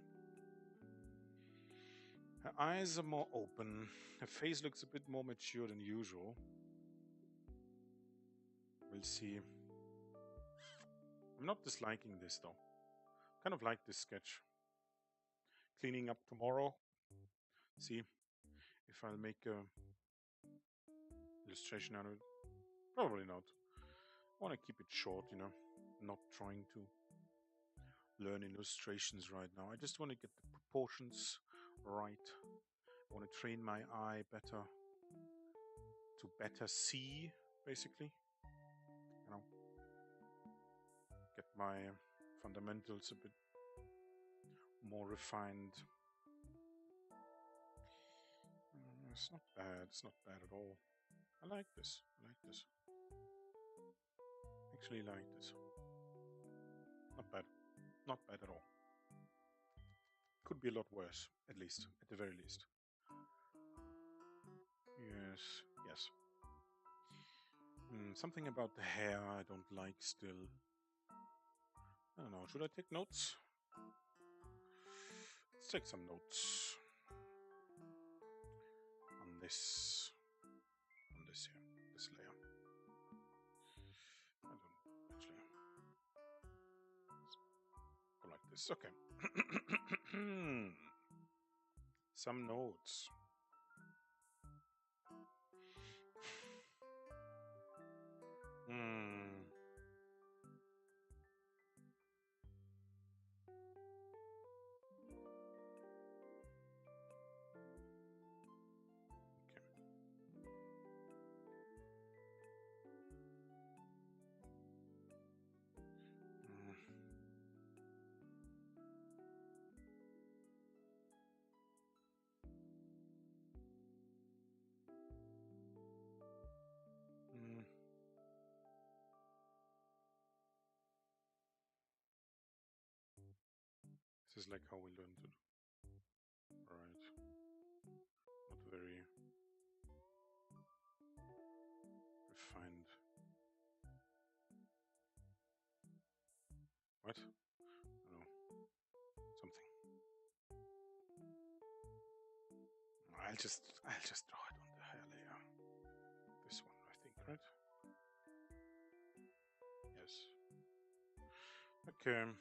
Her eyes are more open, her face looks a bit more mature than usual. We'll see. I'm not disliking this though. Kind of like this sketch. Cleaning up tomorrow. See if I'll make a illustration out of it. Probably not. I want to keep it short, you know. Not trying to learn illustrations right now. I just want to get the proportions right. I want to train my eye better to better see, basically. You know, get my fundamentals a bit more refined. It's not bad. It's not bad at all. I like this. I like this. Actually like this. Not bad. Not bad at all. Could be a lot worse, at least. At the very least. Yes. Yes. Something about the hair I don't like still. I don't know. Should I take notes? Let's take some notes on this. On this here. This layer. I don't actually. Let's go like this. Okay. Some notes. This is like how we learn to do. Right. Not very refined. What? No. Something. I'll just draw it on the hair layer. This one, I think, right? Yes. Okay.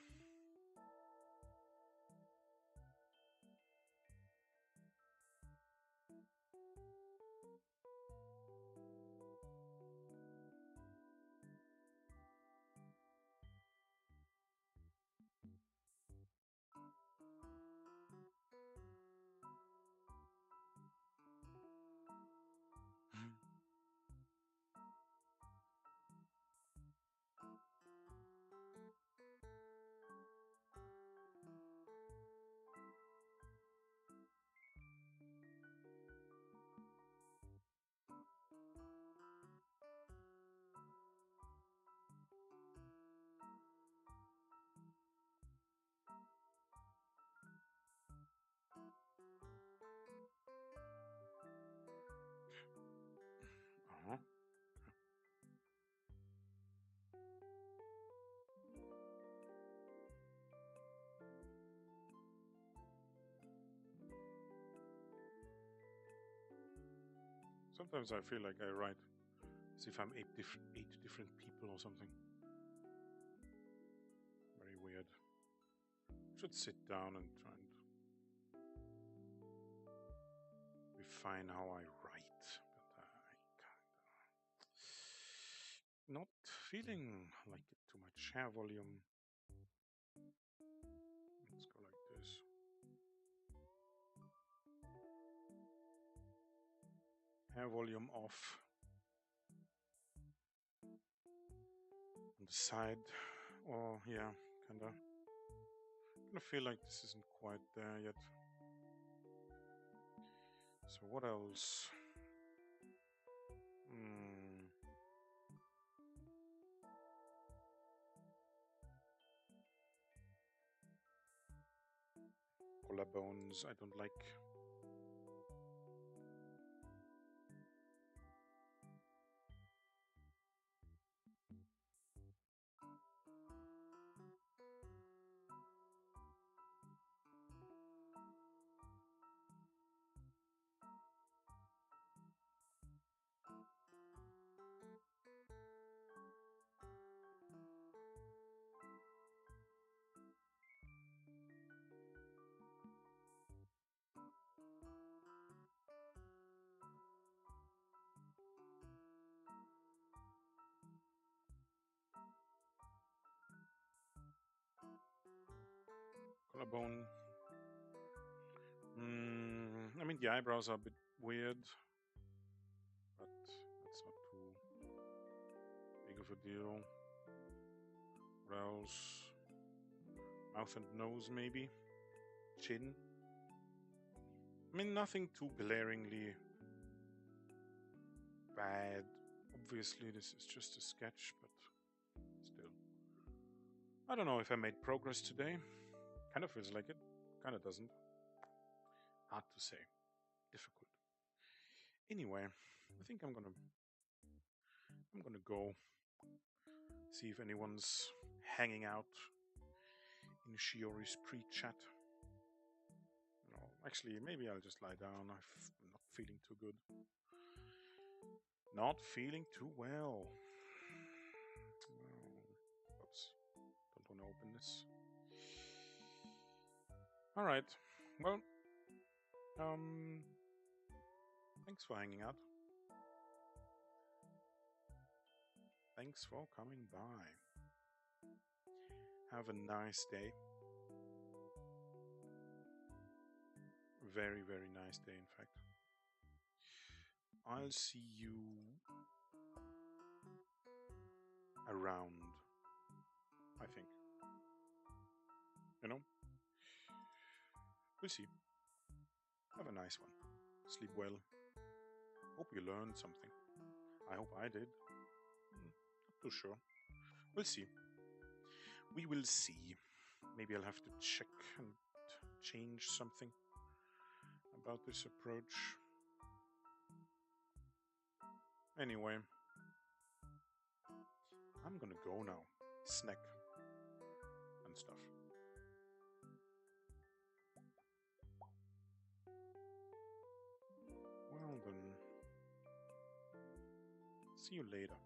Uh-huh. Sometimes I feel like I write as if I'm eight different people or something. Very weird. Should sit down and try and refine how I write, but I not feeling like it too much. Hair volume. Hair volume off. On the side. Oh, yeah, kinda. I feel like this isn't quite there yet. So what else? Collarbones, I don't like. Collarbone. I mean, the eyebrows are a bit weird, but that's not too big of a deal. What else? Mouth and nose, maybe. Chin. I mean, nothing too glaringly bad. Obviously, this is just a sketch, but still. I don't know if I made progress today. Kind of feels like it. Kind of doesn't. Hard to say. Difficult. Anyway, I think I'm gonna go see if anyone's hanging out in Shiori's pre-chat. No, actually, maybe I'll just lie down. I'm not feeling too good. Not feeling too well. Oops. Don't want to open this. All right. Well, thanks for hanging out. Thanks for coming by. Have a nice day. Very, very nice day, in fact. I'll see you around, I think. You know? We'll see. Have a nice one. Sleep well. Hope you learned something. I hope I did. Not too sure. We'll see. We will see. Maybe I'll have to check and change something about this approach. Anyway, I'm gonna go now. Snack and stuff. Well then, see you later.